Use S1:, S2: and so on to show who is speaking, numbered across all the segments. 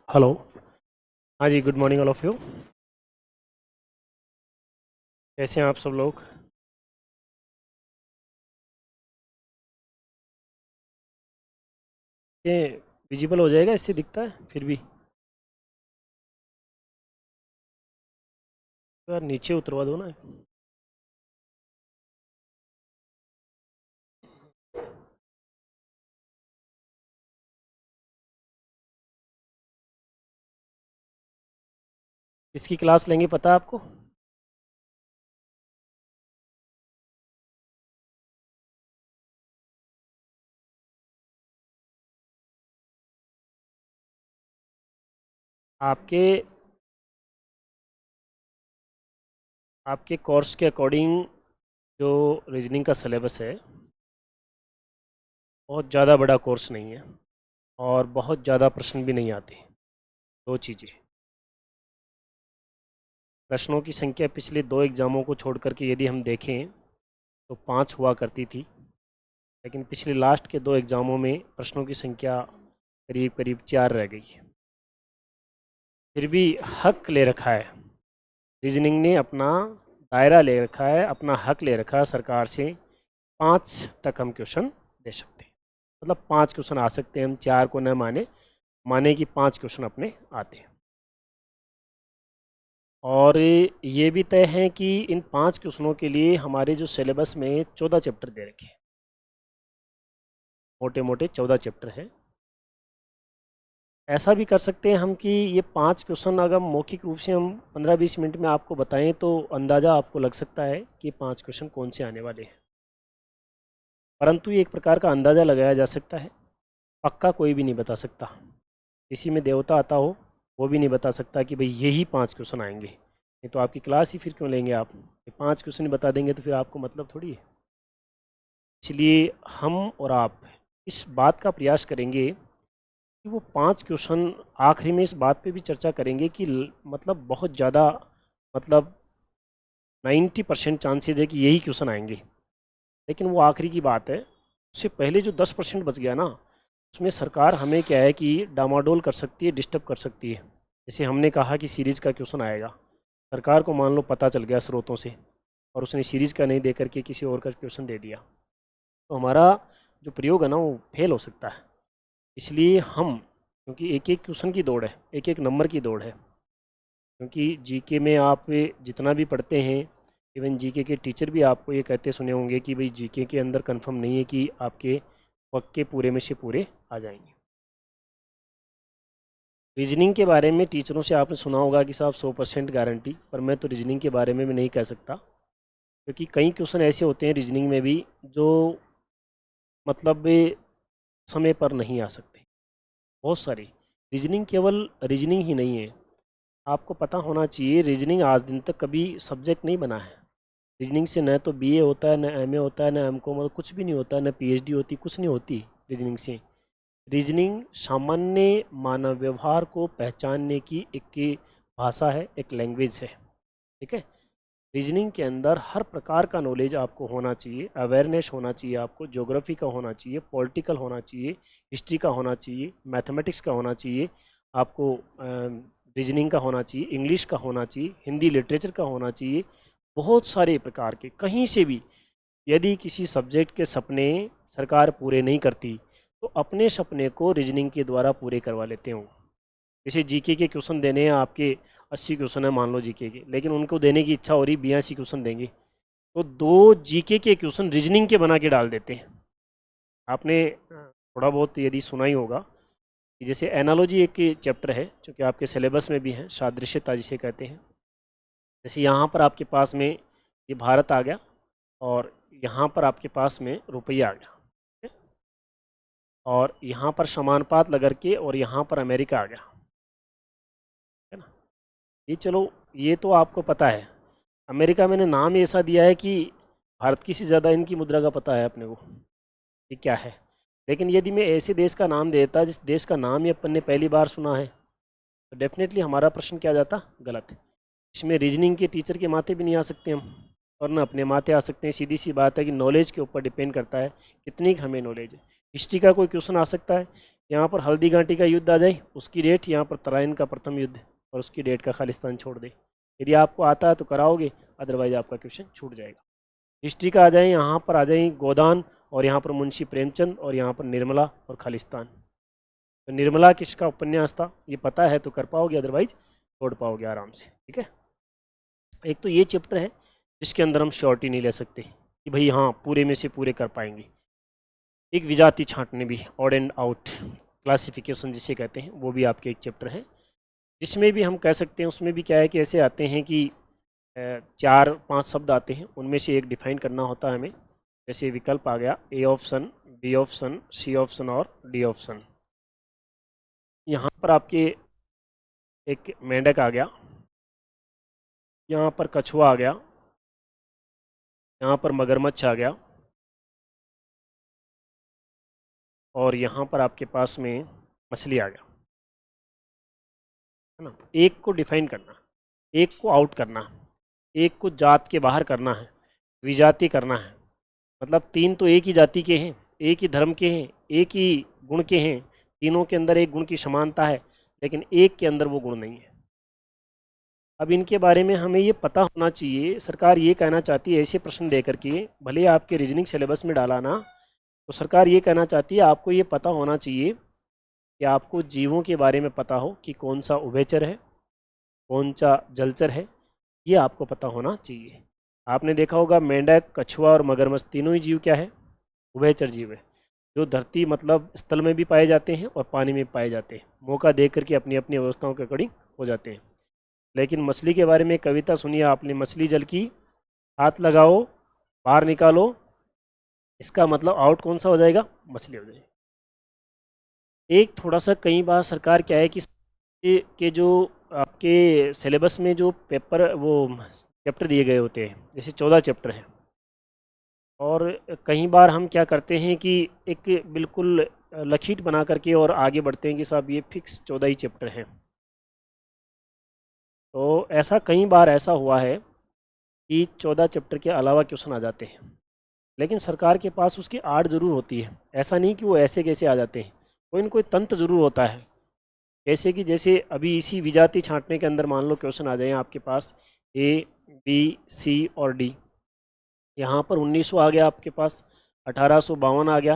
S1: Hello. हाँ जी, good morning all of you. कैसे हैं आप सब लोग? ये विजिबल हो जाएगा, इससे दिखता है फिर भी। तो यार नीचे उतरवा दो ना। किसकी क्लास लेंगे पता है आपको? आपके आपके कोर्स के अकॉर्डिंग जो रीजनिंग का सिलेबस है, बहुत ज़्यादा बड़ा कोर्स नहीं है और बहुत ज़्यादा प्रश्न भी नहीं आते। दो चीज़ें, प्रश्नों की संख्या पिछले दो एग्ज़ामों को छोड़ करके यदि हम देखें तो 5 हुआ करती थी, लेकिन पिछले लास्ट के दो एग्ज़ामों में प्रश्नों की संख्या करीब करीब 4 रह गई। फिर भी हक ले रखा है, रीजनिंग ने अपना दायरा ले रखा है, अपना हक ले रखा है सरकार से। 5 तक हम क्वेश्चन दे सकते हैं, मतलब 5 क्वेश्चन आ सकते हैं हम, 4 को न माने, माने कि 5 क्वेश्चन अपने आते हैं। और ये भी तय है कि इन 5 क्वेश्चनों के लिए हमारे जो सिलेबस में 14 चैप्टर दे रखे हैं, मोटे मोटे 14 चैप्टर हैं। ऐसा भी कर सकते हैं हम कि ये 5 क्वेश्चन अगर मौखिक रूप से हम 15-20 मिनट में आपको बताएं तो अंदाज़ा आपको लग सकता है कि 5 क्वेश्चन कौन से आने वाले हैं। परंतु ये एक प्रकार का अंदाज़ा लगाया जा सकता है, पक्का कोई भी नहीं बता सकता। किसी में देवता आता हो, वो भी नहीं बता सकता कि भाई यही 5 क्वेश्चन आएंगे। नहीं तो आपकी क्लास ही फिर क्यों लेंगे आप? ये 5 क्वेश्चन ही बता देंगे तो फिर आपको मतलब थोड़ी है। इसलिए हम और आप इस बात का प्रयास करेंगे कि वो 5 क्वेश्चन, आखिरी में इस बात पे भी चर्चा करेंगे कि मतलब बहुत ज़्यादा, मतलब 90% चांसेज है कि यही क्वेश्चन आएंगे। लेकिन वो आखिरी की बात है, उससे पहले जो 10% बच गया ना, उसमें सरकार हमें क्या है कि डामाडोल कर सकती है, डिस्टर्ब कर सकती है। जैसे हमने कहा कि सीरीज़ का क्वेश्चन आएगा, सरकार को मान लो पता चल गया स्रोतों से, और उसने सीरीज़ का नहीं दे करके किसी और का क्वेश्चन दे दिया, तो हमारा जो प्रयोग है ना वो फेल हो सकता है। इसलिए हम, क्योंकि एक एक क्वेश्चन की दौड़ है, एक एक नंबर की दौड़ है, क्योंकि जीके में आप जितना भी पढ़ते हैं, इवन जीके के टीचर भी आपको ये कहते सुने होंगे कि भाई जीके के अंदर कंफर्म नहीं है कि आपके पक्के पूरे में से पूरे आ जाएंगे। रीजनिंग के बारे में टीचरों से आपने सुना होगा कि साहब 100% गारंटी, पर मैं तो रीजनिंग के बारे में भी नहीं कह सकता, क्योंकि कई क्वेश्चन ऐसे होते हैं रीजनिंग में भी जो मतलब समय पर नहीं आ सकते। बहुत सारी, रीजनिंग केवल रीजनिंग ही नहीं है, आपको पता होना चाहिए रीजनिंग आज दिन तक कभी सब्जेक्ट नहीं बना है। रीजनिंग से न तो बीए होता है, न एमए होता है, न एमकॉम, मतलब कुछ भी नहीं होता है, न पीएचडी होती, कुछ नहीं होती रीजनिंग से। रीजनिंग सामान्य मानव व्यवहार को पहचानने की एक भाषा है, एक लैंग्वेज है। ठीक है, रीजनिंग के अंदर हर प्रकार का नॉलेज आपको होना चाहिए, अवेयरनेस होना चाहिए, आपको ज्योग्राफी का होना चाहिए, पॉलिटिकल होना चाहिए, हिस्ट्री का होना चाहिए, मैथमेटिक्स का होना चाहिए, आपको रीजनिंग का होना चाहिए, इंग्लिश का होना चाहिए, हिंदी लिटरेचर का होना चाहिए। बहुत सारे प्रकार के, कहीं से भी यदि किसी सब्जेक्ट के सपने सरकार पूरे नहीं करती तो अपने सपने को रीजनिंग के द्वारा पूरे करवा लेते हो। जैसे जीके के क्वेश्चन देने हैं आपके, 80 क्वेश्चन है मान लो जीके के, लेकिन उनको देने की इच्छा हो रही 82 क्वेश्चन देंगे, तो 2 जीके के क्वेश्चन रीजनिंग के बना के डाल देते हैं। आपने थोड़ा बहुत यदि सुना ही होगा कि जैसे एनालॉजी एक चैप्टर है जो कि आपके सिलेबस में भी है, सादृश्यता जिसे कहते हैं। जैसे यहाँ पर आपके पास में ये भारत आ गया, और यहाँ पर आपके पास में रुपया आ गया, ठीक है? और यहाँ पर समानुपात लगा के, और यहाँ पर अमेरिका आ गया, है ना? ये चलो, ये तो आपको पता है। अमेरिका मैंने नाम ही ऐसा दिया है कि भारत की से ज़्यादा इनकी मुद्रा का पता है अपने को कि क्या है। लेकिन यदि मैं ऐसे देश का नाम देता जिस देश का नाम ही अपन ने पहली बार सुना है, तो डेफिनेटली हमारा प्रश्न क्या जाता, गलत। इसमें रीजनिंग के टीचर के माथे भी नहीं आ सकते हम, और न अपने माथे आ सकते हैं। सीधी सी बात है कि नॉलेज के ऊपर डिपेंड करता है कितनी हमें नॉलेज है। हिस्ट्री का कोई क्वेश्चन आ सकता है, यहाँ पर हल्दी घाटी का युद्ध आ जाए, उसकी डेट, यहाँ पर तराइन का प्रथम युद्ध और उसकी डेट का खालिस्तान छोड़ दे। यदि आपको आता है तो कराओगे, अदरवाइज आपका क्वेश्चन छूट जाएगा। हिस्ट्री का आ जाए, यहाँ पर आ जाए गोदान और यहाँ पर मुंशी प्रेमचंद और यहाँ पर निर्मला और खालिस्तान। तो निर्मला किसका उपन्यास था ये पता है तो कर पाओगे, अदरवाइज छोड़ पाओगे आराम से। ठीक है, एक तो ये चैप्टर है जिसके अंदर हम श्योरिटी नहीं ले सकते कि भाई हाँ पूरे में से पूरे कर पाएंगे। एक विजाति छांटने भी, ऑड एंड आउट क्लासिफिकेशन जिसे कहते हैं, वो भी आपके एक चैप्टर है, जिसमें भी हम कह सकते हैं, उसमें भी क्या है कि ऐसे आते हैं कि 4-5 शब्द आते हैं, उनमें से एक डिफाइन करना होता है हमें। जैसे विकल्प आ गया A option, B option, C option और डी ऑप्शन। यहाँ पर आपके एक मेंढक आ गया, यहाँ पर कछुआ आ गया, यहाँ पर मगरमच्छ आ गया और यहाँ पर आपके पास में मछली आ गया, है ना। एक को डिफाइन करना, एक को आउट करना, एक को जात के बाहर करना है, विजाति करना है। मतलब 3 तो एक ही जाति के हैं, एक ही धर्म के हैं, एक ही गुण के हैं, तीनों के अंदर एक गुण की समानता है, लेकिन एक के अंदर वो गुण नहीं है। अब इनके बारे में हमें ये पता होना चाहिए। सरकार ये कहना चाहती है ऐसे प्रश्न दे करके, भले आपके रीजनिंग सिलेबस में डाला ना, तो सरकार ये कहना चाहती है आपको ये पता होना चाहिए कि आपको जीवों के बारे में पता हो कि कौन सा उभयचर है, कौन सा जलचर है, ये आपको पता होना चाहिए। आपने देखा होगा मेंढक, कछुआ और मगरमच्छ तीनों ही जीव क्या है, उभयचर जीव है, जो धरती मतलब स्थल में भी पाए जाते हैं और पानी में पाए जाते हैं, मौका देख करके अपनी अपनी अवस्थाओं के अकॉर्डिंग हो जाते हैं। लेकिन मछली के बारे में कविता सुनिए आपने, मछली जल की, हाथ लगाओ बाहर निकालो, इसका मतलब आउट कौन सा हो जाएगा, मछली हो जाएगी। एक थोड़ा सा कई बार सरकार क्या है कि के जो आपके सिलेबस में जो पेपर वो चैप्टर दिए गए होते हैं, जैसे 14 चैप्टर हैं, और कई बार हम क्या करते हैं कि एक बिल्कुल लकीर बना करके और आगे बढ़ते हैं कि साहब ये फिक्स 14 ही चैप्टर हैं। तो ऐसा कई बार ऐसा हुआ है कि 14 चैप्टर के अलावा क्वेश्चन आ जाते हैं, लेकिन सरकार के पास उसकी आड़ ज़रूर होती है। ऐसा नहीं कि वो ऐसे कैसे आ जाते हैं, कोई न कोई तंत्र ज़रूर होता है। जैसे कि जैसे अभी इसी विजाति छांटने के अंदर मान लो क्वेश्चन आ जाए आपके पास ए, बी, सी और डी। यहाँ पर 1900 आ गया आपके पास, 1852 आ गया,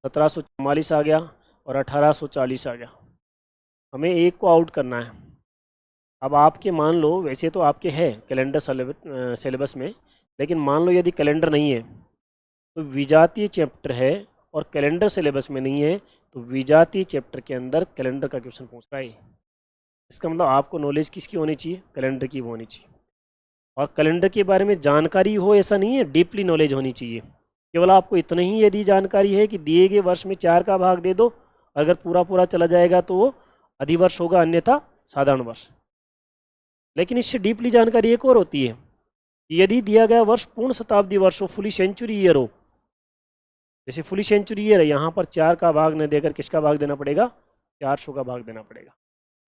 S1: 1744 आ गया और 1840 आ गया। हमें एक को आउट करना है। अब आपके मान लो, वैसे तो आपके है कैलेंडर सिलेबस में, लेकिन मान लो यदि कैलेंडर नहीं है तो विजातीय चैप्टर है और कैलेंडर सिलेबस में नहीं है, तो विजातीय चैप्टर के अंदर कैलेंडर का क्वेश्चन पूछता है। इसका मतलब आपको नॉलेज किसकी होनी चाहिए, कैलेंडर की होनी चाहिए। और कैलेंडर के बारे में जानकारी हो ऐसा नहीं है, डीपली नॉलेज होनी चाहिए। केवल आपको इतना ही यदि जानकारी है कि दिए गए वर्ष में 4 का भाग दे दो, अगर पूरा पूरा चला जाएगा तो वो अधिवर्ष होगा, अन्यथा साधारण वर्ष। लेकिन इससे डीपली जानकारी एक और होती है कि यदि दिया गया वर्ष पूर्ण शताब्दी वर्ष हो, फुली सेंचुरी ईयर हो, जैसे फुली सेंचुरी ईयर है, यहाँ पर 4 का भाग न देकर किसका भाग देना पड़ेगा, 400 का भाग देना पड़ेगा।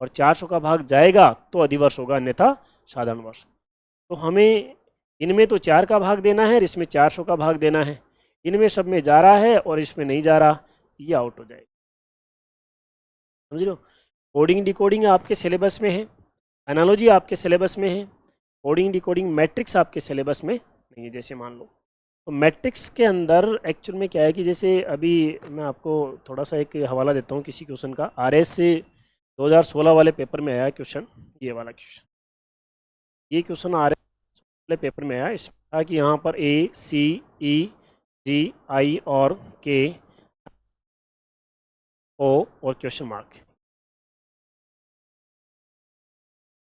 S1: और 400 का भाग जाएगा तो अधिवर्ष होगा, अन्यथा साधारण वर्ष। तो हमें इनमें तो 4 का भाग देना है और इसमें 400 का भाग देना है, इनमें सब में जा रहा है और इसमें नहीं जा रहा, ये आउट हो जाएगा। समझ लो, कोडिंग डिकोडिंग आपके सिलेबस में है, एनालॉजी आपके सिलेबस में है, कोडिंग डिकोडिंग मैट्रिक्स आपके सिलेबस में नहीं है। जैसे मान लो तो मैट्रिक्स के अंदर एक्चुअल में क्या है कि जैसे अभी मैं आपको थोड़ा सा एक हवाला देता हूँ किसी क्वेश्चन का, आरएस से 2016 वाले पेपर में आया क्वेश्चन, ये वाला क्वेश्चन, ये क्वेश्चन आरएस वाले पेपर में आया। इसमें था कि यहाँ पर ए, सी, ई, जी, आई और के, ओ और क्वेश्चन मार्क,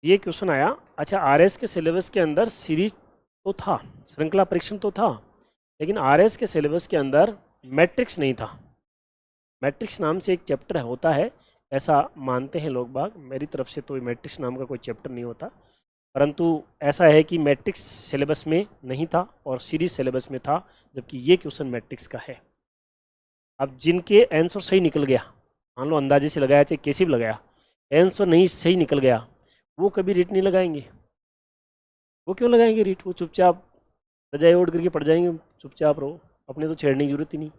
S1: ये क्वेश्चन आया। अच्छा, आरएस के सिलेबस के अंदर सीरीज तो था, श्रृंखला परीक्षण तो था, लेकिन आरएस के सिलेबस के अंदर मैट्रिक्स नहीं था। मैट्रिक्स नाम से एक चैप्टर होता है, ऐसा मानते हैं लोग बाग, मेरी तरफ से तो मैट्रिक्स नाम का कोई चैप्टर नहीं होता, परंतु ऐसा है कि मैट्रिक्स सिलेबस में नहीं था और सीरीज सिलेबस में था, जबकि ये क्वेश्चन मैट्रिक्स का है। अब जिनके आंसर सही निकल गया, मान लो अंदाजे से लगाया चाहे कैसे भी लगाया, आंसर नहीं सही निकल गया, वो कभी रीट नहीं लगाएंगे। वो क्यों लगाएंगे रीट, वो चुपचाप रजाई ओढ़ करके पड़ जाएंगे, चुपचाप रहो, अपने तो छेड़ने की जरूरत ही नहीं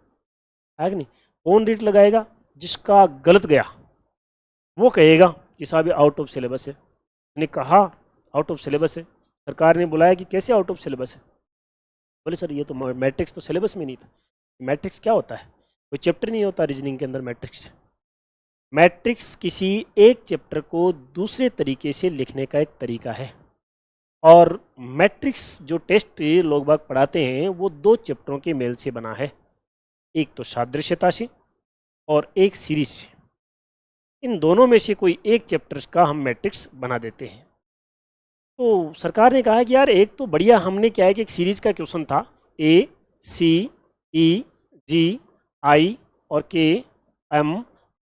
S1: है कि नहीं। कौन रेट लगाएगा? जिसका गलत गया वो कहेगा कि साहब ये आउट ऑफ सिलेबस है। ने कहा आउट ऑफ सिलेबस है, सरकार ने बुलाया कि कैसे आउट ऑफ सिलेबस है? बोले सर ये तो मैट्रिक्स तो सिलेबस में नहीं था। मैट्रिक्स क्या होता है? कोई चैप्टर नहीं होता रीजनिंग के अंदर मैट्रिक्स। मैट्रिक्स किसी एक चैप्टर को दूसरे तरीके से लिखने का एक तरीका है। और मैट्रिक्स जो टेस्ट लोग बाग पढ़ाते हैं वो दो चैप्टरों के मेल से बना है, एक तो सादृश्यता से और एक सीरीज से। इन दोनों में से कोई एक चैप्टर का हम मैट्रिक्स बना देते हैं। तो सरकार ने कहा कि यार एक तो बढ़िया, हमने क्या है कि एक सीरीज का क्वेश्चन था, ए सी ई जी आई और के एम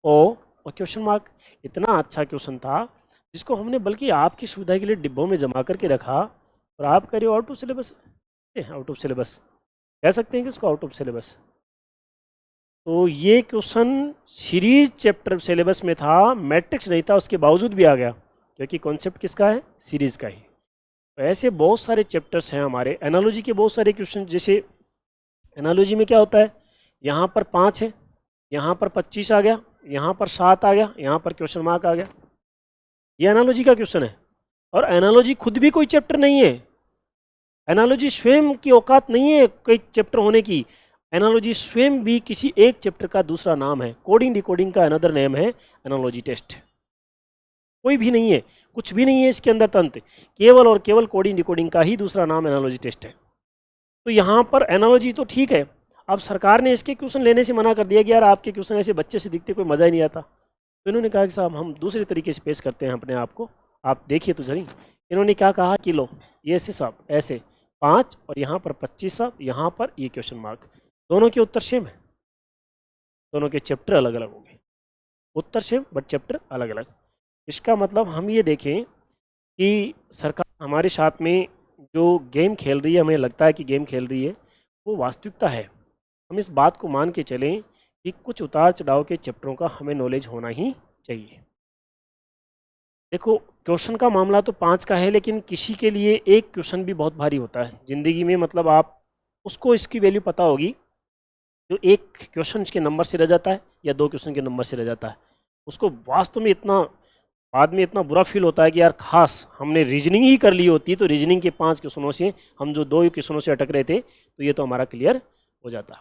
S1: ओ और क्वेश्चन मार्क। इतना अच्छा क्वेश्चन था जिसको हमने बल्कि आपकी सुविधा के लिए डिब्बों में जमा करके रखा, और आप कह रहे हो out of syllabus. Out of syllabus कह सकते हैं कि इसको आउट ऑफ सिलेबस? तो ये क्वेश्चन सीरीज चैप्टर सिलेबस में था, मैट्रिक्स नहीं था, उसके बावजूद भी आ गया क्योंकि कॉन्सेप्ट किसका है? सीरीज का ही। तो ऐसे बहुत सारे चैप्टर्स हैं हमारे। एनालॉजी के बहुत सारे क्वेश्चन, जैसे एनालॉजी में क्या होता है, यहाँ पर 5 है, यहाँ पर 25 आ गया, यहाँ पर 7 आ गया, यहाँ पर क्वेश्चन मार्क आ गया। ये एनालॉजी का क्वेश्चन है। और एनालॉजी खुद भी कोई चैप्टर नहीं है। एनालॉजी स्वयं की औकात नहीं है कोई चैप्टर होने की। एनालॉजी स्वयं भी किसी एक चैप्टर का दूसरा नाम है। कोडिंग डिकोडिंग का अनदर नेम है एनालॉजी टेस्ट। कोई भी नहीं है, कुछ भी नहीं है इसके अंदर तंत्र, केवल और केवल कोडिंग डिकोडिंग का ही दूसरा नाम एनालॉजी टेस्ट है। तो यहाँ पर एनालॉजी तो ठीक है, अब सरकार ने इसके क्वेश्चन लेने से मना कर दिया कि यार आपके क्वेश्चन ऐसे बच्चे से दिखते, कोई मज़ा ही नहीं आता। तो इन्होंने कहा कि साहब हम दूसरे तरीके से पेश करते हैं अपने आप को, आप देखिए तो सही। इन्होंने क्या कहा कि लो ये ऐसे साहब ऐसे 5 और यहाँ पर 25 साहब, यहाँ पर ये क्वेश्चन मार्क, दोनों के उत्तर सेम है, दोनों के चैप्टर अलग अलग होंगे, उत्तर सेम बट चैप्टर अलग अलग। इसका मतलब हम ये देखें कि सरकार हमारे साथ में जो गेम खेल रही है, हमें लगता है कि गेम खेल रही है, वो वास्तविकता है। हम इस बात को मान के चलें कि कुछ उतार चढ़ाव के चैप्टरों का हमें नॉलेज होना ही चाहिए। देखो क्वेश्चन का मामला तो 5 का है, लेकिन किसी के लिए एक क्वेश्चन भी बहुत भारी होता है ज़िंदगी में। मतलब आप उसको इसकी वैल्यू पता होगी, जो एक क्वेश्चन के नंबर से रह जाता है या 2 क्वेश्चन के नंबर से रह जाता है, उसको वास्तव में इतना बाद में इतना बुरा फील होता है कि यार खास हमने रीजनिंग ही कर ली होती तो रीजनिंग के 5 क्वेश्चनों से हम जो 2 क्वेश्चनों से अटक रहे थे तो ये तो हमारा क्लियर हो जाता।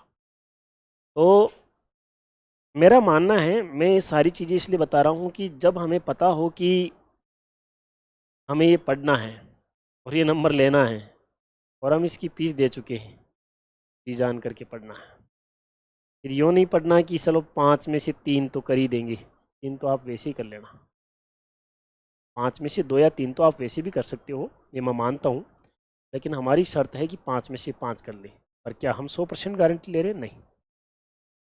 S1: तो मेरा मानना है, मैं ये सारी चीज़ें इसलिए बता रहा हूँ कि जब हमें पता हो कि हमें ये पढ़ना है और ये नंबर लेना है और हम इसकी फीस दे चुके हैं, जी जान करके पढ़ना है। फिर यूँ नहीं पढ़ना कि चलो 5 में से 3 तो कर ही देंगे, 3 तो आप वैसे ही कर लेना, 5 में से 2 या 3 तो आप वैसे भी कर सकते हो, ये मैं मानता हूँ। लेकिन हमारी शर्त है कि 5 में से 5 कर लें। पर क्या हम 100% गारंटी ले रहे हैं? नहीं,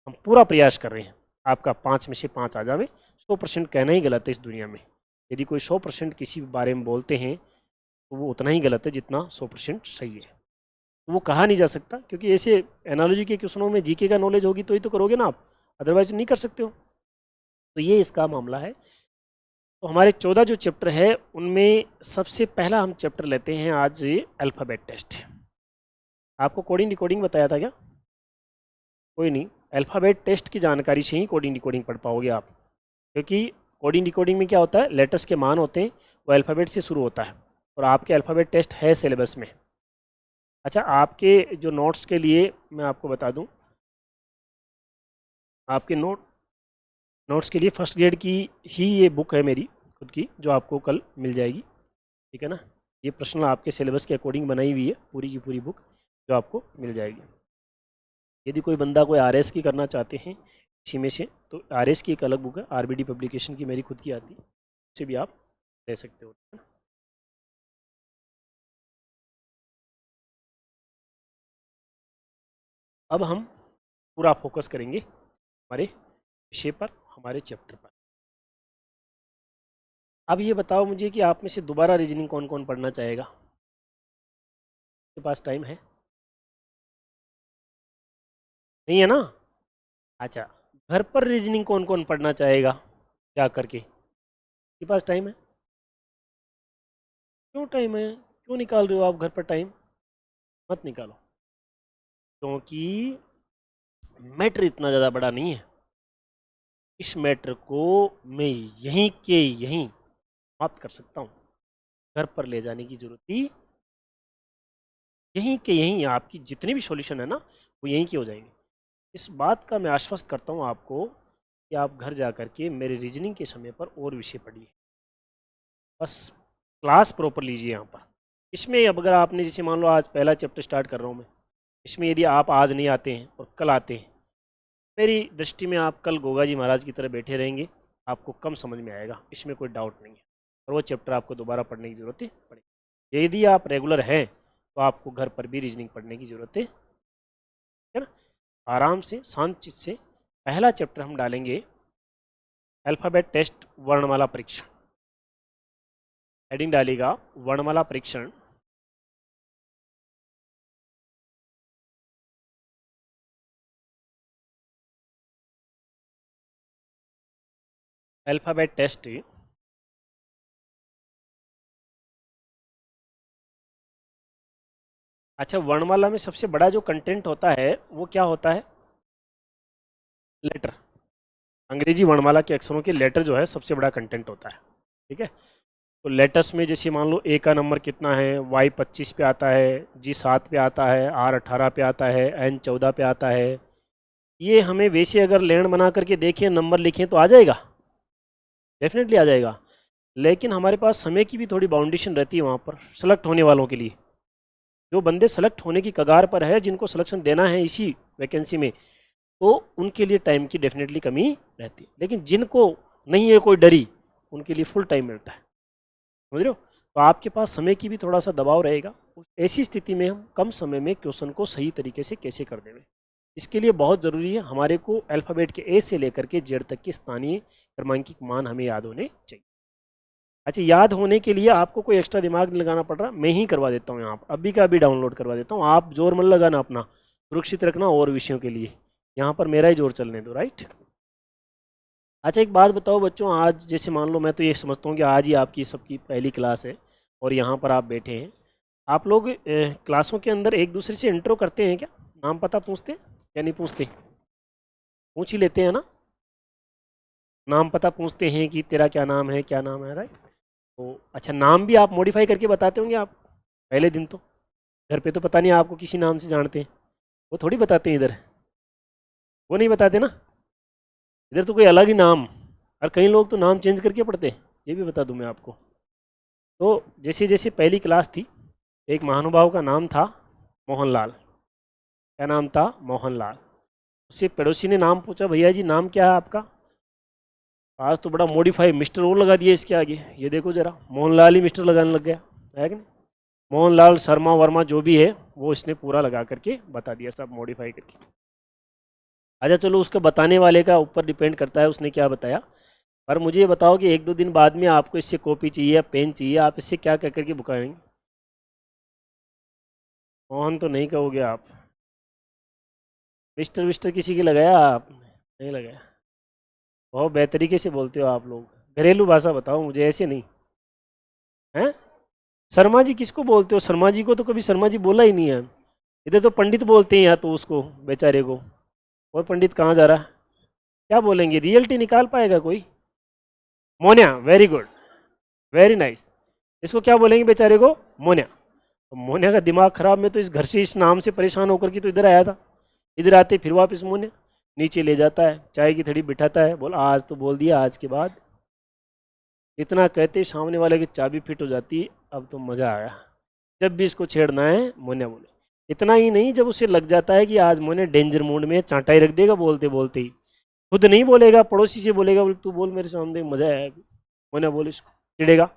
S1: हम पूरा प्रयास कर रहे हैं आपका 5 में से 5 आ जावे। 100% कहना ही गलत है इस दुनिया में। यदि कोई 100% किसी बारे में बोलते हैं तो वो उतना ही गलत है जितना 100% सही है। तो वो कहा नहीं जा सकता, क्योंकि ऐसे एनालॉजी के क्वेश्चनों में जीके का नॉलेज होगी तो ही तो करोगे ना आप, अदरवाइज नहीं कर सकते हो। तो ये इसका मामला है। तो हमारे 14 जो चैप्टर है उनमें सबसे पहला हम चैप्टर लेते हैं आज अल्फ़ाबेट टेस्ट। आपको कोडिंग डिकोडिंग बताया था क्या? कोई नहीं, अल्फ़ाबेट टेस्ट की जानकारी से ही कोडिंग डिकोडिंग पढ़ पाओगे आप। क्योंकि कोडिंग डिकोडिंग में क्या होता है, लेटर्स के मान होते हैं, वो अल्फ़ाबेट से शुरू होता है, और आपके अल्फ़ाबेट टेस्ट है सिलेबस में। अच्छा, आपके जो नोट्स के लिए मैं आपको बता दूं, आपके नोट्स के लिए फर्स्ट ग्रेड की ही ये बुक है मेरी खुद की, जो आपको कल मिल जाएगी, ठीक है ना। ये पर्सनल आपके सिलेबस के अकॉर्डिंग बनाई हुई है पूरी की पूरी बुक, जो आपको मिल जाएगी। यदि कोई बंदा कोई आरएस की करना चाहते हैं इसी में से, तो आरएस की एक अलग बुक है, आरबीडी पब्लिकेशन की मेरी खुद की आती है, उससे भी आप ले सकते हो, ठीक है ना। अब हम पूरा फोकस करेंगे हमारे विषय पर, हमारे चैप्टर पर। अब ये बताओ मुझे कि आप में से दोबारा रीजनिंग कौन कौन पढ़ना चाहेगा? आपके पास टाइम है? नहीं है ना? अच्छा, घर पर रीजनिंग कौन कौन पढ़ना चाहेगा जा करके? आपके पास टाइम है? क्यों टाइम है, क्यों निकाल रहे हो आप घर पर टाइम? मत निकालो, क्योंकि मैटर इतना ज़्यादा बड़ा नहीं है। इस मैटर को मैं यहीं के यहीं समाप्त कर सकता हूँ, घर पर ले जाने की जरूरत ही, यहीं के यहीं आपकी जितनी भी सॉल्यूशन है ना वो यहीं की हो जाएंगे। इस बात का मैं आश्वस्त करता हूँ आपको कि आप घर जा कर के मेरे रीजनिंग के समय पर और विषय पढ़िए, बस क्लास प्रॉपर लीजिए यहाँ पर। इसमें अब अगर आपने जैसे मान लो आज पहला चैप्टर स्टार्ट कर रहा हूँ मैं, इसमें यदि आप आज नहीं आते हैं और कल आते हैं, मेरी दृष्टि में आप कल गोगा जी महाराज की तरह बैठे रहेंगे, आपको कम समझ में आएगा, इसमें कोई डाउट नहीं है, और वो चैप्टर आपको दोबारा पढ़ने की ज़रूरत पड़ेगी। यदि आप रेगुलर हैं तो आपको घर पर भी रीजनिंग पढ़ने की ज़रूरत है ना। आराम से शांत चित्त से पहला चैप्टर हम डालेंगे, अल्फ़ाबेट टेस्ट वर्णमाला परीक्षण। हेडिंग डालेगा वर्णमाला परीक्षण। Alphabet test. अच्छा, वर्णमाला में सबसे बड़ा जो कंटेंट होता है वो क्या होता है? लेटर। अंग्रेजी वर्णमाला के अक्षरों के लेटर जो है सबसे बड़ा कंटेंट होता है, ठीक है। तो लेटर्स में जैसे मान लो ए का नंबर कितना है, वाई 25 पे आता है, जी 7 पे आता है, आर 18 पे आता है, एन 14 पे आता है। ये हमें वैसे अगर लेन बना करके देखें, नंबर लिखें तो आ जाएगा, डेफिनेटली आ जाएगा। लेकिन हमारे पास समय की भी थोड़ी बाउंडेशन रहती है वहाँ पर सेलेक्ट होने वालों के लिए। जो बंदे सेलेक्ट होने की कगार पर है, जिनको सिलेक्शन देना है इसी वैकेंसी में, तो उनके लिए टाइम की डेफिनेटली कमी रहती है। लेकिन जिनको नहीं है कोई डरी, उनके लिए फुल टाइम मिलता है, समझ रहे हो। तो आपके पास समय की भी थोड़ा सा दबाव रहेगा। ऐसी स्थिति में हम कम समय में क्वेश्चन को सही तरीके से कैसे कर देंगे, इसके लिए बहुत ज़रूरी है हमारे को अल्फ़ाबेट के ए से लेकर के जेड तक के स्थानीय क्रमांकित मान हमें याद होने चाहिए। अच्छा, याद होने के लिए आपको कोई एक्स्ट्रा दिमाग नहीं लगाना पड़ रहा, मैं ही करवा देता हूँ यहाँ पर, अभी का अभी डाउनलोड करवा देता हूँ। आप जोर मत लगाना, अपना सुरक्षित रखना और विषयों के लिए, यहाँ पर मेरा ही जोर चलने दो, राइट। अच्छा, एक बात बताओ बच्चों, आज जैसे मान लो मैं तो ये समझता हूँ कि आज ही आपकी सबकी पहली क्लास है और यहाँ पर आप बैठे हैं, आप लोग क्लासों के अंदर एक दूसरे से इंट्रो करते हैं क्या? नाम पता पूछते हैं या नहीं पूछते? पूछ ही लेते हैं ना, नाम पता पूछते हैं कि तेरा क्या नाम है, क्या नाम है, राइट। तो अच्छा, नाम भी आप मॉडिफाई करके बताते होंगे आप पहले दिन तो, घर पे तो पता नहीं आपको किसी नाम से जानते हैं, वो थोड़ी बताते हैं इधर, वो नहीं बताते ना, इधर तो कोई अलग ही नाम, और कई लोग तो नाम चेंज करके पढ़ते हैं, ये भी बता दूं मैं आपको। तो जैसे जैसे पहली क्लास थी, एक महानुभाव का नाम था मोहनलाल। क्या नाम था? मोहनलाल। उससे पड़ोसी ने नाम पूछा, भैया जी नाम क्या है आपका? आज तो बड़ा मॉडिफाई मिस्टर और लगा दिया इसके आगे, ये देखो जरा, मोहनलाल ही मिस्टर लगाने लग गया है कि नहीं। मोहनलाल शर्मा वर्मा जो भी है वो इसने पूरा लगा करके बता दिया, सब मॉडिफाई करके। अच्छा चलो, उसका बताने वाले का ऊपर डिपेंड करता है उसने क्या बताया। पर मुझे ये बताओ कि एक दो दिन बाद में आपको इससे कॉपी चाहिए या पेन चाहिए, आप इससे क्या कह करके बुकाएंगे? मोहन तो नहीं कहोगे आप, मिस्टर विस्टर किसी के लगाया आपने? नहीं लगाया। बहुत बेतरीके से बोलते हो आप लोग, घरेलू भाषा बताओ मुझे, ऐसे नहीं हैं। शर्मा जी किसको बोलते हो? शर्मा जी को तो कभी शर्मा जी बोला ही नहीं है। इधर तो पंडित बोलते हैं यहाँ तो उसको, बेचारे को। और पंडित कहाँ जा रहा है? क्या बोलेंगे, रियलिटी निकाल पाएगा कोई? मोन्या, वेरी गुड, वेरी नाइस। इसको क्या बोलेंगे बेचारे को? मोन्या। तो मोन्या का दिमाग खराब, में तो इस घर से इस नाम से परेशान होकर के तो इधर आया था, इधर आते फिर वापस मोन्या। नीचे ले जाता है, चाय की थड़ी बिठाता है, बोल आज तो बोल दिया, आज के बाद। इतना कहते सामने वाले की चाबी फिट हो जाती, अब तो मज़ा आया। जब भी इसको छेड़ना है मोन्या बोले। इतना ही नहीं, जब उसे लग जाता है कि आज मोन्या डेंजर मोड में, चांटाई रख देगा बोलते बोलते ही, खुद नहीं बोलेगा, पड़ोसी से बोलेगा, बोले तू बोल मेरे सामने, मज़ा आया अभी, मोन्या बोल इसको, चिड़ेगा,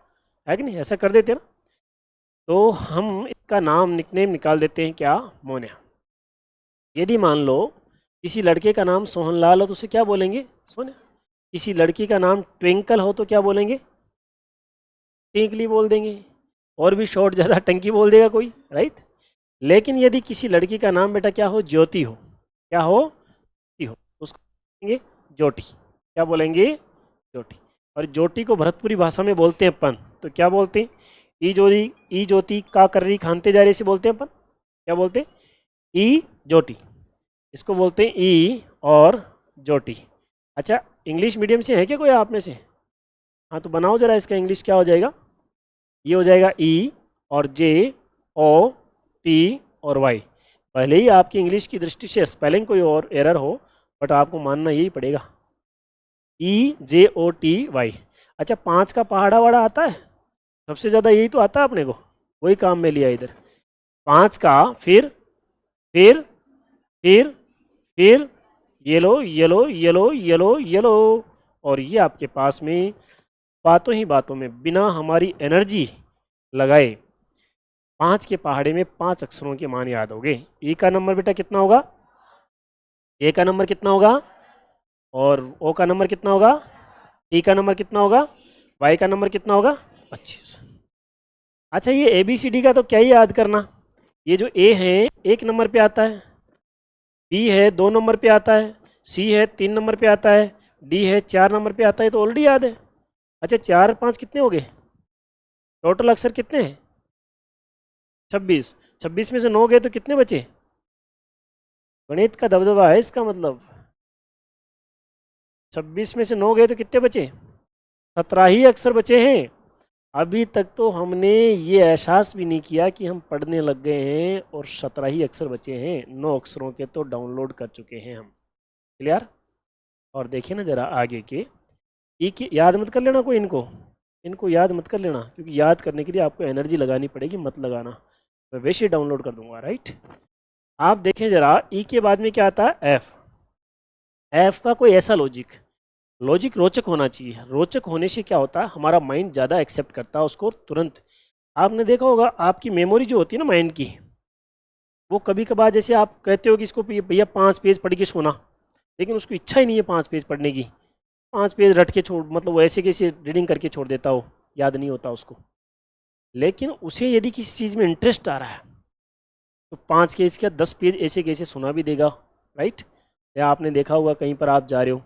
S1: है कि नहीं? ऐसा कर देते हैं ना। तो हम इसका नाम निकनेम निकाल देते हैं, क्या? मोन्या। यदि मान लो किसी लड़के का नाम सोहनलाल हो तो उसे क्या बोलेंगे? सोन्या। किसी लड़की का नाम ट्विंकल हो तो क्या बोलेंगे? टिंकली बोल देंगे। और भी शॉर्ट ज़्यादा टंकी बोल देगा कोई, राइट। लेकिन यदि किसी लड़की का नाम बेटा क्या हो? ज्योति हो। क्या हो? ज्योति हो, उसको बोलेंगे ज्योति। क्या बोलेंगे? ज्योति। और ज्योति को भरतपुरी भाषा में बोलते हैं अपन, तो क्या बोलते हैं? ई ज्योति का कर्री खानते जा रहे, से बोलते हैं अपन। क्या बोलते हैं? ई ज्योति। इसको बोलते हैं ई और ज्योति। अच्छा, इंग्लिश मीडियम से है क्या कोई आप में से? हाँ तो बनाओ जरा, इसका इंग्लिश क्या हो जाएगा? ये हो जाएगा ई और जे ओ टी और वाई। भले ही आपकी इंग्लिश की दृष्टि से स्पेलिंग कोई और एरर हो, बट आपको मानना यही पड़ेगा, ई जे ओ टी वाई। अच्छा, 5 का पहाड़ा वाड़ा आता है? सबसे ज़्यादा यही तो आता है अपने को, वही काम में लिया इधर। 5 का फिर फिर फिर yellow yellow yellow yellow yellow. और ये आपके पास में बातों ही बातों में बिना हमारी एनर्जी लगाए 5 के पहाड़े में 5 अक्षरों के मान याद हो गए। ई का नंबर बेटा कितना होगा? ए का नंबर कितना होगा? और ओ का नंबर कितना होगा? टी का नंबर कितना होगा? वाई का नंबर कितना होगा? 25। अच्छा, ये ए बी सी डी का तो क्या ही याद करना। ये जो ए है 1 नंबर पे आता है, बी है 2 नंबर पे आता है, सी है 3 नंबर पे आता है, डी है 4 नंबर पे आता है, तो ऑलरेडी याद है। अच्छा, 4 5 कितने हो गए? टोटल अक्षर कितने हैं? 26। 26 में से 9 गए तो कितने बचे? गणित का दबदबा है इसका मतलब। 26 में से 9 गए तो कितने बचे? 17 ही अक्षर बचे हैं। अभी तक तो हमने ये एहसास भी नहीं किया कि हम पढ़ने लग गए हैं और 17 ही अक्षर बचे हैं। 9 अक्षरों के तो डाउनलोड कर चुके हैं हम। क्लियर? और देखिए ना जरा आगे के, ई की याद मत कर लेना कोई, इनको याद मत कर लेना, क्योंकि याद करने के लिए आपको एनर्जी लगानी पड़ेगी, मत लगाना, मैं वैसे ही डाउनलोड कर दूंगा। राइट, आप देखें जरा, ई के बाद में क्या आता है? एफ। एफ का कोई ऐसा लॉजिक रोचक होना चाहिए। रोचक होने से क्या होता है, हमारा माइंड ज़्यादा एक्सेप्ट करता है उसको तुरंत। आपने देखा होगा आपकी मेमोरी जो होती है ना माइंड की, वो कभी कभार जैसे आप कहते हो कि इसको भैया 5 पेज पढ़ के सोना, लेकिन उसको इच्छा ही नहीं है 5 पेज पढ़ने की, 5 पेज रट के छोड़, मतलब वो ऐसे कैसे रीडिंग करके छोड़ देता हो, याद नहीं होता उसको। लेकिन उसे यदि किसी चीज़ में इंटरेस्ट आ रहा है तो 5 पेज क्या 10 पेज ऐसे कैसे सुना भी देगा। राइट? या आपने देखा होगा कहीं पर आप जा रहे हो,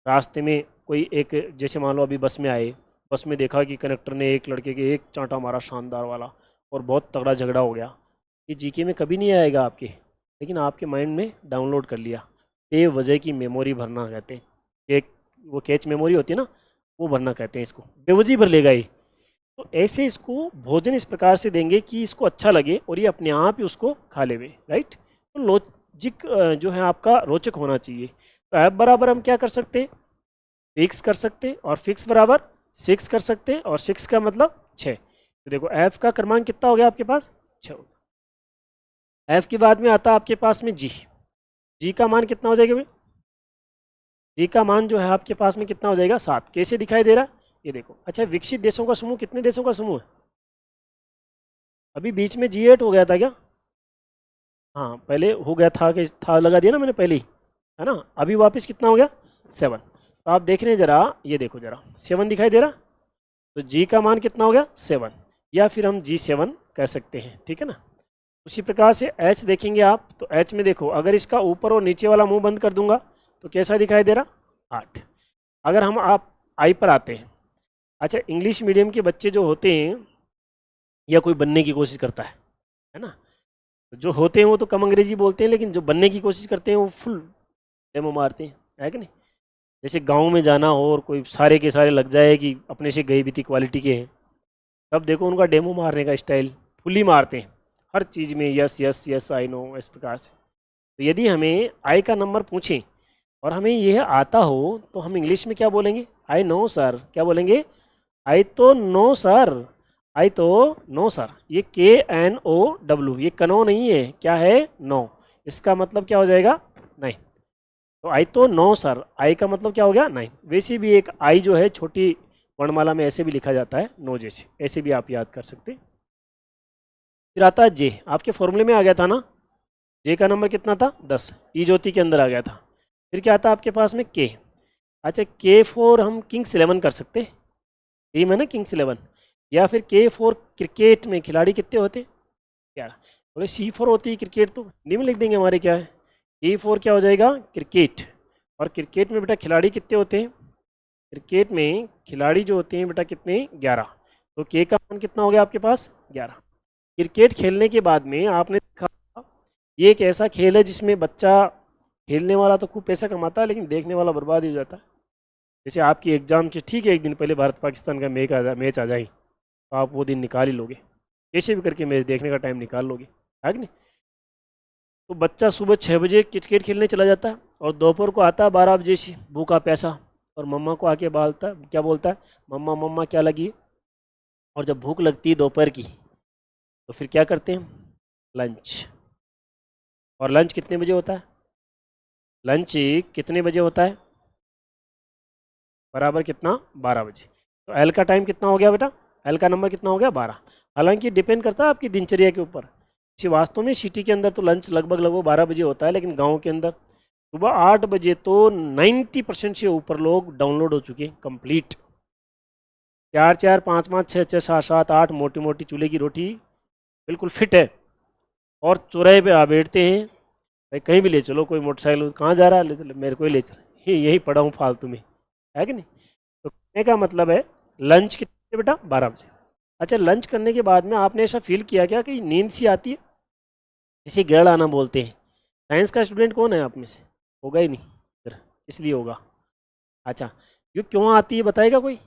S1: रास्ते में कोई एक, जैसे मान लो अभी बस में आए, बस में देखा कि कंडक्टर ने एक लड़के के एक चांटा मारा शानदार वाला, और बहुत तगड़ा झगड़ा हो गया। ये जीके में कभी नहीं आएगा आपके, लेकिन आपके माइंड में डाउनलोड कर लिया। बेवजह की मेमोरी भरना कहते हैं, एक वो कैच मेमोरी होती है ना, वो भरना कहते हैं इसको, बेवजह भर लेगा ये। तो ऐसे इसको भोजन इस प्रकार से देंगे कि इसको अच्छा लगे और ये अपने आप ही उसको खा लेवे। राइट? तो लॉजिक जो है आपका रोचक होना चाहिए। तो ऐप बराबर हम क्या कर सकते हैं? फिक्स कर सकते हैं, और फिक्स बराबर 6 कर सकते हैं, और 6 का मतलब 6। तो देखो एफ का क्रमांक कितना हो गया आपके पास? 6। एफ के बाद में आता है आपके पास में जी। जी का मान कितना हो जाएगा भाई? जी का मान जो है आपके पास में कितना हो जाएगा? 7। कैसे दिखाई दे रहा है? ये देखो। अच्छा, विकसित देशों का समूह कितने देशों का समूह है? अभी बीच में G8 हो गया था क्या? हाँ पहले हो गया था, कि था लगा दिया ना मैंने पहले ही, है ना। अभी वापस कितना हो गया? 7। तो आप देख रहे हैं जरा, ये देखो जरा, 7 दिखाई दे रहा। तो जी का मान कितना हो गया? 7, या फिर हम G7 कह सकते हैं। ठीक है ना। उसी प्रकार से एच देखेंगे आप, तो एच में देखो, अगर इसका ऊपर और नीचे वाला मुंह बंद कर दूंगा तो कैसा दिखाई दे रहा? 8। अगर हम आप आई पर आते हैं, अच्छा इंग्लिश मीडियम के बच्चे जो होते हैं, या कोई बनने की कोशिश करता है ना, तो जो होते हैं वो तो कम अंग्रेजी बोलते हैं, लेकिन जो बनने की कोशिश करते हैं वो फुल डेमो मारते हैं, है कि नहीं। जैसे गांव में जाना हो और कोई सारे के सारे लग जाए कि अपने से गई बीती क्वालिटी के हैं, तब देखो उनका डेमो मारने का स्टाइल, फुली मारते हैं हर चीज़ में, yes yes yes I know, इस प्रकार से। तो यदि हमें आई का नंबर पूछें और हमें यह आता हो, तो हम इंग्लिश में क्या बोलेंगे? I know sir. क्या बोलेंगे? आई तो नो सर। आई तो नो सर। ये KNO W, ये कनो नहीं है, क्या है? नो। इसका मतलब क्या हो जाएगा? नहीं। तो आई तो नो सर, आई का मतलब क्या हो गया? नहीं। वैसे भी एक आई जो है छोटी वर्णमाला में ऐसे भी लिखा जाता है, नो जैसे, ऐसे भी आप याद कर सकते हैं। फिर आता है जे, आपके फॉर्मूले में आ गया था ना, जे का नंबर कितना था? 10, ई ज्योति के अंदर आ गया था। फिर क्या आता है आपके पास में? के। अच्छा, K4 हम किंग्स 11 कर सकते हैं, टीम है ना किंग्स 11। या फिर K4 क्रिकेट में खिलाड़ी कितने होते? 11। बोले C4 होती है क्रिकेट, तो हिंदी में लिख देंगे हमारे, क्या है? K4 क्या हो जाएगा? क्रिकेट। और क्रिकेट में बेटा खिलाड़ी कितने होते हैं? क्रिकेट में खिलाड़ी जो होते हैं बेटा कितने? 11। तो के का मान कितना हो गया आपके पास? 11। क्रिकेट खेलने के बाद में आपने देखा, ये एक ऐसा खेल है जिसमें बच्चा खेलने वाला तो खूब पैसा कमाता है, लेकिन देखने वाला बर्बाद ही हो जाता है। जैसे आपकी एग्ज़ाम के ठीक है एक दिन पहले भारत पाकिस्तान का मैच आ जाए, तो आप वो दिन निकाल ही लोगे, कैसे भी करके मैच देखने का टाइम निकाल लोगे, है कि नहीं। तो बच्चा सुबह 6 बजे क्रिकेट खेलने चला जाता है, और दोपहर को आता है 12 बजे से भूखा प्यासा, और मम्मा को आके बालता क्या बोलता है, मम्मा मम्मा क्या लगी। और जब भूख लगती है दोपहर की, तो फिर क्या करते हैं, लंच। और लंच कितने बजे होता है, लंच कितने बजे होता है, बराबर कितना, 12 बजे। तो एल का टाइम कितना हो गया बेटा, एल का नंबर कितना हो गया, 12। हालांकि डिपेंड करता है आपकी दिनचर्या के ऊपर। जी वास्तव में सिटी के अंदर तो लंच लगभग लगभग 12 बजे होता है, लेकिन गाँव के अंदर सुबह 8 बजे तो 90% से ऊपर लोग डाउनलोड हो चुके हैं कंप्लीट। 4 4 5 5 6 6 7 7 8 मोटी मोटी चूल्हे की रोटी बिल्कुल फिट है। और चौराहे पे आ बैठते हैं, भाई कहीं भी ले चलो, कोई मोटरसाइकिल कहाँ जा रहा है, ले चलो, मेरे को ही ले चलो, यही पड़ा हूँ फालतू में, है कि नहीं। तो कहने का मतलब है लंच कितने बेटा, 12 बजे। अच्छा, लंच करने के बाद में आपने ऐसा फील किया क्या कि नींद सी आती है, जिसे गैर आना बोलते हैं। साइंस का स्टूडेंट कौन है आप में से, होगा ही नहीं फिर, इसलिए होगा। अच्छा, ये क्यों आती है बताएगा कोई,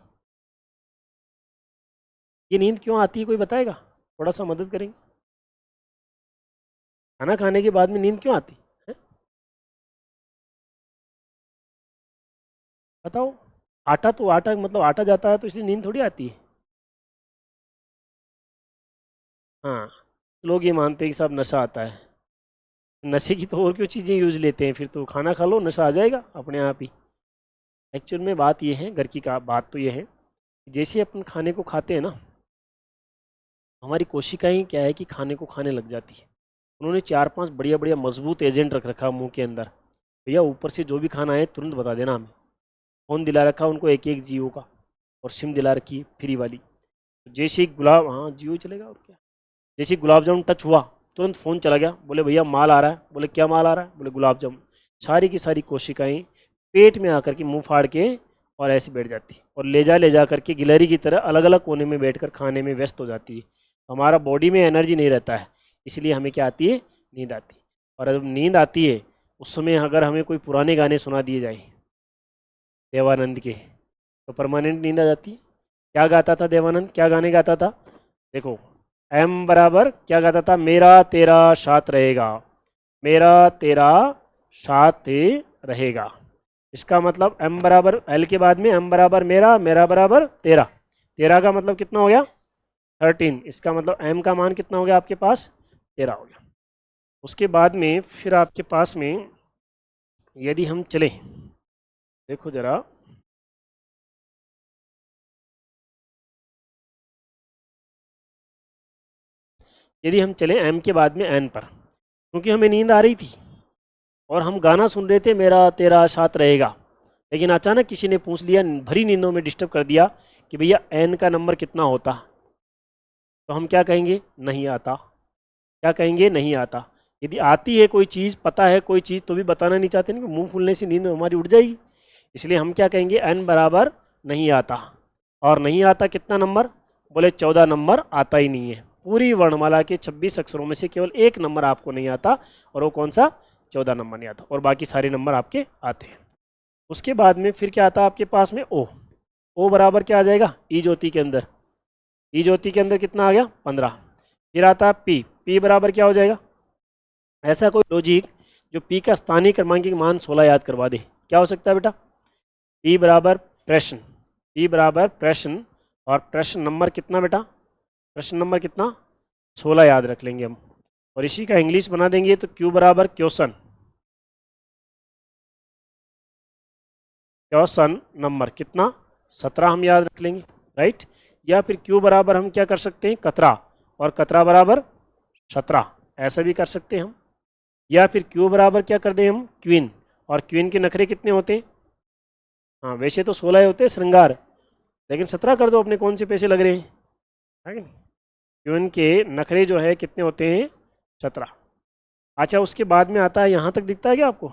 S1: ये नींद क्यों आती है कोई बताएगा, थोड़ा सा मदद करेंगे। खाना खाने के बाद में नींद क्यों आती है, बताओ। आटा तो आटा मतलब आटा जाता है तो इसलिए नींद थोड़ी आती है। हाँ, लोग ये मानते हैं कि साहब नशा आता है, नशे की तो और क्यों चीज़ें यूज लेते हैं, फिर तो खाना खा लो नशा आ जाएगा अपने आप ही। एक्चुअल में बात ये है, घर की का बात तो ये है कि जैसे अपन खाने को खाते हैं ना, हमारी कोशिकाएं क्या है कि खाने को खाने लग जाती है। उन्होंने 4 5 बढ़िया बढ़िया मजबूत एजेंट रख रखा मुंह के अंदर, भैया ऊपर से जो भी खाना है तुरंत बता देना हमें। फ़ोन दिला रखा उनको एक एक जियो का, और सिम दिला रखी फ्री वाली। तो जैसे ही गुलाब, हाँ जियो ही चलेगा और क्या। जैसे ही गुलाब जामुन टच हुआ, तुरंत फ़ोन चला गया, बोले भैया माल आ रहा है, बोले क्या माल आ रहा है, बोले गुलाब जामुन। सारी की सारी कोशिकाएं पेट में आकर के मुंह फाड़ के और ऐसे बैठ जाती है, और ले जा करके गिलहरी की तरह अलग अलग कोने में बैठकर खाने में व्यस्त हो जाती है। हमारा बॉडी में एनर्जी नहीं रहता है, इसलिए हमें क्या आती है, नींद आती है। और जब नींद आती है, उस समय अगर हमें कोई पुराने गाने सुना दिए जाए देवानंद के, तो परमानेंट नींद आ जाती है। क्या गाता था देवानंद, क्या गाने गाता था, देखो। एम बराबर क्या गाता था, मेरा तेरा साथ रहेगा, मेरा तेरा साथ रहेगा। इसका मतलब एम बराबर एल के बाद में एम बराबर मेरा, मेरा बराबर तेरा, तेरा का मतलब कितना हो गया, 13। इसका मतलब एम का मान कितना हो गया आपके पास, 13 हो गया। उसके बाद में फिर आपके पास में यदि हम चलें, देखो जरा, यदि हम चलें एम के बाद में एन पर, क्योंकि हमें नींद आ रही थी और हम गाना सुन रहे थे मेरा तेरा साथ रहेगा, लेकिन अचानक किसी ने पूछ लिया, भरी नींदों में डिस्टर्ब कर दिया कि भैया एन का नंबर कितना होता, तो हम क्या कहेंगे, नहीं आता। क्या कहेंगे, नहीं आता। यदि आती है कोई चीज़, पता है कोई चीज़, तो भी बताना नहीं चाहते ना, कि मुंह खुलने से नींद हमारी उड़ जाएगी। इसलिए हम क्या कहेंगे, एन बराबर नहीं आता। और नहीं आता कितना नंबर, बोले 14 नंबर आता ही नहीं है। पूरी वर्णमाला के 26 अक्षरों में से केवल एक नंबर आपको नहीं आता, और वो कौन सा, 14 नंबर नहीं आता, और बाकी सारे नंबर आपके आते हैं। उसके बाद में फिर क्या आता है आपके पास में, ओ। ओ बराबर क्या आ जाएगा, ई ज्योति के अंदर, ई ज्योति के अंदर कितना आ गया, 15। फिर आता है पी, पी बराबर क्या हो जाएगा, ऐसा कोई लॉजिक जो पी का स्थानीय क्रमांकित मान 16 याद करवा दे, क्या हो सकता है बेटा, पी बराबर प्रश्न, पी बराबर प्रश्न, और प्रश्न नंबर कितना बेटा, प्रश्न नंबर कितना, 16 याद रख लेंगे हम। और इसी का इंग्लिश बना देंगे तो क्यू बराबर क्वेश्चन, क्वेश्चन नंबर कितना, 17 हम याद रख लेंगे, राइट। या फिर क्यू बराबर हम क्या कर सकते हैं, कतरा, और कतरा बराबर 17, ऐसा भी कर सकते हैं हम। या फिर क्यू बराबर क्या कर दें हम, क्वीन, और क्वीन के नखरे कितने होते हैं, हाँ वैसे तो 16 होते हैं श्रृंगार, लेकिन 17 कर दो, अपने कौन से पैसे लग रहे हैं, है कि नहीं। क्वीन के नखरे जो है कितने होते हैं, 17। अच्छा, उसके बाद में आता है, यहाँ तक दिखता है क्या आपको,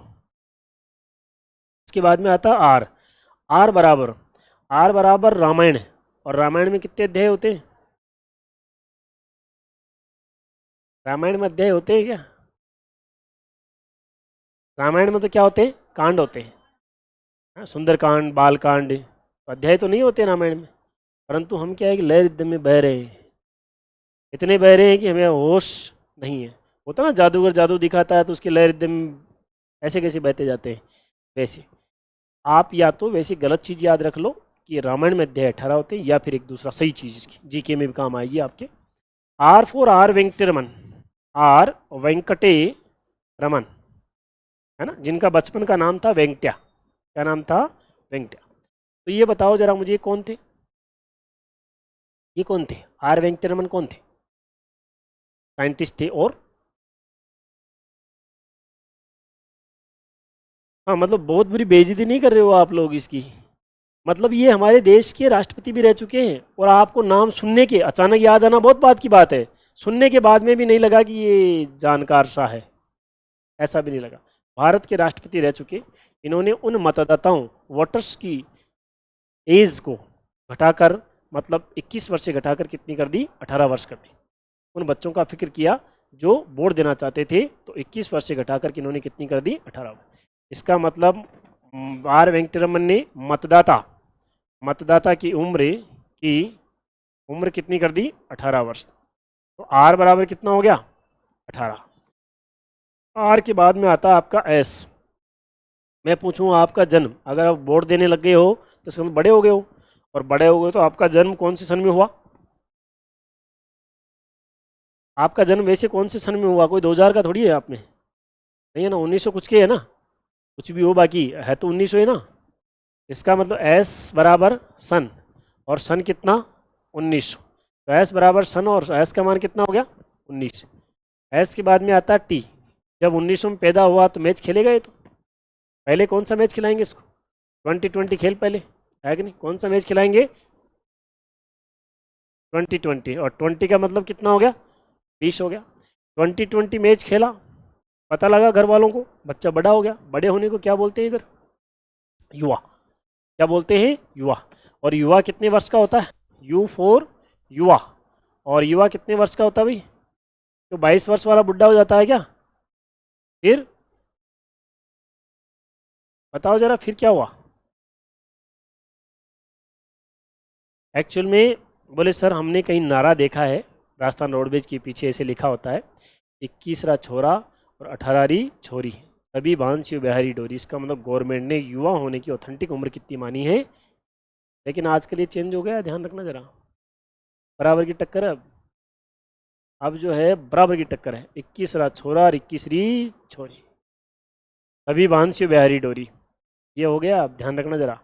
S1: उसके बाद में आता है आर, आर बराबर, आर बराबर रामायण, और रामायण में कितने अध्याय होते हैं, रामायण में अध्याय होते हैं क्या, रामायण में तो क्या होते हैं, कांड होते हैं, हाँ, सुंदरकांड, बालकांड, तो अध्याय तो नहीं होते रामायण में। परंतु हम क्या है कि लय रिद्म में बह रहे हैं, इतने बह रहे हैं कि हमें होश नहीं है। होता ना जादूगर जादू दिखाता है तो उसके लय रिद्म ऐसे कैसे बहते जाते हैं, वैसे आप या तो वैसी गलत चीज़ याद रख लो कि रामायण में अध्याय 18 होते हैं, या फिर एक दूसरा सही चीज़ इसकी जीके में भी काम आएगी आपके। R for R Venkataraman, R Venkataraman, है ना, जिनका बचपन का नाम था वेंकट्या। क्या नाम था, वेंकट्या। तो ये बताओ जरा मुझे कौन थे, ये कौन थे, आर वेंकटरमन कौन थे, साइंटिस्ट थे और, हाँ मतलब बहुत बुरी बेइज्जती नहीं कर रहे हो आप लोग इसकी, मतलब ये हमारे देश के राष्ट्रपति भी रह चुके हैं और आपको नाम सुनने के अचानक याद आना बहुत बात की बात है, सुनने के बाद में भी नहीं लगा कि ये जानकार सा है, ऐसा भी नहीं लगा। भारत के राष्ट्रपति रह चुके, इन्होंने उन मतदाताओं, वोटर्स की एज को घटाकर, मतलब 21 वर्ष से घटाकर कितनी कर दी, 18 वर्ष कर दी। उन बच्चों का फिक्र किया जो वोट देना चाहते थे, तो 21 वर्ष से घटाकर कि इन्होंने कितनी कर दी, 18। इसका मतलब आर वेंकटरमन ने मतदाता, मतदाता की उम्र कितनी कर दी, 18 वर्ष। तो आर बराबर कितना हो गया, 18। आर के बाद में आता है आपका एस। मैं पूछूं आपका जन्म, अगर आप वोट देने लग गए हो तो इसका मतलब बड़े हो गए हो, और बड़े हो गए तो आपका जन्म कौन से सन में हुआ, आपका जन्म वैसे कौन से सन में हुआ, कोई 2000 का थोड़ी है आप में, नहीं है ना, 1900 कुछ के है ना, कुछ भी हो बाकी है तो 1900 है ना। इसका मतलब एस बराबर सन, और सन कितना, 1900। तो एस बराबर सन और एस का मान कितना हो गया, 19। एस के बाद में आता है टी। जब 1900 में पैदा हुआ तो मैच खेलेगा ये तो, पहले कौन सा मैच खिलाएंगे इसको, 2020 खेल पहले, है कि नहीं, कौन सा मैच खिलाएंगे, 2020, और 20 का मतलब कितना हो गया, 20 हो गया। 2020 मैच खेला, पता लगा घर वालों को बच्चा बड़ा हो गया, बड़े होने को क्या बोलते हैं इधर, युवा, क्या बोलते हैं, युवा। और युवा कितने वर्ष का होता है, यू फॉर युवा। और युवा कितने वर्ष का होता है भाई, तो 22 वर्ष वाला बुढ़ा हो जाता है क्या, फिर बताओ जरा फिर क्या हुआ। एक्चुअल में बोले सर हमने कहीं नारा देखा है, राजस्थान रोडवेज के पीछे ऐसे लिखा होता है, 21रा छोरा और 18री छोरी, तभी बांध शिव बिहारी डोरी। इसका मतलब गवर्नमेंट ने युवा होने की ऑथेंटिक उम्र कितनी मानी है, लेकिन आजकल ये चेंज हो गया, ध्यान रखना जरा। बराबर की टक्कर है अब जो है बराबर की टक्कर है, 21रा छोरा और 21री छोरी, तभी बांध शिव बिहारी डोरी, ये हो गया, अब ध्यान रखना जरा।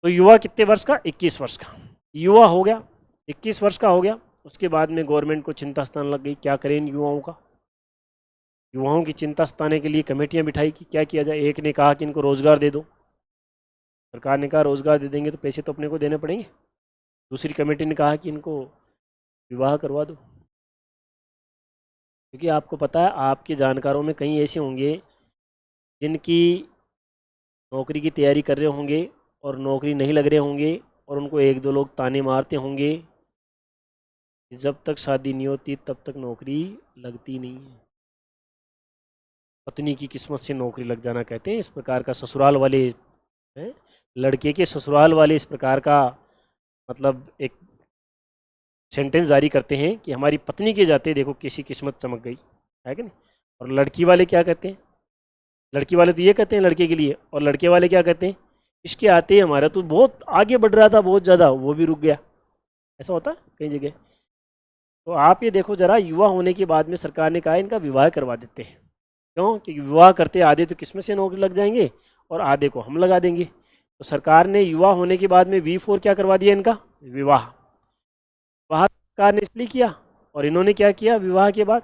S1: तो युवा कितने वर्ष का, 21 वर्ष का युवा हो गया, 21 वर्ष का हो गया। उसके बाद में गवर्नमेंट को चिंता सताने लग गई, क्या करें इन युवाओं का, युवाओं की चिंता सताने के लिए कमेटियां बिठाई कि क्या किया जाए। एक ने कहा कि इनको रोज़गार दे दो, सरकार ने कहा रोज़गार दे देंगे तो पैसे तो अपने को देने पड़ेंगे। दूसरी कमेटी ने कहा कि इनको विवाह करवा दो, क्योंकि आपको पता है आपके जानकारों में कई ऐसे होंगे जिनकी नौकरी की तैयारी कर रहे होंगे और नौकरी नहीं लग रहे होंगे, और उनको एक दो लोग ताने मारते होंगे कि जब तक शादी नहीं होती तब तक नौकरी लगती नहीं है। पत्नी की किस्मत से नौकरी लग जाना कहते हैं, इस प्रकार का ससुराल वाले हैं, लड़के के ससुराल वाले इस प्रकार का मतलब एक सेंटेंस जारी करते हैं कि हमारी पत्नी के जाते देखो किसी किस्मत चमक गई, है कि नहीं। और लड़की वाले क्या कहते हैं, लड़की वाले तो ये कहते हैं लड़के के लिए, और लड़के वाले क्या कहते हैं, इसके आते ही हमारा तो बहुत आगे बढ़ रहा था, बहुत ज़्यादा, वो भी रुक गया। ऐसा होता है कई जगह। तो आप ये देखो जरा, युवा होने के बाद में सरकार ने कहा इनका विवाह करवा देते हैं, क्यों, कि विवाह करते आधे तो किस्मत से नौकरी लग जाएंगे और आधे को हम लगा देंगे। तो सरकार ने युवा होने के बाद में V4 क्या करवा दिया इनका, विवाह। विवाह सरकार ने इसलिए किया, और इन्होंने क्या किया, विवाह के बाद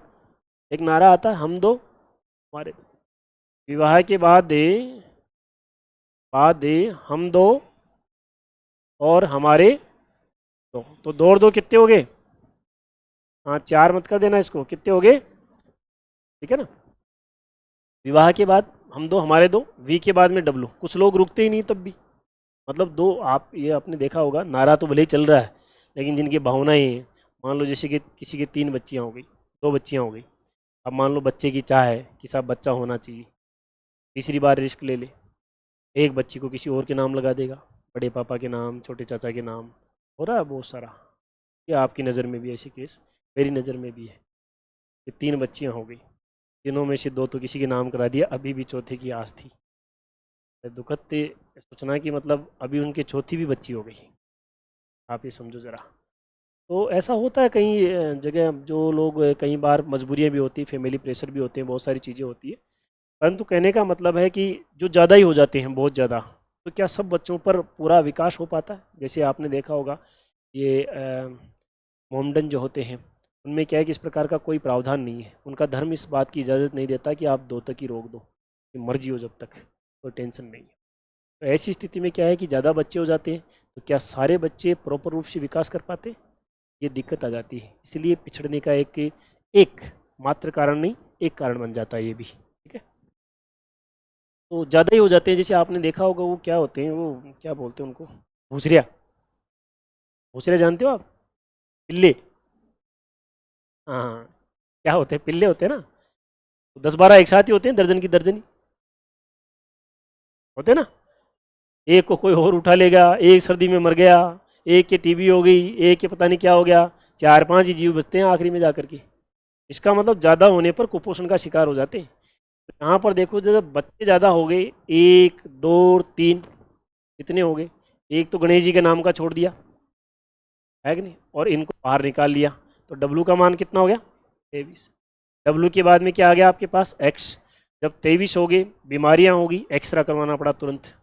S1: एक नारा आता है, हम दो हमारे दो। विवाह के बाद हम दो और हमारे दो, तो दो और दो कितने हो गए, हाँ 4 मत कर देना इसको, कितने हो गए, ठीक है ना। विवाह के बाद हम दो हमारे दो, वी के बाद में W, कुछ लोग रुकते ही नहीं तब भी, मतलब दो, आप ये आपने देखा होगा नारा तो भले ही चल रहा है, लेकिन जिनकी भावनाएं हैं, मान लो जैसे कि किसी की 3 बच्चियां हो गई, 2 बच्चियां हो गई, अब मान लो बच्चे की चाह है कि साहब बच्चा होना चाहिए, तीसरी बार रिस्क ले ले, एक बच्ची को किसी और के नाम लगा देगा, बड़े पापा के नाम, छोटे चाचा के नाम। हो रहा है बहुत सारा। ये आपकी नज़र में भी ऐसे केस, मेरी नज़र में भी है। ये 3 बच्चियां हो गई, तीनों में से 2 तो किसी के नाम करा दिया, अभी भी चौथे की आस थी। दुखद थे सोचना कि मतलब अभी उनके चौथी भी बच्ची हो गई। आप ये समझो ज़रा। तो ऐसा होता है कई जगह, जो लोग कई बार मजबूरियाँ भी होती हैं, फैमिली प्रेशर भी होते हैं, बहुत सारी चीज़ें होती है। परंतु कहने का मतलब है कि जो ज़्यादा ही हो जाते हैं, बहुत ज़्यादा, तो क्या सब बच्चों पर पूरा विकास हो पाता है? जैसे आपने देखा होगा ये मोमडन जो होते हैं, उनमें क्या है कि इस प्रकार का कोई प्रावधान नहीं है। उनका धर्म इस बात की इजाज़त नहीं देता कि आप 2 तक ही रोक दो, कि मर्जी हो जब तक, कोई टेंशन नहीं है। तो ऐसी स्थिति में क्या है कि ज़्यादा बच्चे हो जाते हैं, तो क्या सारे बच्चे प्रॉपर रूप से विकास कर पाते? ये दिक्कत आ जाती है। इसलिए पिछड़ने का एक एक मात्र कारण नहीं, एक कारण बन जाता है ये भी, ठीक है। तो ज़्यादा ही हो जाते हैं, जैसे आपने देखा होगा वो क्या होते हैं, वो क्या बोलते हैं उनको, भूसरिया। भूसरिया जानते हो आप? पिल्ले। हाँ, क्या होते हैं, पिल्ले होते हैं ना। तो 10-12 एक साथ ही होते हैं, दर्जन की दर्जन होते हैं ना। एक को कोई और उठा लेगा, एक सर्दी में मर गया, एक के टीबी हो गई, एक के पता नहीं क्या हो गया, 4-5 ही जीव बचते हैं आखिरी में जाकर के। इसका मतलब ज़्यादा होने पर कुपोषण का शिकार हो जाते हैं। तो यहाँ पर देखो, जब बच्चे ज़्यादा हो गए, 1 2 3 कितने हो गए, एक तो गणेश जी के नाम का छोड़ दिया है कि नहीं, और इनको बाहर निकाल लिया, तो डब्लू का मान कितना हो गया, 23। डब्लू के बाद में क्या आ गया आपके पास, एक्स। जब 23 हो गए, बीमारियां होगी, एक्सरा करवाना पड़ा तुरंत।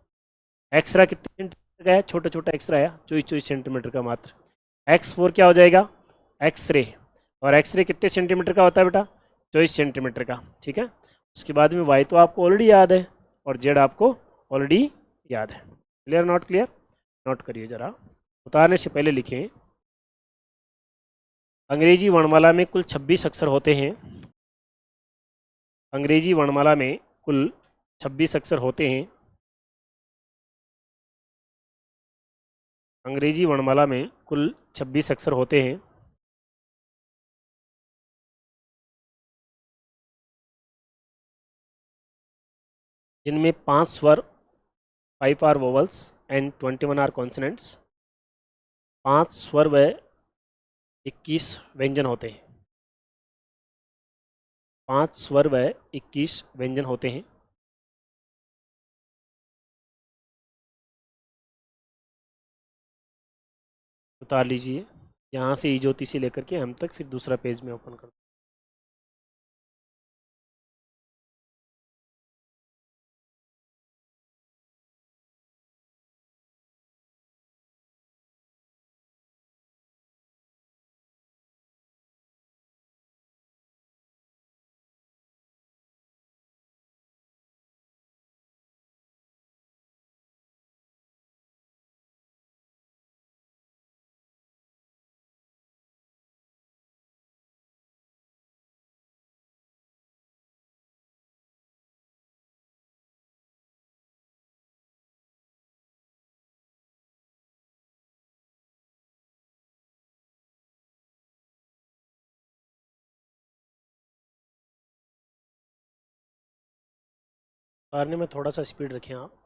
S1: एक्सरा कितने सेंटीमीटर का है, छोटा छोटा एक्सरा है, 24-24 सेंटीमीटर का मात्र। X4 क्या हो जाएगा, एक्सरे। और एक्सरे कितने सेंटीमीटर का होता है बेटा, 24 सेंटीमीटर का, ठीक है। उसके बाद में वाई तो आपको ऑलरेडी याद है, और जेड आपको ऑलरेडी याद है। Clear not clear? नोट करिए जरा, उतारने से पहले लिखें। अंग्रेजी वर्णमाला में कुल 26 अक्षर होते हैं। अंग्रेजी वर्णमाला में कुल 26 अक्षर होते हैं। अंग्रेजी वर्णमाला में कुल 26 अक्षर होते हैं। जिनमें 5 स्वर, 5 are vowels and 21 are consonants. 5 स्वर व 21 व्यंजन होते हैं। 5 स्वर व 21 व्यंजन होते हैं। उतार लीजिए, यहाँ से ई ज्योति से लेकर के हम तक, फिर दूसरा पेज में ओपन कर। उतारने में थोड़ा सा स्पीड रखें आप।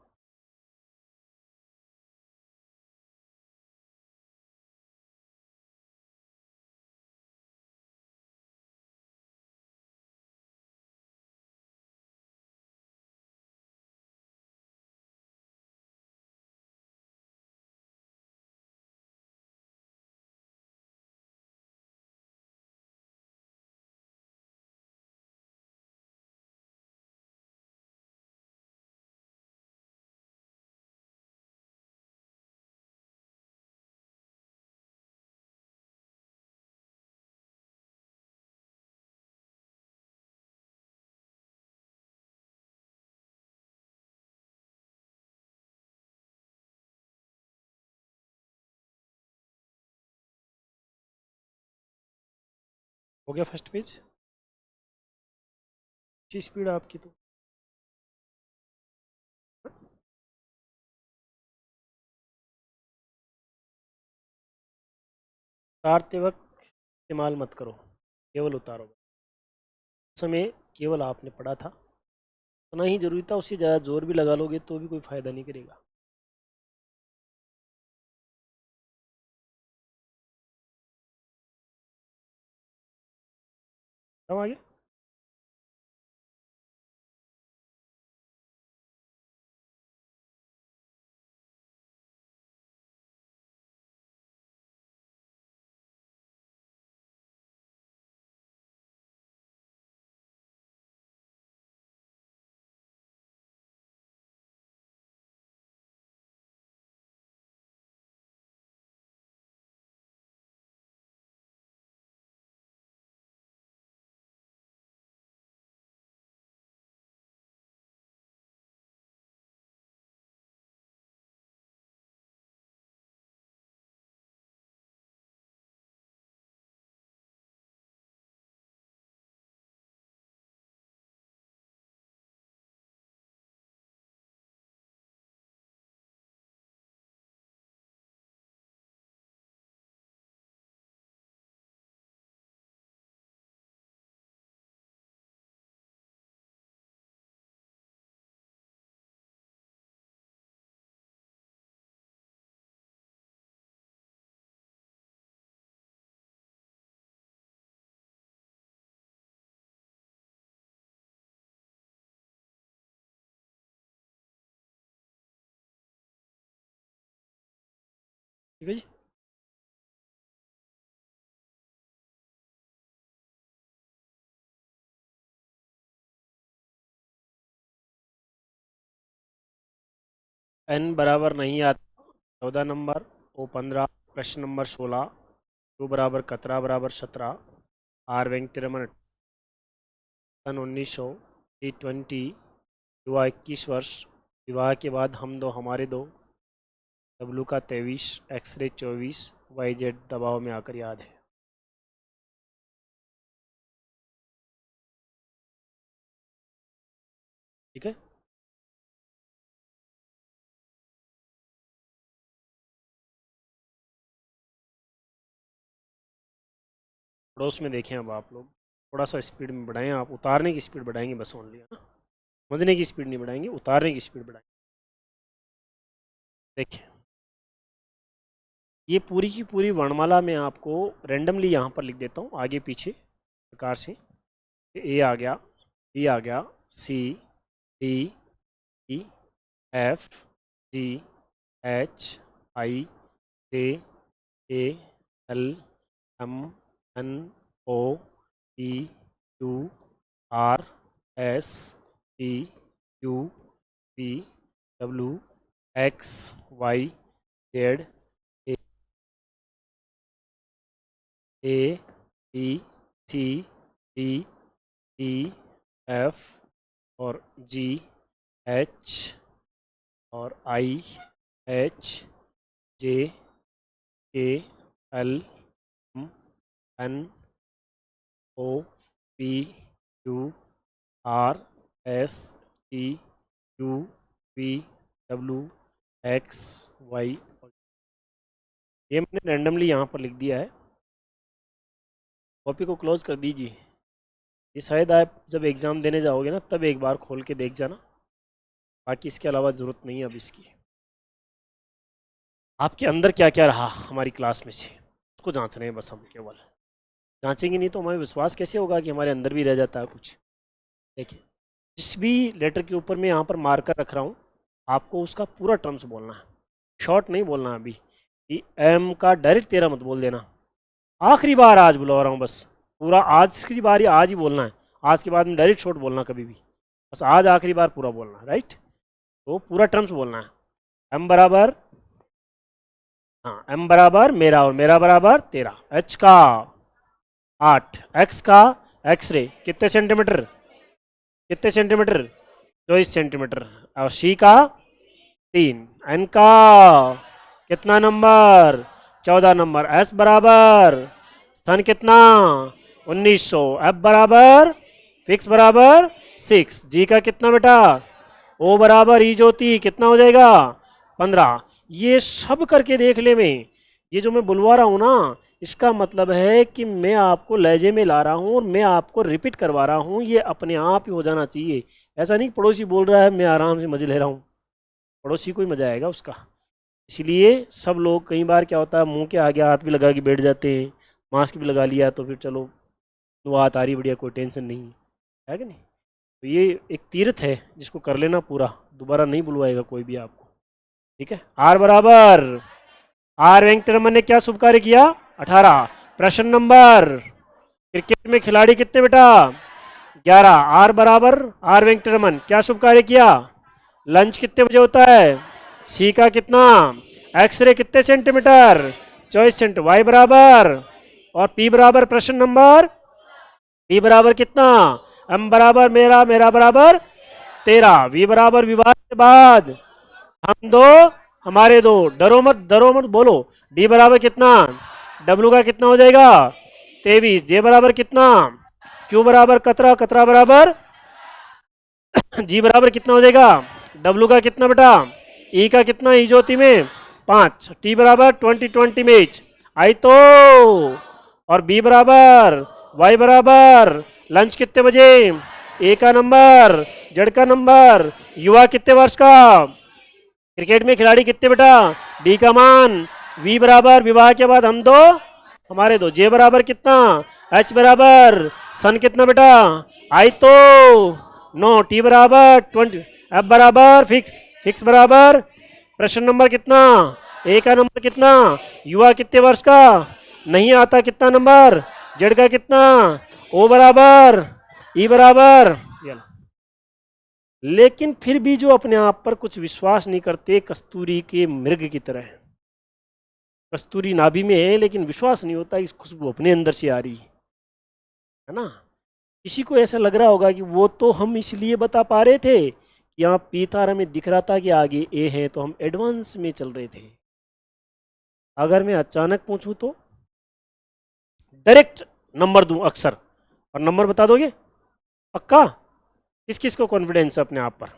S1: हो गया फर्स्ट पेज, अच्छी स्पीड आपकी तो। उतारते वक्त इस्तेमाल मत करो, केवल उतारो। उस समय केवल आपने पढ़ा था, उतना ही जरूरी था, उससे ज़्यादा जोर भी लगा लोगे तो भी कोई फ़ायदा नहीं करेगा। अब आगे ठीक है जी। एन बराबर नहीं आता 14 नंबर, ओ 15, प्रश्न नंबर 16, टू बराबर 17 बराबर 17, आर वेंकटरमन, सन 1900, T20, युवा 21 वर्ष, विवाह के बाद हम दो हमारे दो, डब्लू का 23, एक्सरे 24, वाई जेड दबाव में आकर याद है। ठीक है। पड़ोस में देखें, अब आप लोग थोड़ा सा स्पीड में बढ़ाएं, आप उतारने की स्पीड बढ़ाएंगे बस ओनली, है ना, समझने की स्पीड नहीं बढ़ाएंगे, उतारने की स्पीड बढ़ाएंगे। देखिए, ये पूरी की पूरी वर्णमाला मैं आपको रेंडमली यहाँ पर लिख देता हूँ आगे पीछे प्रकार से। ए आ गया, बी आ गया, C, D, E, F, G, H, I, J, K, L, M, N, O, P, Q, R, S, T, U, P, W, X, Y, Z, A, B, C, D, E, F और G, H और I, H, J, K, L, M, N, O, P, Q, R, S, T, U, V, W, X, Y. ये मैंने randomly यहाँ पर लिख दिया है। Copy को क्लोज कर दीजिए। ये शायद आप जब एग्ज़ाम देने जाओगे ना तब एक बार खोल के देख जाना, बाकी इसके अलावा ज़रूरत नहीं है अब इसकी। आपके अंदर क्या क्या रहा हमारी क्लास में से, उसको जांच रहे हैं बस हम केवल। जांचेंगे नहीं तो हमें विश्वास कैसे होगा कि हमारे अंदर भी रह जाता है कुछ। देखिए, जिस भी लेटर के ऊपर मैं यहाँ पर मार्कर रख रहा हूँ, आपको उसका पूरा टर्म्स बोलना है, शॉर्ट नहीं बोलना है अभी कि एम का डायरेक्ट तेरा मत बोल देना। आखिरी बार आज बुला रहा हूँ बस, पूरा आज की बार आज ही बोलना है, आज के बाद में डायरेक्ट शॉर्ट बोलना कभी भी, बस आज आखिरी बार पूरा बोलना है, राइट। तो पूरा टर्म्स बोलना है। एम बराबर, हाँ एम बराबर मेरा और मेरा बराबर तेरा, एच का 8, एक्स का एक्सरे कितने सेंटीमीटर, कितने सेंटीमीटर 24 सेंटीमीटर, और सी का 3, एन का कितना नंबर 14 नंबर, एस बराबर सन कितना 1900, एफ बराबर फिक्स बराबर 6, जी का कितना बेटा, ओ बराबर ई ज्योति कितना हो जाएगा 15। ये सब करके देख ले, मैं ये जो मैं बुलवा रहा हूँ ना, इसका मतलब है कि मैं आपको लहजे में ला रहा हूँ और मैं आपको रिपीट करवा रहा हूँ, ये अपने आप ही हो जाना चाहिए। ऐसा नहीं कि पड़ोसी बोल रहा है मैं आराम से मज़े ले रहा हूँ, पड़ोसी को ही मज़ा आएगा उसका। इसलिए सब लोग कई बार क्या होता है मुंह के आगे हाथ भी लगा के बैठ जाते हैं, मास्क भी लगा लिया तो फिर चलो बात आ रही बढ़िया, कोई टेंशन नहीं है कि नहीं। तो ये एक तीर्थ है जिसको कर लेना पूरा, दोबारा नहीं बुलवाएगा कोई भी आपको। ठीक है, आर बराबर, आर वेंकटरमन ने क्या शुभ कार्य किया? 18। प्रश्न नंबर, क्रिकेट में खिलाड़ी कितने बेटा? 11। आर बराबर, आर वेंकटरमन क्या शुभ कार्य किया? लंच कितने बजे होता है? सी का कितना? एक्सरे कितने सेंटीमीटर? 24 सेंट। वाई बराबर, और पी बराबर प्रश्न नंबर, पी बराबर कितना? एम बराबर मेरा, मेरा बराबर 13। वी बराबर विवाद के बाद हम दो हमारे दो, डरो मत बोलो। डी बराबर कितना? डब्ल्यू का कितना हो जाएगा? 23। जे बराबर कितना? क्यू बराबर कतरा, कतरा बराबर जी बराबर कितना हो जाएगा? डब्ल्यू का कितना बेटा? ई का कितना? ई ज्योति में 5। टी बराबर 20 मैच आई तो, और बी बराबर, वाई बराबर लंच कितने बजे? ए का नंबर, जेड का नंबर, युवा कितने वर्ष का, क्रिकेट में खिलाड़ी कितने बेटा? डी का मान, वी बराबर विवाह के बाद हम दो हमारे दो, जे बराबर कितना? एच बराबर सन कितना बेटा? आई तो 9। टी बराबर 20। एफ बराबर फिक्स, फिक्स बराबर प्रश्न नंबर कितना? ए का नंबर कितना? युवा कितने वर्ष का? नहीं आता कितना नंबर? जेड का कितना? ओ बराबर, ई बराबर। लेकिन फिर भी जो अपने आप पर कुछ विश्वास नहीं करते, कस्तूरी के मृग की तरह। कस्तूरी नाभि में है लेकिन विश्वास नहीं होता इस खुशबू अपने अंदर से आ रही है ना। किसी को ऐसा लग रहा होगा कि वो तो हम इसलिए बता पा रहे थे कि यहाँ पीथार हमें दिख रहा था कि आगे ए है तो हम एडवांस में चल रहे थे। अगर मैं अचानक पूछूं तो डायरेक्ट नंबर दूं अक्सर, और नंबर बता दोगे पक्का? किस किस को कॉन्फिडेंस है अपने आप पर?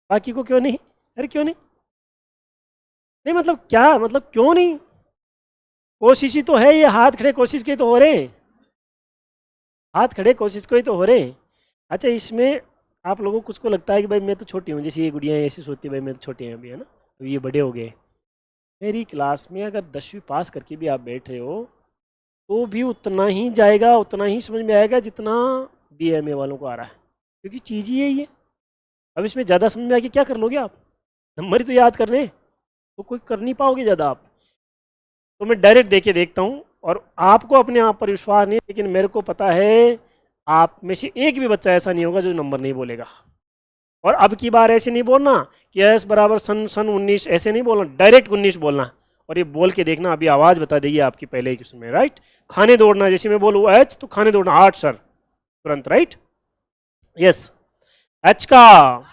S1: बाकी को क्यों नहीं? अरे क्यों नहीं? नहीं मतलब क्या मतलब, क्यों नहीं? कोशिश ही तो है ये, हाथ खड़े कोशिश के तो हो रहे हैं, हाथ खड़े कोशिश को ही तो हो रहे हैं। अच्छा, इसमें आप लोगों को कुछ को लगता है कि भाई मैं तो छोटी हूँ, जैसे ये गुड़िया ऐसी सोचती है भाई मैं तो छोटी हैं अभी, है ना, तो ये बड़े हो गए। मेरी क्लास में अगर 10वीं पास करके भी आप बैठ रहे हो तो भी उतना ही जाएगा, उतना ही समझ में आएगा जितना BMA वालों को आ रहा है, क्योंकि चीज़ ही यही है। अब इसमें ज़्यादा समझ में आके क्या कर लोगे आप? नंबर ही तो याद करने, तो कोई कर नहीं पाओगे ज़्यादा आप। तो मैं डायरेक्ट देके देखता हूँ, और आपको अपने आप पर विश्वास नहीं, लेकिन मेरे को पता है आप में से एक भी बच्चा ऐसा नहीं होगा जो नंबर नहीं बोलेगा। और अब की बार ऐसे नहीं बोलना कि एस बराबर सन सन 19, ऐसे नहीं बोलना, डायरेक्ट 19 बोलना। और ये बोल के देखना, अभी आवाज़ बता देगी आपकी पहले ही क्वेश्चन में, राइट। खाने दौड़ना, जैसे मैं बोलूँ एच तो खाने दौड़ना 8 सर, तुरंत, राइट। यस, एच का,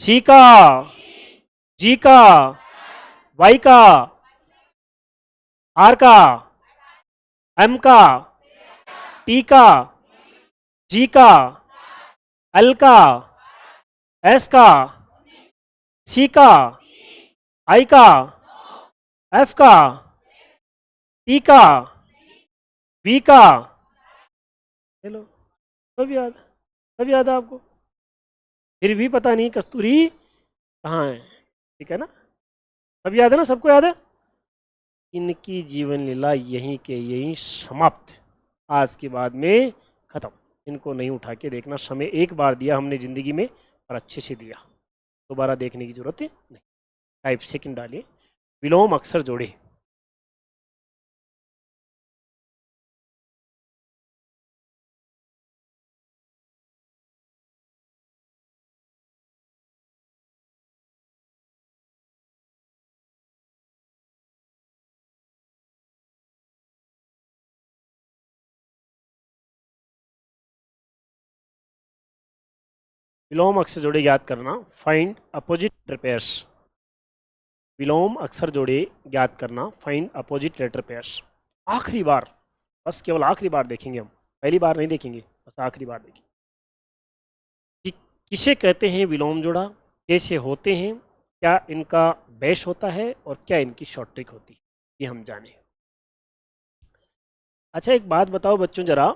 S1: सी का, जी का, वाई का, आर का, एम का, टी का, जी का, एल का, एस का, सी का, आई का, एफ का, टी का, वी का। हेलो, सब याद, सब याद है आपको? फिर भी पता नहीं कस्तूरी कहाँ है, ठीक है ना? सब याद है ना, सबको याद है? इनकी जीवन लीला यहीं के यहीं समाप्त, आज के बाद में खत्म। इनको नहीं उठा के देखना, समय एक बार दिया हमने ज़िंदगी में और अच्छे से दिया, दोबारा देखने की जरूरत है नहीं। 5 सेकंड डालिए। विलोम अक्षर जोड़े, विलोम अक्षर जोड़े याद करना, फाइंड अपोजिट पेयर्स। विलोम अक्षर जोड़े याद करना, फाइंड अपोजिट लेटर पेयर्स। आखिरी बार, बस केवल आखिरी बार देखेंगे हम, पहली बार नहीं देखेंगे, बस आखिरी बार देखेंगे कि किसे कहते हैं विलोम जोड़ा, कैसे होते हैं, क्या इनका बैश होता है और क्या इनकी शॉर्ट ट्रिक होती है, ये हम जाने। अच्छा एक बात बताओ बच्चों ज़रा,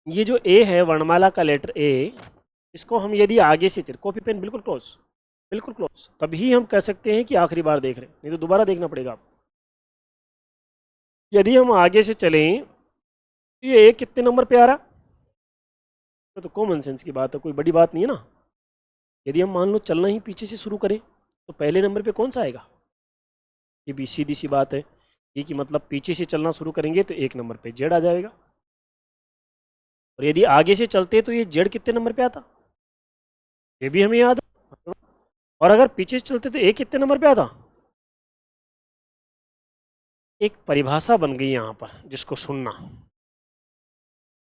S1: ये जो ए है वर्णमाला का लेटर ए, इसको हम यदि आगे से चले, कॉपी पेन बिल्कुल क्लोज, बिल्कुल क्लोज, तभी हम कह सकते हैं कि आखिरी बार देख रहे हैं, नहीं तो दोबारा देखना पड़ेगा आपको। यदि हम आगे से चलें तो ये ए कितने नंबर पे आ रहा, तो कॉमन सेंस की बात है, कोई बड़ी बात नहीं है ना। यदि हम मान लो चलना ही पीछे से शुरू करें तो पहले नंबर पे कौन सा आएगा, ये भी सीधी सी बात है, ये कि मतलब पीछे से चलना शुरू करेंगे तो एक नंबर पे जेड आ जाएगा। और यदि आगे से चलते तो ये जेड कितने नंबर पे आता, ये भी हमें याद है। और अगर पीछे से चलते तो ए कितने नंबर पे आता। एक परिभाषा बन गई यहाँ पर जिसको सुनना,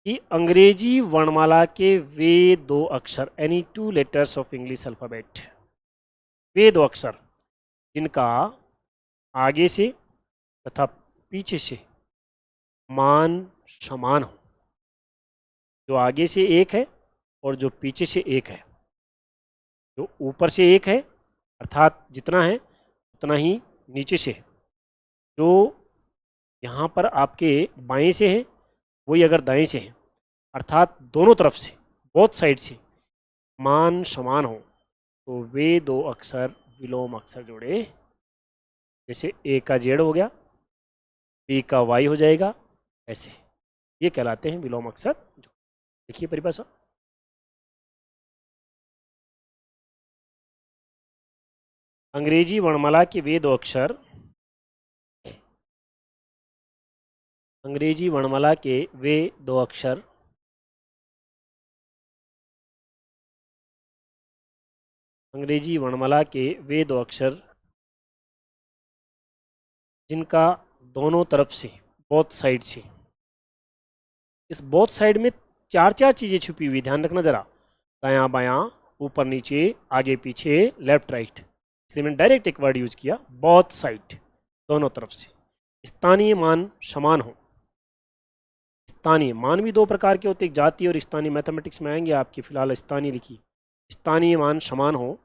S1: कि अंग्रेजी वर्णमाला के वे दो अक्षर, any two letters of English alphabet, वे दो अक्षर जिनका आगे से तथा पीछे से मान समान हो, जो आगे से एक है और जो पीछे से एक है, जो ऊपर से एक है अर्थात जितना है उतना ही नीचे से, जो यहाँ पर आपके बाएं से है वही अगर दाएं से है, अर्थात दोनों तरफ से, बोथ साइड से मान समान हो, तो वे दो अक्षर विलोम अक्षर जोड़े, जैसे ए का जेड हो गया, बी का वाई हो जाएगा, ऐसे ये कहलाते हैं विलोम अक्षर जोड़े। देखिए परिभाषा, अंग्रेजी वर्णमाला के वे दो अक्षर, अंग्रेजी वर्णमाला के वे दो अक्षर अंग्रेजी वर्णमाला के वे दो अक्षर जिनका दोनों तरफ से, बोथ साइड से, इस बोथ साइड में चार चार चीज़ें छुपी हुई, ध्यान रखना ज़रा, दायां बायां, ऊपर नीचे, आगे पीछे, लेफ्ट राइट, इसलिए मैंने डायरेक्ट एक वर्ड यूज किया, बोथ साइड, दोनों तरफ से। स्थानीय मान समान हो, स्थानीय मान भी दो प्रकार के होते हैं, एक जातीय और स्थानीय, मैथमेटिक्स में आएंगे आपकी, फिलहाल स्थानीय लिखी, स्थानीय मान समान हो,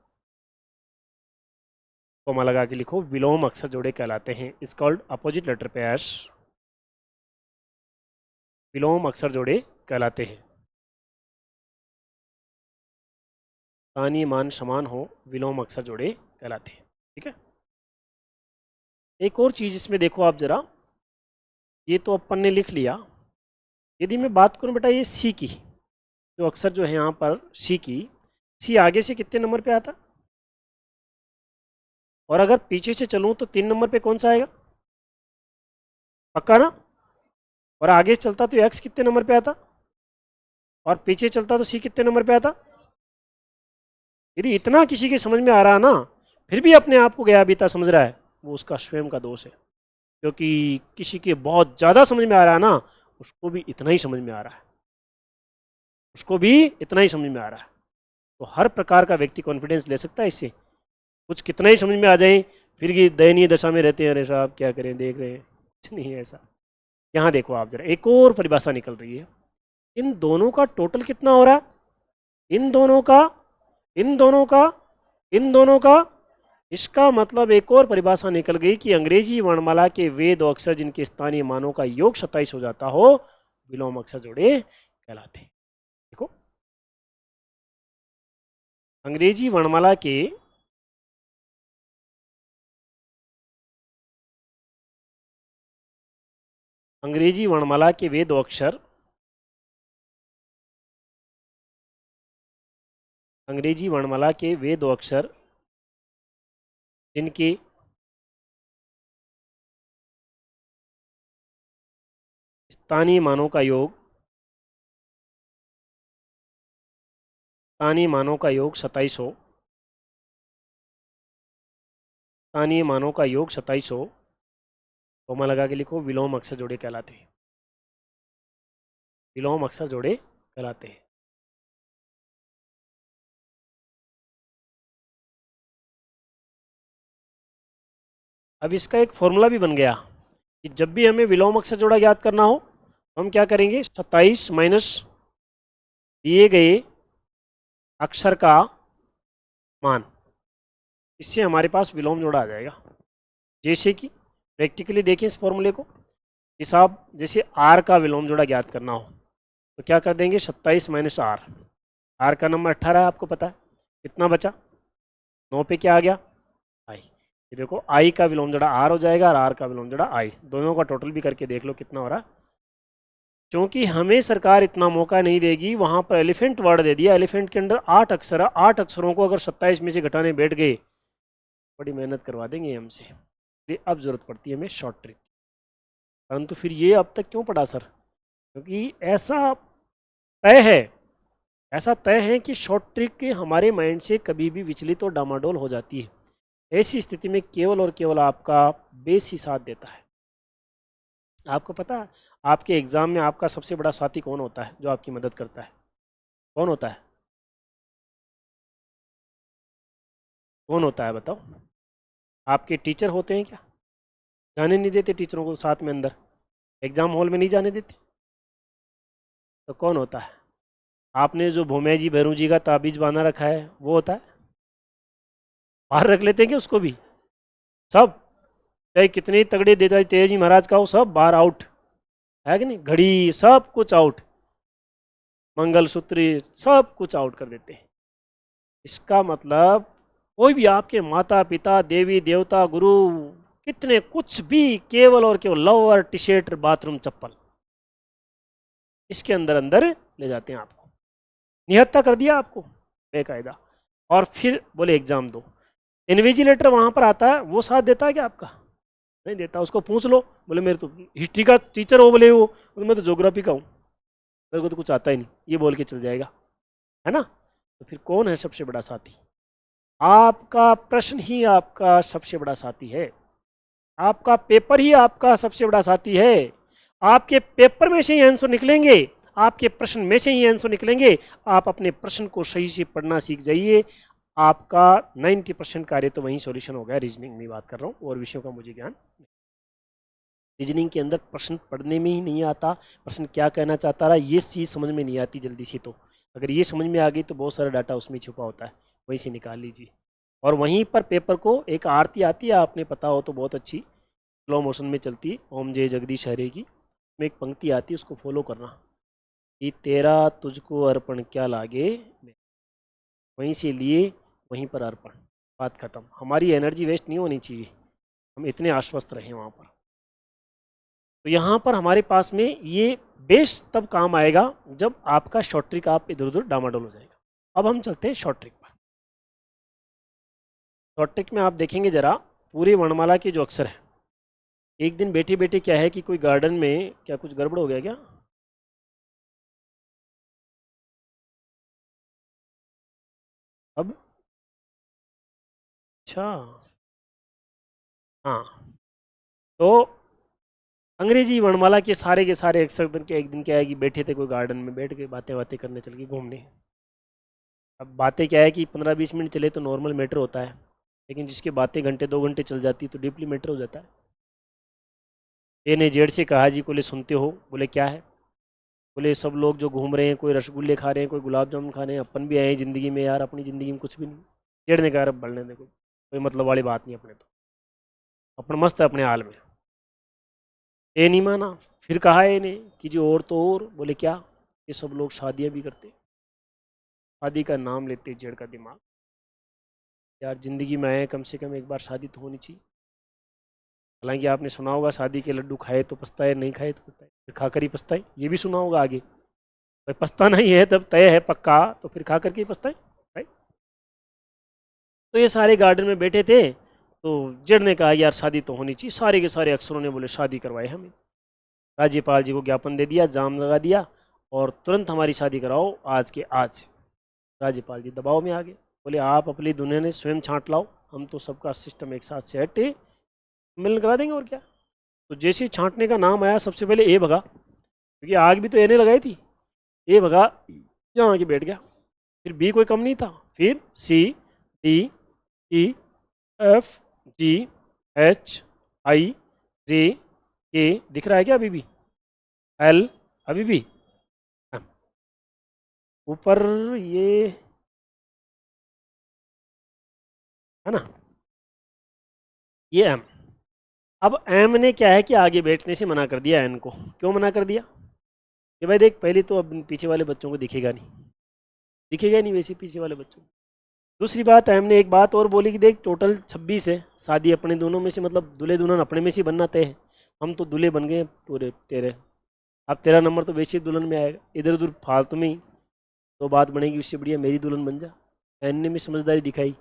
S1: कोमा लगा के लिखो, विलोम अक्षर जोड़े कहलाते हैं, is called opposite letter pairs, विलोम अक्षर जोड़े कहलाते हैं। स्थानीय मान समान हो, विलोम अक्षर जोड़े कहलाते हैं, ठीक है। एक और चीज़ इसमें देखो आप ज़रा, ये तो अपन ने लिख लिया, यदि मैं बात करूं बेटा ये सी की, जो अक्षर जो है यहाँ पर सी की, सी आगे से कितने नंबर पे आता, और अगर पीछे से चलूं तो 3 नंबर पे कौन सा आएगा, पक्का ना। और आगे चलता तो एक्स कितने नंबर पे आता, और पीछे चलता तो सी कितने नंबर पे आता। यदि इतना किसी के समझ में आ रहा ना, फिर भी अपने आप को गया बीता समझ रहा है, वो उसका स्वयं का दोष है, क्योंकि किसी के बहुत ज़्यादा समझ में आ रहा है ना, उसको भी इतना ही समझ में आ रहा है, उसको भी इतना ही समझ में आ रहा है। तो हर प्रकार का व्यक्ति कॉन्फिडेंस ले सकता है इससे, कुछ कितना ही समझ में आ जाए फिर भी दयनीय दशा में रहते हैं, अरे साहब क्या करें, देख रहे हैं, कुछ नहीं है ऐसा। यहाँ देखो आप जरा, एक और परिभाषा निकल रही है, इन दोनों का टोटल कितना हो रहा है, इन दोनों का, इन दोनों का, इन दोनों का, इसका मतलब एक और परिभाषा निकल गई कि अंग्रेजी वर्णमाला के वे दो अक्षर जिनके स्थानीय मानों का योग 27 हो जाता हो, विलोम अक्षर जोड़े कहलाते हैं। देखो अंग्रेजी वर्णमाला के अंग्रेजी वर्णमाला के वे दो अक्षर, अंग्रेजी वर्णमाला के वे दो अक्षर जिनके स्थानीय मानों का योग, स्थानीय मानों का योग 27 हो, स्थानीय मानों का योग 27 हो, कोमा लगा के लिखो, विलोम अक्षर जोड़े कहलाते हैं, विलोम अक्षर जोड़े कहलाते हैं। अब इसका एक फॉर्मूला भी बन गया कि जब भी हमें विलोम अक्षर जोड़ा याद करना हो तो हम क्या करेंगे, 27 माइनस दिए गए अक्षर का मान, इससे हमारे पास विलोम जोड़ा आ जाएगा। जैसे कि प्रैक्टिकली देखें इस फॉर्मूले को, कि साहब जैसे आर का विलोम जोड़ा ज्ञात करना हो तो क्या कर देंगे, 27 माइनस आर। आर का नंबर 18 है, आपको पता है। कितना बचा, 9 पे क्या आ गया, आई। ये देखो आई का विलोम जोड़ा आर हो जाएगा और आर का विलोम जोड़ा आई, दोनों का टोटल भी करके देख लो कितना हो रहा है। क्योंकि हमें सरकार इतना मौका नहीं देगी, वहां पर एलिफेंट वर्ड दे दिया, एलिफेंट के अंदर 8 अक्षर है, 8 अक्षरों को अगर 27 में से घटाने बैठ गए बड़ी मेहनत करवा देंगे हमसे। ये अब जरूरत पड़ती है हमें शॉर्ट ट्रिक। परंतु फिर ये अब तक क्यों पढ़ा सर, क्योंकि तय है ऐसा तय है कि शॉर्ट ट्रिक के हमारे माइंड से कभी भी विचलित और डामाडोल हो जाती है। ऐसी स्थिति में केवल और केवल आपका बेस ही साथ देता है। आपको पता है आपके एग्जाम में आपका सबसे बड़ा साथी कौन होता है जो आपकी मदद करता है, कौन होता है, कौन होता है बताओ। आपके टीचर होते हैं क्या, जाने नहीं देते टीचरों को साथ में अंदर, एग्जाम हॉल में नहीं जाने देते, तो कौन होता है। आपने जो भोमे जी भैरू जी का ताबीज बांधा रखा है वो होता है, बाहर रख लेते हैं कि उसको भी, सब चाहे कितने तगड़े देता है तेज ही महाराज का हो, सब बाहर आउट है कि नहीं, घड़ी सब कुछ आउट, मंगलसूत्र सब कुछ आउट कर देते हैं। इसका मतलब कोई भी आपके माता पिता देवी देवता गुरु कितने कुछ भी, केवल और केवल लोअर टी शर्ट बाथरूम चप्पल इसके अंदर अंदर ले जाते हैं आपको, निहत्था कर दिया आपको बेकायदा। और फिर बोले एग्जाम दो, इन्विजिलेटर वहां पर आता है, वो साथ देता है क्या आपका, नहीं देता। उसको पूछ लो, बोले मेरे तो हिस्ट्री का टीचर हो, बोले वो बोले मैं तो ज्योग्राफी का हूँ, मेरे को तो कुछ आता ही नहीं, ये बोल के चल जाएगा, है ना। तो फिर कौन है सबसे बड़ा साथी, आपका प्रश्न ही आपका सबसे बड़ा साथी है, आपका पेपर ही आपका सबसे बड़ा साथी है। आपके पेपर में से ही आंसर निकलेंगे, आपके प्रश्न में से ही आंसर निकलेंगे। आप अपने प्रश्न को सही से पढ़ना सीख जाइए, आपका 90% कार्य तो वहीं सॉल्यूशन हो गया। रीजनिंग में बात कर रहा हूँ, और विषयों का मुझे ज्ञान, रीजनिंग के अंदर प्रश्न पढ़ने में ही नहीं आता, प्रश्न क्या कहना चाहता रहा ये चीज़ समझ में नहीं आती जल्दी से। तो अगर ये समझ में आ गई तो बहुत सारा डाटा उसमें छुपा होता है, वहीं से निकाल लीजिए। और वहीं पर पेपर को एक आरती आती है, आपने पता हो तो बहुत अच्छी, स्लो मोशन में चलती है, ओम जय जगदीश हरे की, में एक पंक्ति आती है, उसको फॉलो करना कि तेरा तुझको अर्पण क्या लागे, वहीं से लिए वहीं पर अर्पण, बात खत्म। हमारी एनर्जी वेस्ट नहीं होनी चाहिए, हम इतने आश्वस्त रहें वहाँ पर। तो यहाँ पर हमारे पास में ये बेस तब काम आएगा जब आपका शॉर्ट ट्रिक आप इधर उधर डामाडोल हो जाएगा। अब हम चलते हैं शॉर्ट ट्रिक पर। शॉर्ट ट्रिक में आप देखेंगे जरा पूरी वर्णमाला के जो अक्षर है, एक दिन बैठे बैठे क्या है कि कोई गार्डन में क्या कुछ गड़बड़ हो गया क्या, अब अच्छा, हाँ, तो अंग्रेजी वर्णमाला के सारे अक्षर दिन के एक दिन क्या है कि बैठे थे कोई गार्डन में, बैठ के बातें बातें करने चल गए घूमने। अब बातें क्या है कि 15-20 मिनट चले तो नॉर्मल मैटर होता है, लेकिन जिसकी बातें घंटे 2 घंटे चल जाती तो डीपली मैटर हो जाता है। ए ने जेड से कहा जी, बोले सुनते हो, बोले क्या है, बोले सब लोग जो घूम रहे हैं, कोई रसगुल्ले खा रहे हैं, कोई गुलाब जामुन खा रहे हैं, अपन भी आए हैं ज़िंदगी में यार, अपनी ज़िंदगी में कुछ भी नहीं। जेड ने कहा अब बढ़ने दे, कोई मतलब वाली बात नहीं अपने तो, अपन मस्त है अपने हाल में। ए नहीं माना, फिर कहा ए ने कि जो और तो और, बोले क्या, ये सब लोग शादियाँ भी करते, शादी का नाम लेते जेड का दिमाग, यार ज़िंदगी में आए कम से कम एक बार शादी तो होनी चाहिए। हालांकि आपने सुना होगा शादी के लड्डू खाए तो पछताए, नहीं खाए तो पछताए, फिर खाकर ही पछताए, ये भी सुना होगा आगे। भाई पछताना ही है तब तय है पक्का, तो फिर खा करके ही पछताए भाई। तो ये सारे गार्डन में बैठे थे, तो जेड ने कहा यार शादी तो होनी चाहिए, सारे के सारे अफसरों ने बोले शादी करवाए हमें। राज्यपाल जी को ज्ञापन दे दिया, जाम लगा दिया, और तुरंत हमारी शादी कराओ आज के आज। राज्यपाल जी दबाव में आ गए, बोले आप अपनी दुनिया ने स्वयं छांट लाओ, हम तो सबका सिस्टम एक साथ सेट मिलन करा देंगे और क्या। तो जैसे ही छांटने का नाम आया सबसे पहले ए भगा, क्योंकि आग भी तो ए ने लगाई थी। ए भगा, यहाँ आके बैठ गया। फिर बी कोई कम नहीं था, फिर सी, D, E, F, G, H, I, J, के, दिख रहा है क्या अभी भी, एल, अभी भी M। ऊपर ये है ना, ये एम। अब एम ने क्या है कि आगे बैठने से मना कर दिया एन को। क्यों मना कर दिया कि भाई देख, पहले तो अब पीछे वाले बच्चों को दिखेगा नहीं, दिखेगा नहीं वैसे पीछे वाले बच्चों को। दूसरी बात, एम ने एक बात और बोली कि देख टोटल 26 है, शादी अपने दोनों में से, मतलब दूल्हे दुल्हन अपने में से ही बनना तय है, हम तो दूल्हे बन गए पूरे तेरे, अब तेरा नंबर तो वैसे ही दुल्हन में आएगा, इधर उधर फालतू में ही तो बात बनेगी, उससे बढ़िया मेरी दुल्हन बन जा। एन ने भी समझदारी दिखाई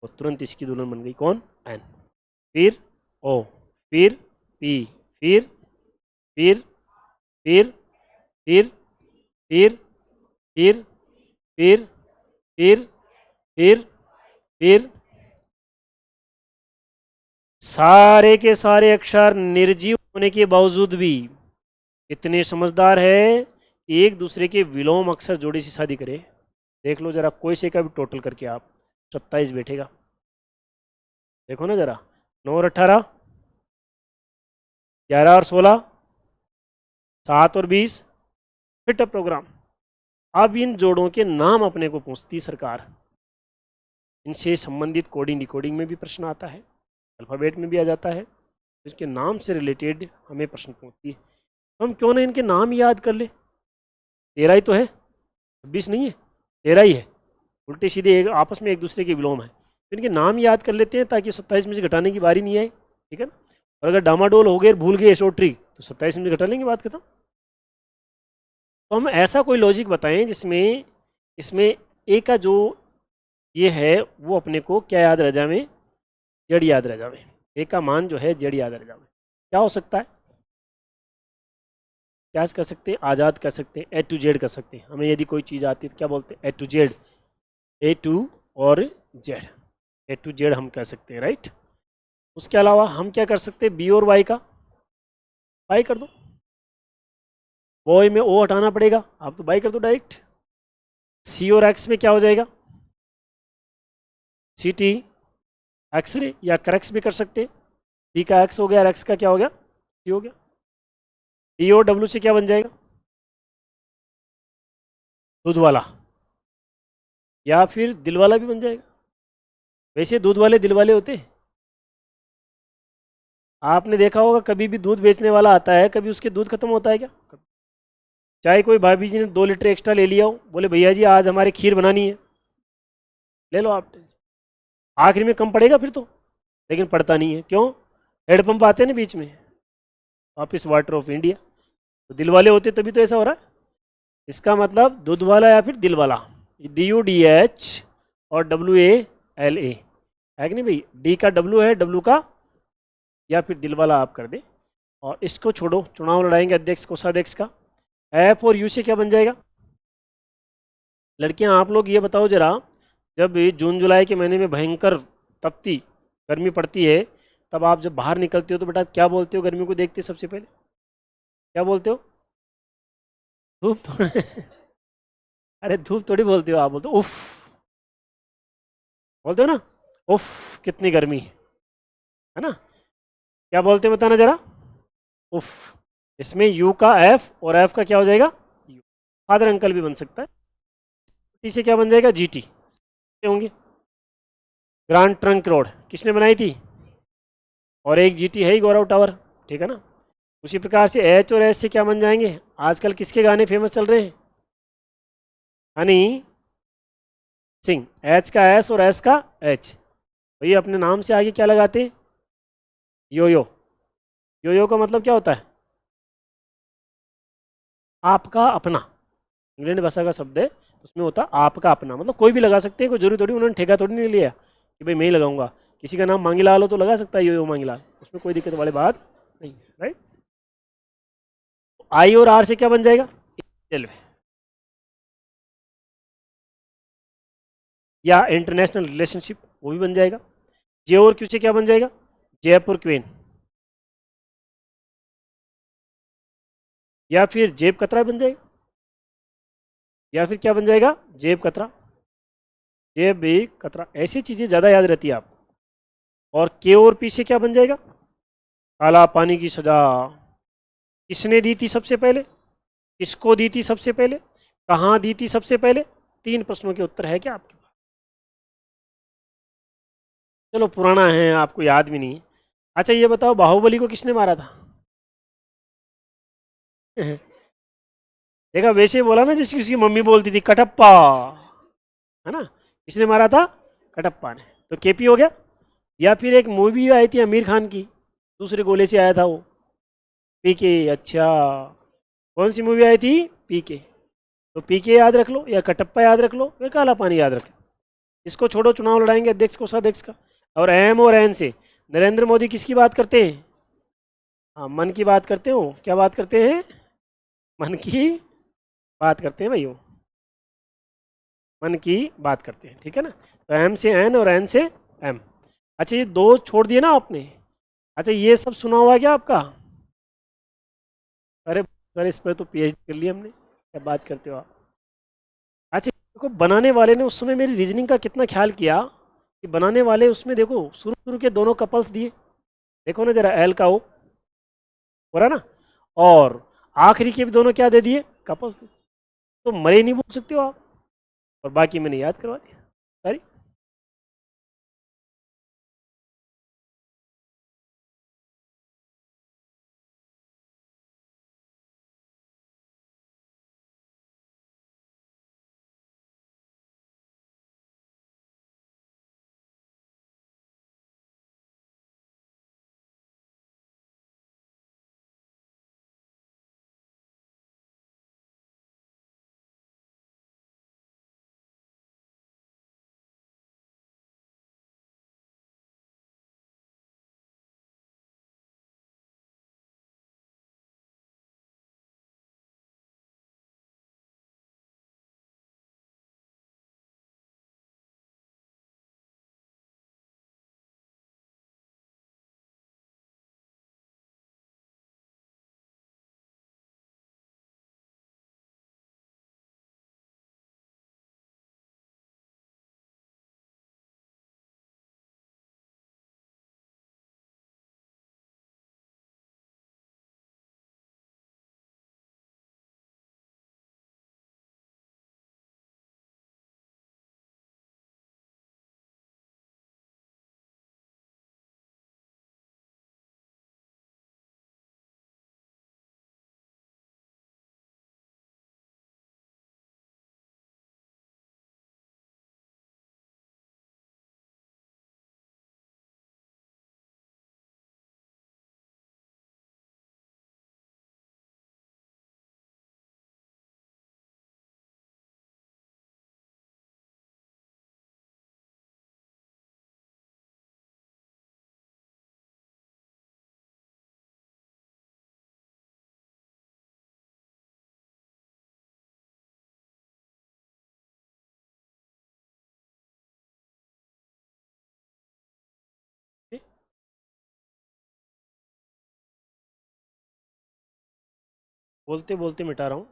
S1: और तुरंत इसकी दुल्हन बन गई। कौन? एन। फिर ओ, फिर पी, फिर फिर फिर फिर फिर फिर फिर फिर फिर फिर सारे के सारे अक्षर निर्जीव होने के बावजूद भी इतने समझदार है कि एक दूसरे के विलोम अक्षर जोड़े से शादी करे। देख लो जरा, कोई से का भी टोटल करके आप 27 बैठेगा। देखो ना जरा, 9 और 18, 11 और 16, 7 और 20, फिट अप प्रोग्राम। अब इन जोड़ों के नाम अपने को पूछती सरकार, इनसे संबंधित कोडिंग डिकोडिंग में भी प्रश्न आता है, अल्फ़ाबेट में भी आ जाता है, इसके नाम से रिलेटेड हमें प्रश्न पूछती है। तो हम क्यों ना इनके नाम याद कर ले, 13 ही तो है, 26 नहीं है, 13 ही है, उल्टे सीधे एक आपस में एक दूसरे के विलोम है, तो इनके नाम याद कर लेते हैं ताकि 27 में से घटाने की बारी नहीं आए, ठीक है ना। और अगर डामाडोल हो गए, भूल गए एसोट्री, तो 27 में से घटा लेंगे, बात खत्म। तो हम ऐसा कोई लॉजिक बताएं जिसमें इसमें ए का जो ये है वो अपने को क्या याद रह जावे, जड़ याद रह जावे, ए का मान जो है जड़ याद रह जावे। क्या हो सकता है, क्या कर सकते हैं, आज़ाद कर सकते हैं, ए टू जेड कर सकते हैं। हमें यदि कोई चीज़ आती है तो क्या बोलते हैं, ए टू जेड, ए टू और जेड, ए टू जेड हम कह सकते हैं, राइट। उसके अलावा हम क्या कर सकते हैं, बी और वाई का बाई कर दो, बॉय में ओ हटाना पड़ेगा, आप तो बाई कर दो डायरेक्ट। सी और एक्स में क्या हो जाएगा, सी टी एक्सरे या करक्स भी कर सकते हैं, सी का एक्स हो गया और एक्स का क्या हो गया, सी हो गया। डी और डब्ल्यू से क्या बन जाएगा, दूध वाला, या फिर दिल वाला भी बन जाएगा। वैसे दूध वाले दिल वाले होते हैं, आपने देखा होगा कभी भी दूध बेचने वाला आता है, कभी उसके दूध खत्म होता है क्या, चाहे कोई भाभी जी ने 2 लीटर एक्स्ट्रा ले लिया हो, बोले भैया जी आज हमारे खीर बनानी है, ले लो आप, आखिर में कम पड़ेगा फिर तो, लेकिन पड़ता नहीं है, क्यों, हेडपम्प आते हैं ना बीच में, वापिस वाटर ऑफ इंडिया, तो दिल वाले होते तभी तो ऐसा हो रहा है। इसका मतलब दूध वाला या फिर दिल वाला, डी यू डी एच और डब्ल्यू ए एल ए है कि नहीं भाई, डी का डब्ल्यू है, डब्ल्यू का या फिर दिल वाला आप कर दे। और इसको छोड़ो, चुनाव लड़ाएंगे अध्यक्ष कोषाध्यक्ष का, एफ और यू से क्या बन जाएगा। लड़कियां आप लोग ये बताओ जरा, जब जून जुलाई के महीने में भयंकर तपती गर्मी पड़ती है, तब आप जब बाहर निकलते हो तो बेटा क्या बोलते हो, गर्मी को देखते सबसे पहले क्या बोलते हो, धूप थोड़ी अरे धूप थोड़ी बोलते हो, आप बोलते हो उफ, बोलते हो ना, उफ कितनी गर्मी है ना, क्या बोलते हो बताना जरा, उफ। इसमें यू का एफ और एफ का क्या हो जाएगा, यू, फादर अंकल भी बन सकता है। टी से क्या बन जाएगा, जी टी होंगे, ग्रांड ट्रंक रोड किसने बनाई थी, और एक जीटी है ही गौरव टावर, ठीक है ना। उसी प्रकार से एच और एस से क्या बन जाएंगे, आजकल किसके गाने फेमस चल रहे हैं, हनी सिंह, एच का एस और एस का एच, भैया अपने नाम से आगे क्या लगाते हैं, यो यो, यो यो का मतलब क्या होता है, आपका अपना, इंग्लैंड भाषा का शब्द है, उसमें होता है आपका अपना, मतलब कोई भी लगा सकते हैं, कोई जरूरी थोड़ी, उन्होंने ठेका थोड़ी नहीं लिया कि भाई मैं ही लगाऊंगा, किसी का नाम मांगीलाल हो तो लगा सकता है यो यो मांगीलाल, उसमें कोई दिक्कत वाली बात नहीं, राइट। आई और आर से क्या बन जाएगा, रेलवे, या इंटरनेशनल रिलेशनशिप वो भी बन जाएगा। जे और क्यू से क्या बन जाएगा, जयपुर क्वीन, या फिर जेब कतरा बन जाएगा, या फिर क्या बन जाएगा, जेब कतरा, जेब भी कतरा, ऐसी चीज़ें ज़्यादा याद रहती है आपको। और के और पी से क्या बन जाएगा, काला पानी की सजा, किसने दी थी सबसे पहले, किसको दी थी सबसे पहले, कहाँ दी थी सबसे पहले, 3 प्रश्नों के उत्तर है क्या आपके पास। चलो पुराना है, आपको याद भी नहीं है, अच्छा ये बताओ, बाहुबली को किसने मारा था? देखा, वैसे ही बोला ना जिसकी उसकी मम्मी बोलती थी, कटप्पा, है ना? किसने मारा था? कटप्पा ने। तो केपी हो गया। या फिर एक मूवी आई थी आमिर खान की, दूसरे गोले से आया था वो, पीके। अच्छा, कौन सी मूवी आई थी? पीके। तो पीके याद रख लो, या कटप्पा याद रख लो, या काला पानी याद रख लो। इसको छोड़ो, चुनाव लड़ाएंगे अध्यक्ष को अध्यक्ष का। और एन से नरेंद्र मोदी किसकी बात करते हैं? हाँ, मन की बात करते हो, क्या बात करते हैं? मन की बात करते हैं भाई, वो मन की बात करते हैं, ठीक है ना? तो एम से एन और एन से एम। अच्छा, ये दो छोड़ दिए ना आपने। अच्छा, ये सब सुना हुआ है क्या आपका? अरे सर, इस पर तो पीएचडी कर लिया हमने, क्या बात करते हो आप? अच्छा, देखो बनाने वाले ने उस समय मेरी रीजनिंग का कितना ख्याल किया, कि बनाने वाले उसमें देखो शुरू शुरू के दोनों कपल्स दिए, देखो ना जरा, एल का ओ, हो रहा ना? और आखिरी के भी दोनों क्या दे दिए? कपल्स। तो मरे नहीं बोल सकते हो आप। और बाकी मैंने याद करवा दिया सारी। बोलते बोलते मिटा रहा हूँ।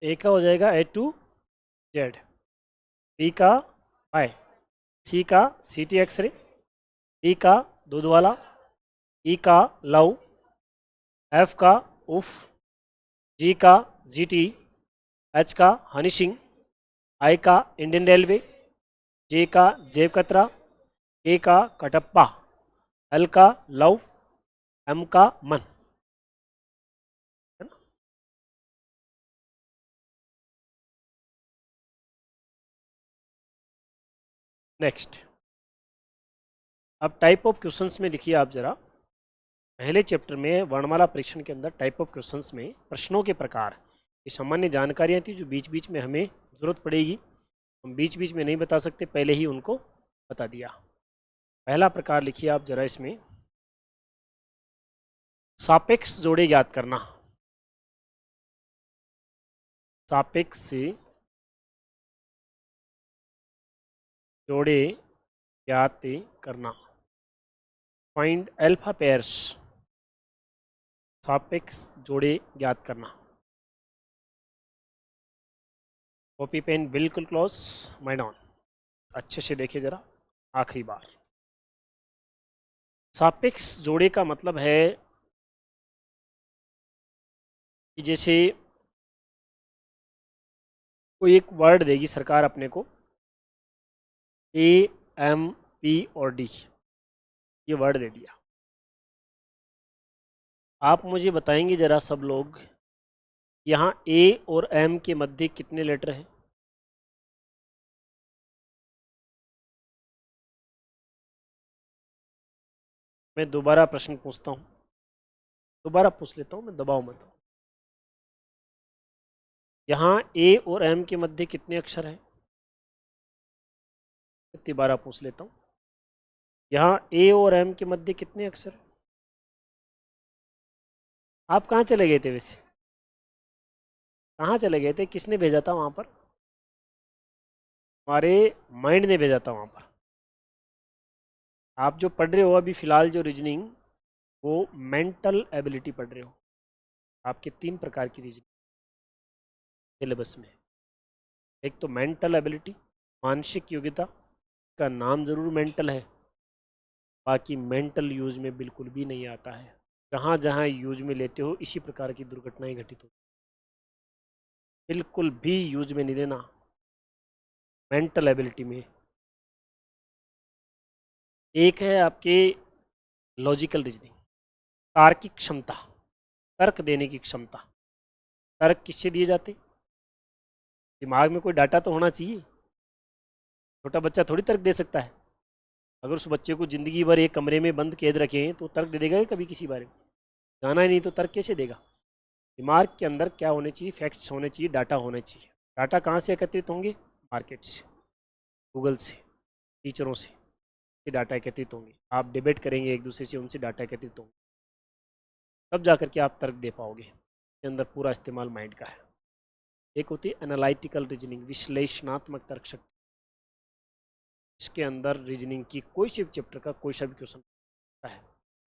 S1: ए का हो जाएगा A to Z, बी का वाई, सी का CT एक्सरे, डी का दूध वाला, ई का लव, एफ का उफ, जी का GT, एच का हनी सिंह, आई का इंडियन रेलवे, जे का जेब कतरा, के का कटप्पा, एल का लव, एम का मन, है ना? नेक्स्ट, अब टाइप ऑफ क्वेश्चंस में देखिए आप जरा, पहले चैप्टर में वर्णमाला परीक्षण के अंदर टाइप ऑफ क्वेश्चंस में प्रश्नों के प्रकार, ये सामान्य जानकारियाँ थी जो बीच बीच में हमें ज़रूरत पड़ेगी, हम बीच बीच में नहीं बता सकते, पहले ही उनको बता दिया। पहला प्रकार लिखिए आप जरा इसमें, सापेक्ष जोड़े ज्ञात करना। सापेक्ष से जोड़े ज्ञात करना, फाइंड अल्फा पेयर्स, सापेक्ष जोड़े ज्ञात करना। कॉपी पेन बिल्कुल क्लोज, माइंड ऑन, अच्छे से देखिए जरा आखिरी बार। सापेक्ष जोड़े का मतलब है कि जैसे कोई एक वर्ड देगी सरकार अपने को, ए, एम, पी और डी, ये वर्ड दे दिया। आप मुझे बताएंगे जरा सब लोग, यहाँ ए और एम के मध्य कितने लेटर हैं? मैं दोबारा प्रश्न पूछता हूँ, दोबारा पूछ लेता हूँ, मैं दबाव मत। यहाँ ए और एम के मध्य कितने अक्षर हैं? दोबारा पूछ लेता हूँ, यहाँ ए और एम के मध्य कितने अक्षर हैं? आप कहाँ चले गए थे वैसे? कहाँ चले गए थे? किसने भेजा था वहाँ पर? हमारे माइंड ने भेजा था वहाँ पर। आप जो पढ़ रहे हो अभी फ़िलहाल जो रीजनिंग, वो मेंटल एबिलिटी पढ़ रहे हो। आपके 3 प्रकार की रीजनिंग सिलेबस में। एक तो मेंटल एबिलिटी, मानसिक योग्यता, का नाम ज़रूर मेंटल है, बाकी मेंटल यूज में बिल्कुल भी नहीं आता है। जहाँ जहाँ यूज में लेते हो इसी प्रकार की दुर्घटनाएं घटित हो, बिल्कुल भी यूज में नहीं लेना मेंटल एबिलिटी में। एक है आपके लॉजिकल रीजनिंग, तार्किक क्षमता, तर्क देने की क्षमता। तर्क किससे दिए जाते? दिमाग में कोई डाटा तो होना चाहिए। छोटा बच्चा थोड़ी तर्क दे सकता है। अगर उस बच्चे को ज़िंदगी भर एक कमरे में बंद कैद रखें तो तर्क दे देगा कभी किसी बारे में? जाना ही नहीं तो तर्क कैसे देगा? दिमाग के अंदर क्या होने चाहिए? फैक्ट्स होने चाहिए, डाटा होने चाहिए। डाटा कहाँ से एकत्रित होंगे? मार्केट से, गूगल से, टीचरों से डाटा एकत्रित होंगे। आप डिबेट करेंगे एक दूसरे से, उनसे डाटा एकत्रित होंगे, तब जा कर के आप तर्क दे पाओगे। इसके अंदर पूरा इस्तेमाल माइंड का है। एक होती है एनालिटिकल रीजनिंग, विश्लेषणात्मक तर्क शक्ति। इसके अंदर रीजनिंग की कोई सी चैप्टर का कोई सा भी क्वेश्चन है,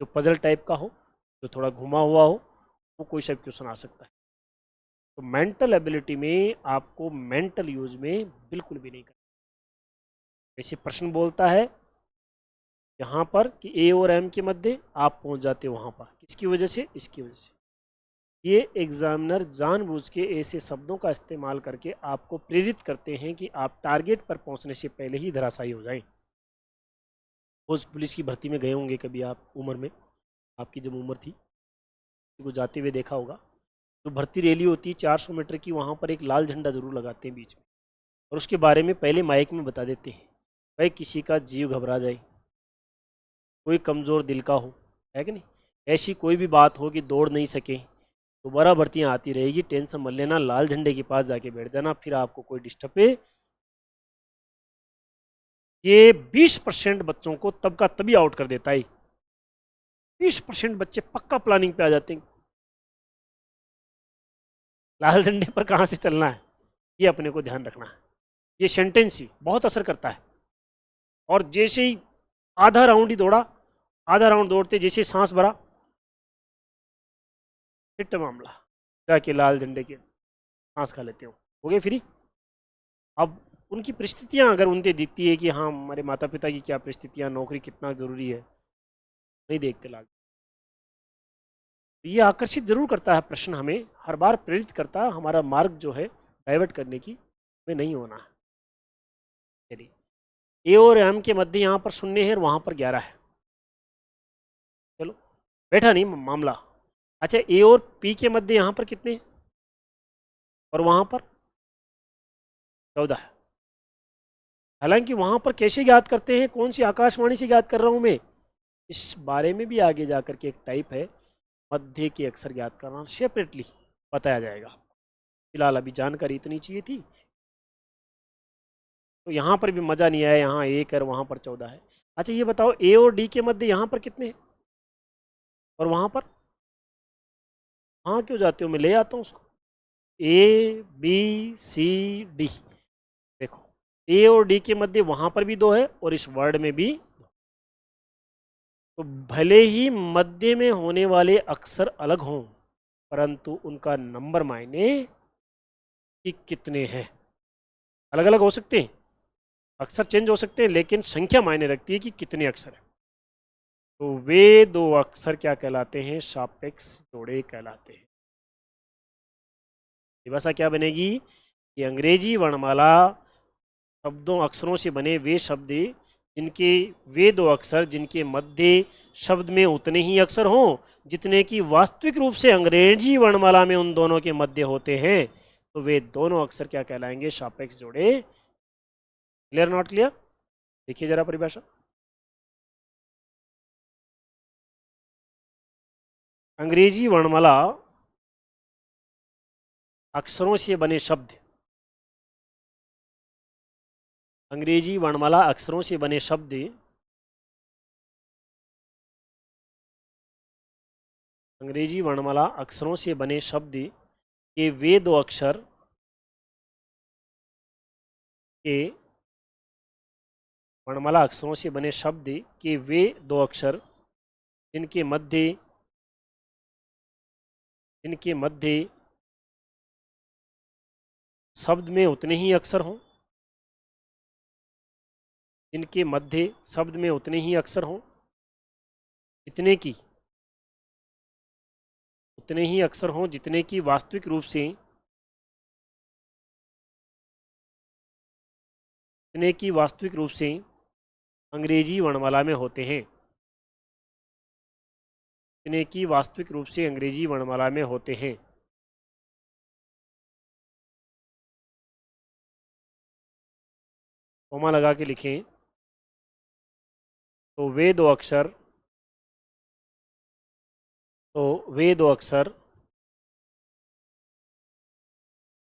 S1: जो पजल टाइप का हो, जो थोड़ा घुमा हुआ हो, वो कोई सा भी क्वेश्चन आ सकता है। तो मेंटल एबिलिटी में आपको मेंटल यूज में बिल्कुल भी नहीं करना। जैसे प्रश्न बोलता है यहाँ पर कि ए और एम के मध्य, आप पहुँच जाते हो वहाँ पर, किसकी वजह से? इसकी वजह से। ये एग्जामिनर जानबूझ के ऐसे शब्दों का इस्तेमाल करके आपको प्रेरित करते हैं कि आप टारगेट पर पहुँचने से पहले ही धराशायी हो जाएं। पोस्ट पुलिस की भर्ती में गए होंगे कभी आप उम्र में, आपकी जब उम्र थी, को जाते हुए देखा होगा। जो भर्ती रैली होती है 400 मीटर की, वहाँ पर एक लाल झंडा जरूर लगाते हैं बीच में, और उसके बारे में पहले माइक में बता देते हैं, भाई किसी का जीव घबरा जाए, कोई कमज़ोर दिल का हो, है कि नहीं, ऐसी कोई भी बात हो कि दौड़ नहीं सके, दोबारा भर्तियाँ आती रहेगी, टेंशन मत लेना, लाल झंडे के पास जाके बैठ जाना, फिर आपको कोई डिस्टर्ब। ये 20% बच्चों को तब का तभी आउट कर देता है। 20% बच्चे पक्का प्लानिंग पे आ जाते हैं। लाल झंडे पर कहाँ से चलना है, ये अपने को ध्यान रखना है। ये सेंटेंस ही बहुत असर करता है। और जैसे ही आधा राउंड ही दौड़ा, आधा राउंड दौड़ते जैसे सांस भरा, फिट मामला, जाके लाल झंडे के सांस खा लेते हो गए फ्री। अब उनकी परिस्थितियां अगर उनसे दिखती है कि हाँ हमारे माता पिता की क्या परिस्थितियां, नौकरी कितना ज़रूरी है, नहीं देखते लाल। ये आकर्षित जरूर करता है प्रश्न, हमें हर बार प्रेरित करता है, हमारा मार्ग जो है डाइवर्ट करने की में नहीं होना है। चलिए, ए और एम के मध्य यहाँ पर 0 है और वहाँ पर 11 है। चलो, बैठा नहीं मामला। अच्छा, ए और पी के मध्य यहाँ पर कितने हैं और वहाँ पर 14 है। हालांकि वहाँ पर कैसे ज्ञात करते हैं, कौन सी आकाशवाणी से ज्ञात कर रहा हूँ मैं, इस बारे में भी आगे जाकर के एक टाइप है, मध्य के अक्षर ज्ञात करना, सेपरेटली बताया जाएगा। फिलहाल अभी जानकारी इतनी चाहिए थी। तो यहाँ पर भी मज़ा नहीं आया, यहाँ 1 है वहाँ पर 14 है। अच्छा ये बताओ, ए और डी के मध्य यहाँ पर कितने हैं और वहाँ पर? हाँ क्यों जाते हो, मैं ले आता हूँ उसको। ए बी सी डी, देखो ए और डी के मध्य वहाँ पर भी 2 है और इस वर्ड में भी। तो भले ही मध्य में होने वाले अक्षर अलग हों, परंतु उनका नंबर मायने कि कितने हैं, अलग अलग हो सकते हैं, अक्षर चेंज हो सकते हैं, लेकिन संख्या मायने रखती है कि कितने अक्षर हैं। तो वे 2 अक्षर क्या कहलाते हैं? सापेक्ष जोड़े कहलाते हैं। परिभाषा क्या बनेगी कि अंग्रेजी वर्णमाला शब्दों अक्षरों से बने वे शब्द जिनके वे दो अक्षर जिनके मध्य शब्द में उतने ही अक्षर हों जितने कि वास्तविक रूप से अंग्रेजी वर्णमाला में उन दोनों के मध्य होते हैं, तो वे दोनों अक्षर क्या कहलाएंगे? सापेक्ष जोड़े। Clear not clear? देखिए जरा परिभाषा। अंग्रेजी वर्णमाला अक्षरों से बने शब्द, अंग्रेजी वर्णमाला अक्षरों से बने शब्द अंग्रेजी वर्णमाला अक्षरों से बने शब्द के वे दो अक्षर के वर्णमाला अक्षरों से बने शब्द के वे दो अक्षर जिनके मध्य शब्द में उतने ही अक्षर हों, जिनके मध्य शब्द में उतने ही अक्षर हों जितने की उतने ही अक्षर हों जितने की वास्तविक रूप से अंग्रेजी वर्णमाला में होते हैं, जितने की वास्तविक रूप से अंग्रेजी वर्णमाला में होते हैं। कोमा लगा के लिखें तो वे दो अक्षर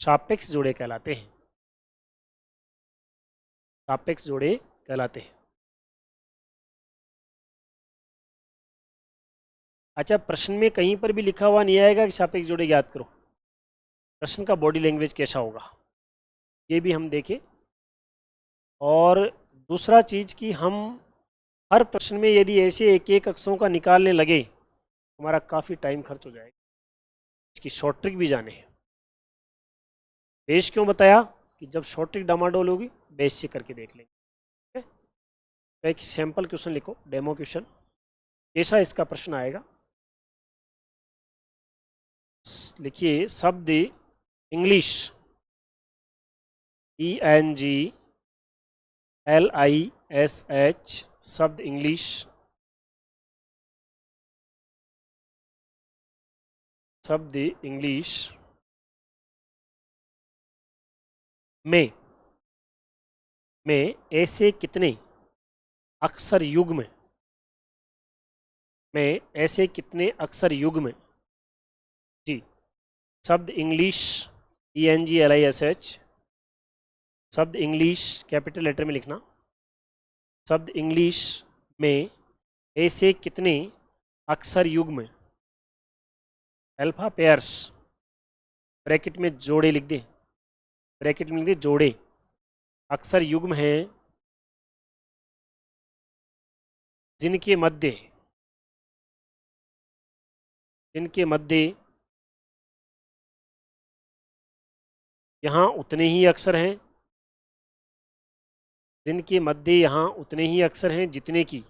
S1: सापेक्ष जोड़े कहलाते हैं, सापेक्ष जोड़े कहलाते हैं। अच्छा, प्रश्न में कहीं पर भी लिखा हुआ नहीं आएगा कि सापेक्ष जोड़े याद करो। प्रश्न का बॉडी लैंग्वेज कैसा होगा ये भी हम देखें। और दूसरा चीज़ कि हम हर प्रश्न में यदि ऐसे एक एक अक्षरों का निकालने लगे हमारा काफ़ी टाइम खर्च हो जाएगा। इसकी शॉर्ट ट्रिक भी जाने हैं। बेस क्यों बताया कि जब शॉर्ट ट्रिक डामाडोल होगी बेस से करके देख लेंगे। तो एक सैम्पल क्वेश्चन लिखो, डेमो क्वेश्चन। कैसा इसका प्रश्न आएगा? लिखिए शब्द इंग्लिश, ENGLISH, शब्द इंग्लिश, शब्द इंग्लिश में ऐसे कितने अक्षर युग्म जी, शब्द इंग्लिश ENGLISH, शब्द इंग्लिश कैपिटल लेटर में लिखना। शब्द इंग्लिश में ऐसे कितने अक्षर युग्म, अल्फा पेयर्स, ब्रैकेट में जोड़े लिख दे, ब्रैकेट में लिख दे जोड़े, अक्षर युग्म हैं जिनके मध्य यहाँ उतने ही अक्षर हैं, जिनके मध्य यहाँ उतने ही अक्षर हैं जितने की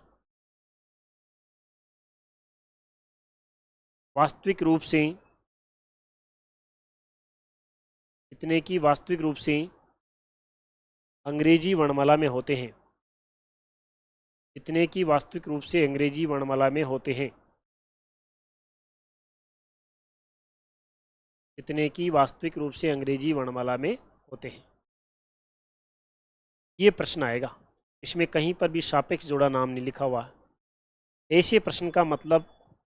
S1: वास्तविक रूप से अंग्रेजी वर्णमाला में होते हैं, जितने की वास्तविक रूप से अंग्रेजी वर्णमाला में होते हैं, जितने की वास्तविक रूप से अंग्रेजी वर्णमाला में होते हैं। ये प्रश्न आएगा। इसमें कहीं पर भी सापेक्ष जोड़ा नाम नहीं लिखा हुआ है। ऐसे प्रश्न का मतलब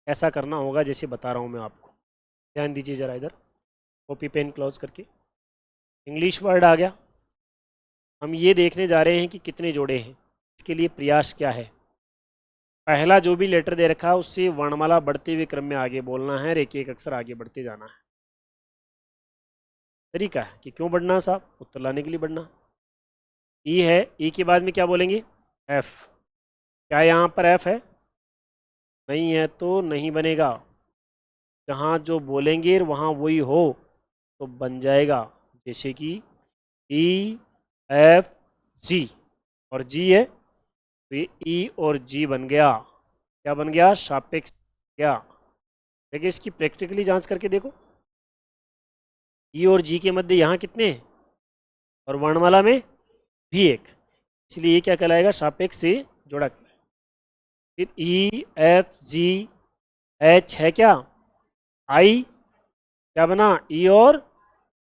S1: ऐसा करना होगा जैसे बता रहा हूँ मैं आपको। ध्यान दीजिए ज़रा इधर, कॉपी पेन क्लोज करके। इंग्लिश वर्ड आ गया। हम ये देखने जा रहे हैं कि कितने जोड़े हैं। इसके लिए प्रयास क्या है? पहला जो भी लेटर दे रखा है उससे वर्णमाला बढ़ते हुए क्रम में आगे बोलना है और एक एक अक्षर आगे बढ़ते जाना है। तरीका है कि क्यों बढ़ना साहब? उत्तर लाने के लिए बढ़ना। ई है, ई के बाद में क्या बोलेंगे? एफ। क्या यहाँ पर एफ है? नहीं है तो नहीं बनेगा। जहाँ जो बोलेंगे वहाँ वही हो तो बन जाएगा। जैसे कि ई एफ जी, और जी है तो ये ई और जी बन गया। क्या बन गया? सापेक्ष क्या? देखिए इसकी प्रैक्टिकली जांच करके देखो। ई और जी के मध्य यहाँ कितने हैं और वर्णमाला में भी एक, इसलिए ये क्या कहलाएगा, सापेक्ष से जोड़ा कहलाएगा। फिर ई एफ जी एच है क्या, आई क्या बना, ई और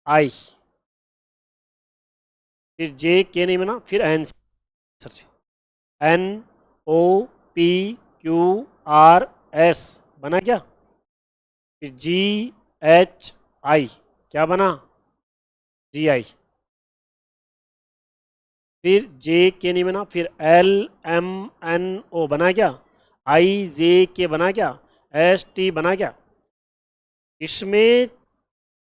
S1: आई। फिर जे के नहीं बना, फिर एन से, N O P Q R S बना क्या, फिर जी एच आई क्या बना, जी आई। फिर जे के नहीं बना, फिर एल एम एन ओ बना क्या, आई जे के बना क्या, एस टी बना क्या। इसमें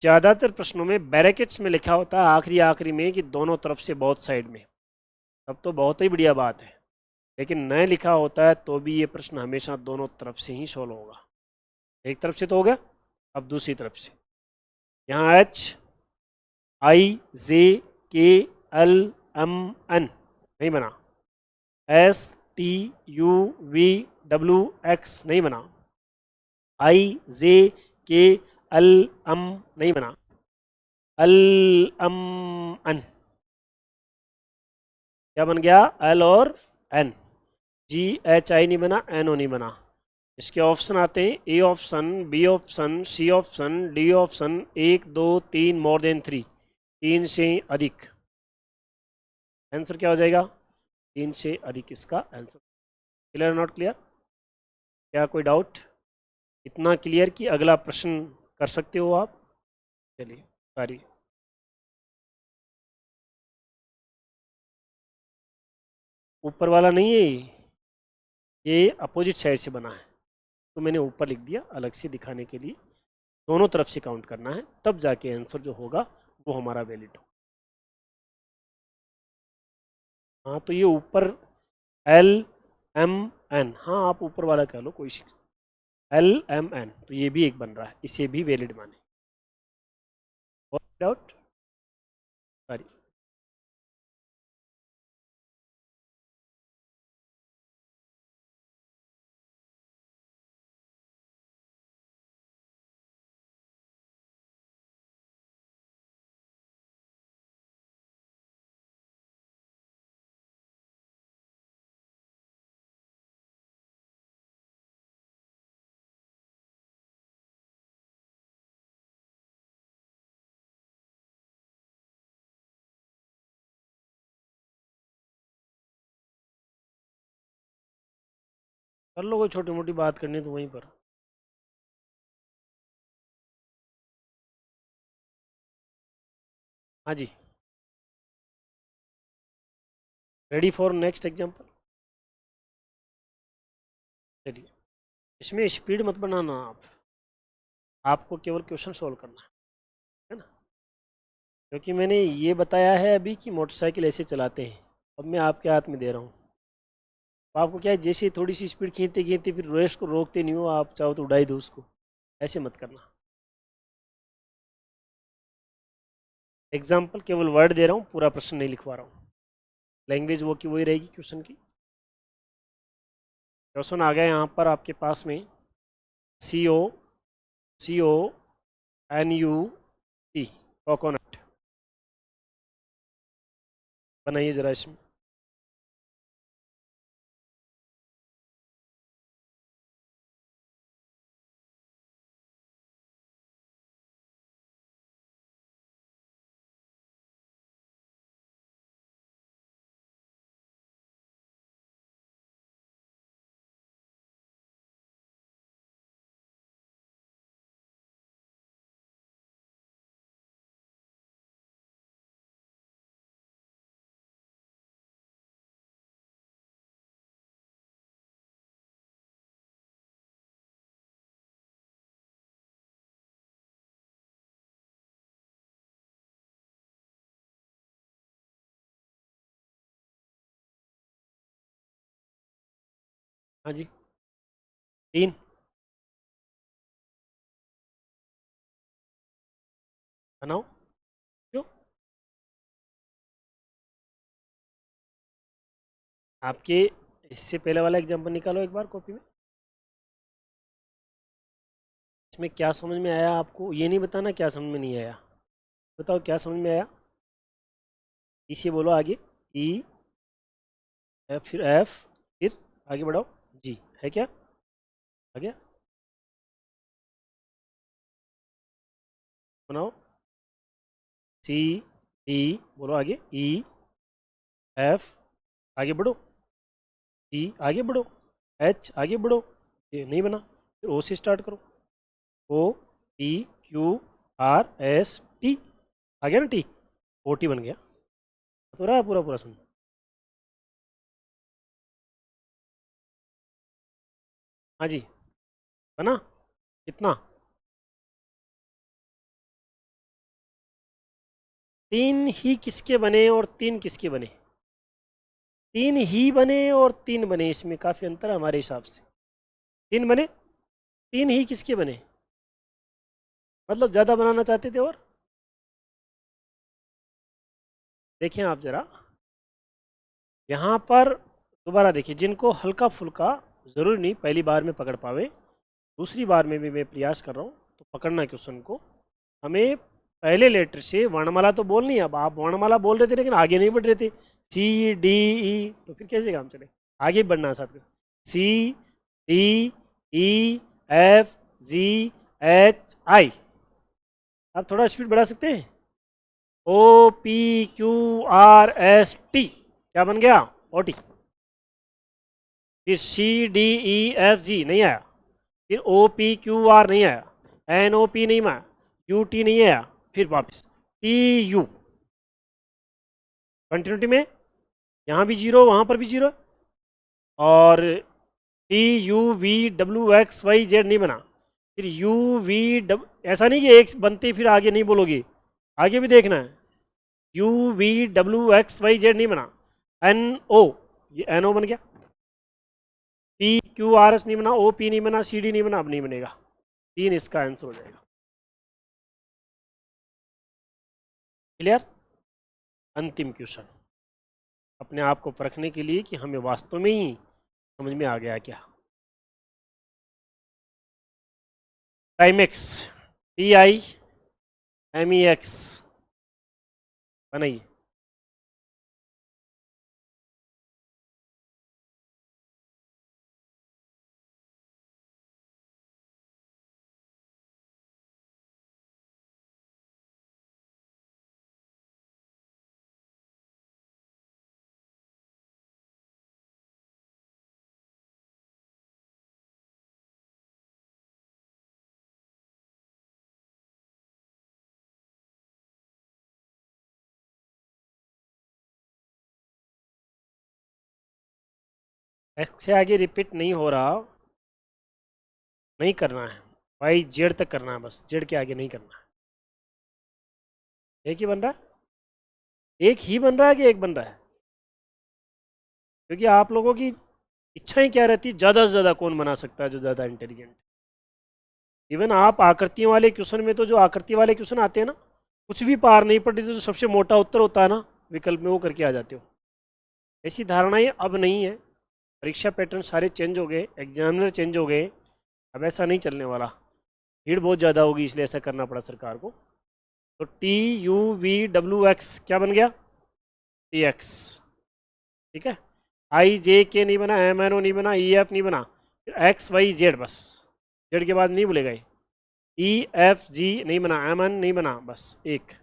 S1: ज़्यादातर प्रश्नों में बैरकेट्स में लिखा होता है आखिरी आखिरी में कि दोनों तरफ से बहुत साइड में, तब तो बहुत ही बढ़िया बात है। लेकिन नहीं लिखा होता है तो भी ये प्रश्न हमेशा दोनों तरफ से ही सॉल्व होगा। एक तरफ से तो हो गया, अब दूसरी तरफ से, यहाँ H I J K L M N नहीं बना, S T U V W x नहीं बना, आई जे के एल एम नहीं बना, एल एम एन क्या बन गया, एल और एन। जी एच आई नहीं बना, एन ओ नहीं बना। इसके ऑप्शन आते हैं, A option, B option, C option, D option, एक दो तीन, मोर देन थ्री, तीन से अधिक। आंसर क्या हो जाएगा, तीन से अधिक इसका आंसर। क्लियर नॉट क्लियर, क्या कोई डाउट, इतना क्लियर कि अगला प्रश्न कर सकते हो आप। चलिए सारी, ऊपर वाला नहीं है ये अपोजिट साइड से बना है, तो मैंने ऊपर लिख दिया अलग से दिखाने के लिए। दोनों तरफ से काउंट करना है, तब जाके आंसर जो होगा वो हमारा वैलिड हो। हाँ तो ये ऊपर एल एम एन, हाँ आप ऊपर वाला कह लो कोई, एल एम एन, तो ये भी एक बन रहा है, इसे भी वैलिड माने। और डाउट, सॉरी। कर लो, कोई छोटी मोटी बात करनी तो वहीं पर। हाँ जी, रेडी फॉर नेक्स्ट एग्जाम्पल। चलिए, इसमें स्पीड मत बनाना आप, आपको केवल क्वेश्चन सोल्व करना है ना। क्योंकि मैंने ये बताया है अभी कि मोटरसाइकिल ऐसे चलाते हैं, अब मैं आपके हाथ में दे रहा हूँ। तो आपको क्या है, जैसे थोड़ी सी स्पीड खींचते खींचते फिर रेस को रोकते नहीं हो, आप चाहो तो उड़ाई दो उसको, ऐसे मत करना। एग्जाम्पल केवल वर्ड दे रहा हूँ, पूरा प्रश्न नहीं लिखवा रहा हूँ। लैंग्वेज वो की वही रहेगी क्वेश्चन की। क्वेश्चन आ गया यहाँ पर आपके पास में, CONUT, कोकोनट, बनाइए ज़रा इसमें। हाँ जी, तीन बनाओ, क्यों, आपके इससे पहले वाला एग्जाम्पल निकालो एक बार कॉपी में। इसमें क्या समझ में आया आपको, ये नहीं बताना क्या समझ में नहीं आया, बताओ क्या समझ में आया, इसे बोलो आगे। ई एफ, फिर एफ, फिर आगे बढ़ाओ, जी है क्या, आ गया, बनाओ, सी डी, बोलो आगे, ई एफ, आगे बढ़ो, जी आगे बढ़ो, एच आगे बढ़ो, ये नहीं बना, फिर ओ से स्टार्ट करो, O P Q R S T, आ गया ना टी, ओ टी बन गया, तो रहा पूरा पूरा समझ। हाँ जी, बना, कितना, तीन ही किसके बने और तीन किसके बने, तीन ही बने और तीन बने, इसमें काफ़ी अंतर है हमारे हिसाब से, तीन बने, तीन ही किसके बने, मतलब ज़्यादा बनाना चाहते थे, और देखिए आप ज़रा यहाँ पर दोबारा देखिए, जिनको हल्का फुल्का, ज़रूरी नहीं पहली बार में पकड़ पावे, दूसरी बार में भी मैं प्रयास कर रहा हूँ, तो पकड़ना क्वेश्चन को, हमें पहले लेटर से वर्णमाला तो बोलनी है, अब आप वर्णमाला बोल रहे थे लेकिन आगे नहीं बढ़ रहे थे, सी डी ई, तो फिर कैसे काम चले, आगे बढ़ना है साथ में, C D E F G H I, आप थोड़ा स्पीड बढ़ा सकते हैं, O P Q R S T, क्या बन गया, ओ टी, फिर सी डी ई एफ जी नहीं आया, फिर ओ पी क्यू आर नहीं आया, एन ओ पी नहीं आया, यू टी नहीं आया, फिर वापस टी यू, कंटिन्यूटी में यहाँ भी जीरो वहाँ पर भी जीरो, और T U V W X Y Z नहीं बना, फिर यू वी डब ऐसा नहीं कि एक बनते फिर आगे नहीं बोलोगे, आगे भी देखना है, U V W X Y Z नहीं बना, एन ओ, ये एन ओ बन गया, पी क्यू आर एस नहीं बना, ओ पी नहीं बना, सी डी नहीं बना, अब नहीं बनेगा, तीन इसका आंसर हो जाएगा, क्लियर। अंतिम क्वेश्चन, अपने आप को परखने के लिए कि हमें वास्तव में ही समझ में आ गया क्या, Timex, T I M E X, बनाइए, एक्स से आगे रिपीट नहीं हो रहा, नहीं करना है, वाई जेड तक करना है, बस जेड के आगे नहीं करना है, एक ही बन रहा है, एक ही बन रहा है कि एक बन रहा है, क्योंकि आप लोगों की इच्छाएं क्या रहती है, ज़्यादा से ज़्यादा कौन बना सकता है जो ज़्यादा इंटेलिजेंट, इवन आप आकृतियों वाले क्वेश्चन में तो, जो आकृति वाले क्वेश्चन आते हैं ना, कुछ भी पार नहीं पड़ती तो जो सबसे मोटा उत्तर होता है ना विकल्प में, वो करके आ जाते हो, ऐसी धारणाएं अब नहीं है, परीक्षा पैटर्न सारे चेंज हो गए, एग्जामिनर चेंज हो गए, अब ऐसा नहीं चलने वाला, भीड़ बहुत ज़्यादा होगी इसलिए ऐसा करना पड़ा सरकार को, तो T U V W x क्या बन गया, टी एक्स, ठीक है, आई जे के नहीं बना, एम एन ओ नहीं बना, ई एफ नहीं बना, फिर एक्स वाई जेड, बस जेड के बाद नहीं भूलेगा, ई एफ जी नहीं बना, एम एन नहीं बना, बस एक,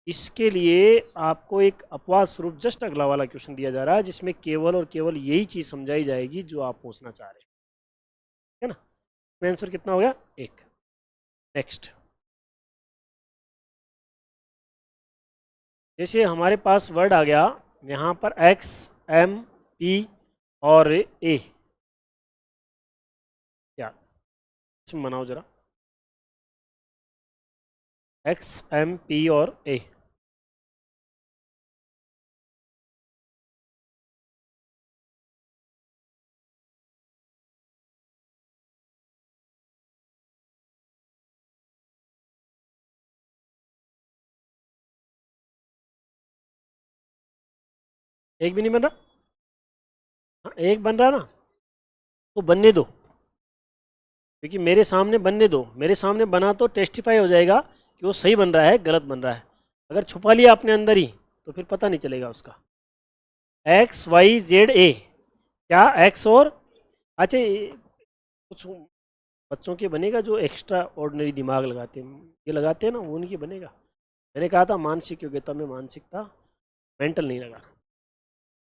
S1: इसके लिए आपको एक अपवाद स्वरूप जस्ट अगला वाला क्वेश्चन दिया जा रहा है, जिसमें केवल और केवल यही चीज़ समझाई जाएगी जो आप पूछना चाह रहे हैं, है ना, इसमें आंसर कितना हो गया, एक, नेक्स्ट, जैसे हमारे पास वर्ड आ गया यहाँ पर एक्स एम पी और ए, क्या इसमें बनाओ जरा, एक्स एम पी और ए, एक भी नहीं बन रहा, हाँ एक बन रहा ना, तो बनने दो, क्योंकि मेरे सामने बनने दो, मेरे सामने बना तो टेस्टिफाई हो जाएगा कि वो सही बन रहा है गलत बन रहा है, अगर छुपा लिया अपने अंदर ही तो फिर पता नहीं चलेगा उसका। एक्स वाई जेड ए, क्या एक्स और, अच्छा कुछ बच्चों के बनेगा जो एक्स्ट्रा ऑर्डिनरी दिमाग लगाते हैं, ये लगाते हैं ना, वो उनकी बनेगा। मैंने कहा था मानसिक योग्यता में मानसिकता, मेंटल नहीं लगा।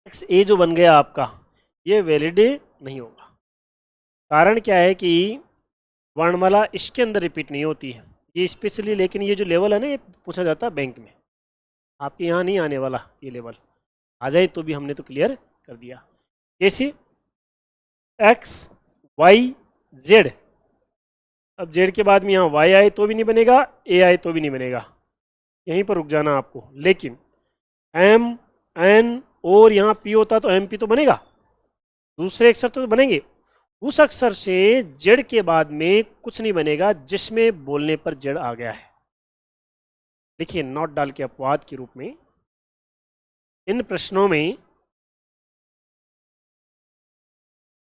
S1: एक्स ए जो बन गया आपका, ये वैलिड नहीं होगा। कारण क्या है कि वर्णमाला इसके अंदर रिपीट नहीं होती है, ये स्पेशली, लेकिन ये जो लेवल है ना, ये पूछा जाता है बैंक में, आपके यहाँ नहीं आने वाला ये लेवल। आ जाए तो भी हमने तो क्लियर कर दिया। कैसे, एक्स वाई जेड, अब जेड के बाद में यहाँ वाई आए तो भी नहीं बनेगा, ए आए तो भी नहीं बनेगा, यहीं पर रुक जाना आपको। लेकिन एम एन और यहाँ पी होता तो एम पी तो बनेगा, दूसरे अक्षर तो बनेंगे। उस अक्षर से जेड के बाद में कुछ नहीं बनेगा जिसमें बोलने पर जेड आ गया है। देखिए नोट डाल के अपवाद के रूप में इन प्रश्नों में,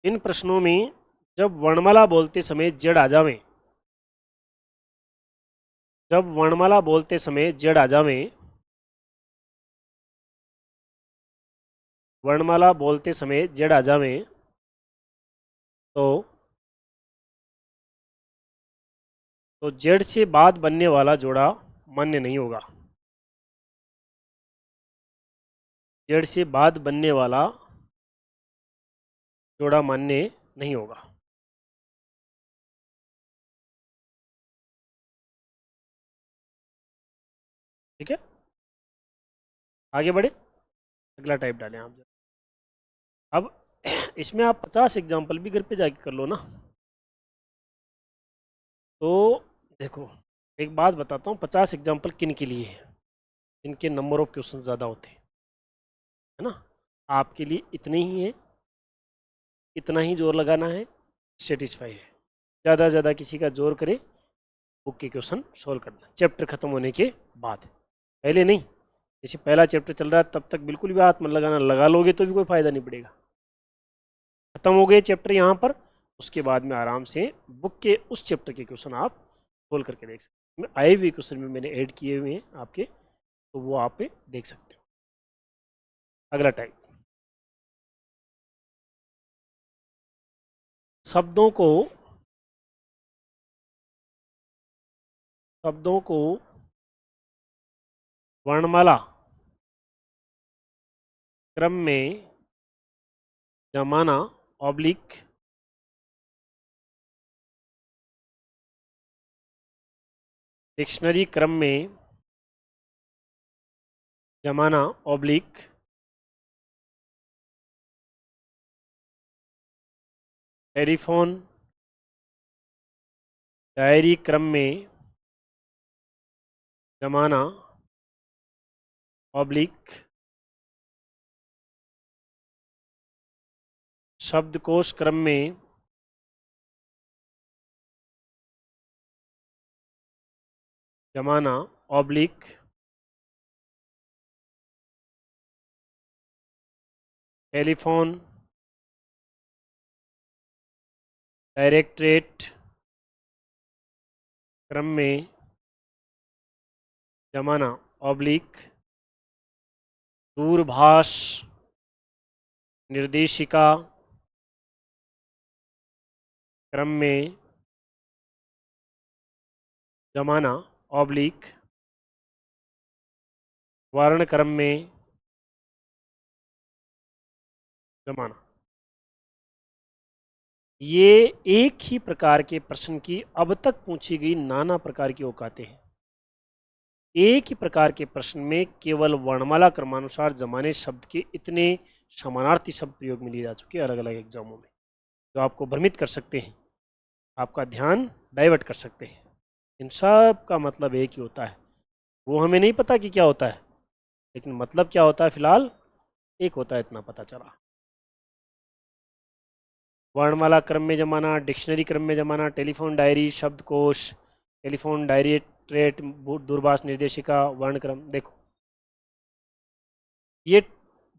S1: इन प्रश्नों में जब वर्णमाला बोलते समय जेड आ जावे, जब वर्णमाला बोलते समय जेड आ जावे, वर्णमाला बोलते समय जेड आ जावे, तो जेड से बाद बनने वाला जोड़ा मान्य नहीं होगा। जेड से बाद बनने वाला जोड़ा मान्य नहीं होगा। ठीक है, आगे बढ़े, अगला टाइप डालें आप। अब इसमें आप 50 एग्जाम्पल भी घर पे जाके कर लो ना। तो देखो एक बात बताता हूँ, 50 एग्जाम्पल किन के लिए है, जिनके नंबर ऑफ क्वेश्चन ज़्यादा होते हैं, है ना। आपके लिए इतने ही है, इतना ही जोर लगाना है, सेटिस्फाई है। ज़्यादा से ज़्यादा किसी का जोर करे, बुक के क्वेश्चन सोल्व करना चैप्टर खत्म होने के बाद, पहले नहीं। जैसे पहला चैप्टर चल रहा है तब तक बिल्कुल भी हाथ मत लगाना, लगा लोगे तो भी कोई फ़ायदा नहीं पड़ेगा। खत्म हो गए चैप्टर यहाँ पर, उसके बाद में आराम से बुक के उस चैप्टर के क्वेश्चन आप सोल्व करके देख सकते हैं। आए हुए क्वेश्चन में मैंने ऐड किए हुए हैं आपके, तो वो आप देख सकते हो। अगला टाइप, शब्दों को, शब्दों को वर्णमाला क्रम में जमाना ऑब्लिक डिक्शनरी क्रम में जमाना ऑब्लिक टेलीफोन डायरी क्रम में जमाना ऑब्लिक शब्दकोश क्रम में जमाना ऑब्लिक टेलीफोन डायरेक्टरेट क्रम में जमाना ऑब्लिक दूरभाष निर्देशिका क्रम में जमाना ऑब्लिक वर्ण क्रम में जमाना। ये एक ही प्रकार के प्रश्न की अब तक पूछी गई नाना प्रकार की औकातें हैं। एक ही प्रकार के प्रश्न में केवल वर्णमाला क्रमानुसार जमाने शब्द के इतने समानार्थी शब्द प्रयोग में लिए जा चुके हैं अलग अलग एग्जामों में, जो आपको भ्रमित कर सकते हैं, आपका ध्यान डाइवर्ट कर सकते हैं। इन सब का मतलब एक ही होता है, वो हमें नहीं पता कि क्या होता है, लेकिन मतलब क्या होता है फिलहाल एक होता है, इतना पता चला। वर्णमाला क्रम में जमाना, डिक्शनरी क्रम में जमाना, टेलीफोन डायरी शब्दकोश, टेलीफोन डायरेक्टरेट दूरभाष निर्देशिका वर्ण क्रम। देखो ये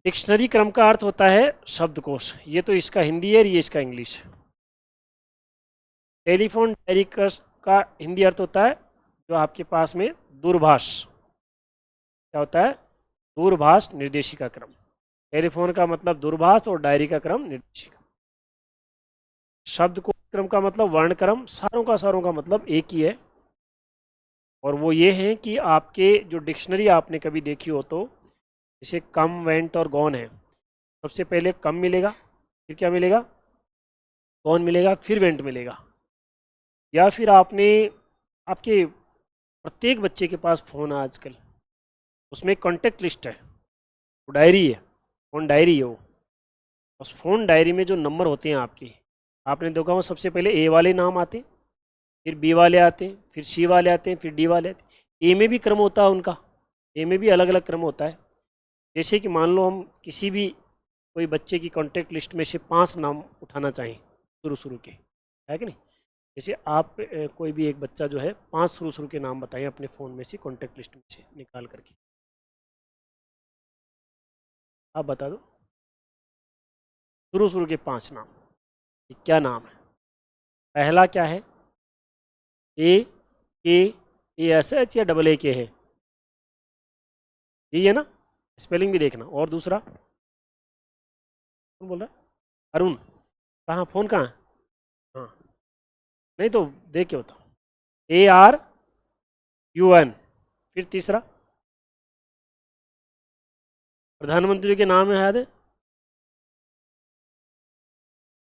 S1: डिक्शनरी क्रम का अर्थ होता है शब्दकोश, ये तो इसका हिंदी है, ये इसका इंग्लिश। टेलीफोन डायरी का हिंदी अर्थ होता है जो आपके पास में दूरभाष, क्या होता है? दूरभाष निर्देशिका क्रम। टेलीफोन का मतलब दूरभाष और डायरी का क्रम निर्देशिका। शब्द को क्रम का मतलब वर्ण क्रम, सारों का मतलब एक ही है, और वो ये है कि आपके जो डिक्शनरी आपने कभी देखी हो तो जैसे कम, वेंट और गॉन है, सबसे पहले कम मिलेगा, फिर क्या मिलेगा? गॉन मिलेगा, फिर वेंट मिलेगा। या फिर आपने, आपके प्रत्येक बच्चे के पास फ़ोन है आजकल, उसमें एक कॉन्टेक्ट लिस्ट है, वो डायरी है, फ़ोन डायरी है वो। उस फ़ोन डायरी में जो नंबर होते हैं आपके, आपने देखा हो सबसे पहले ए वाले नाम आते हैं, फिर बी वाले आते हैं, फिर सी वाले आते हैं, फिर डी वाले आते हैं। ए में भी क्रम होता है उनका, ए में भी अलग अलग क्रम होता है। जैसे कि मान लो हम किसी भी कोई बच्चे की कॉन्टेक्ट लिस्ट में से 5 नाम उठाना चाहें शुरू शुरू के, है कि नहीं? जैसे आप कोई भी एक बच्चा जो है 5 शुरू शुरू के नाम बताएं अपने फ़ोन में से, कॉन्टेक्ट लिस्ट में से निकाल करके, आप बता दो शुरू शुरू के 5 नाम। ये क्या नाम है? पहला क्या है? ए के, ए एस एच या डबल ए के है? यही है ना? स्पेलिंग भी देखना। और दूसरा कौन बोल रहा है? अरुण। कहाँ फ़ोन कहाँ है? हाँ, नहीं तो देख के बताओ। A R U N. फिर तीसरा प्रधानमंत्री के नाम है, याद है?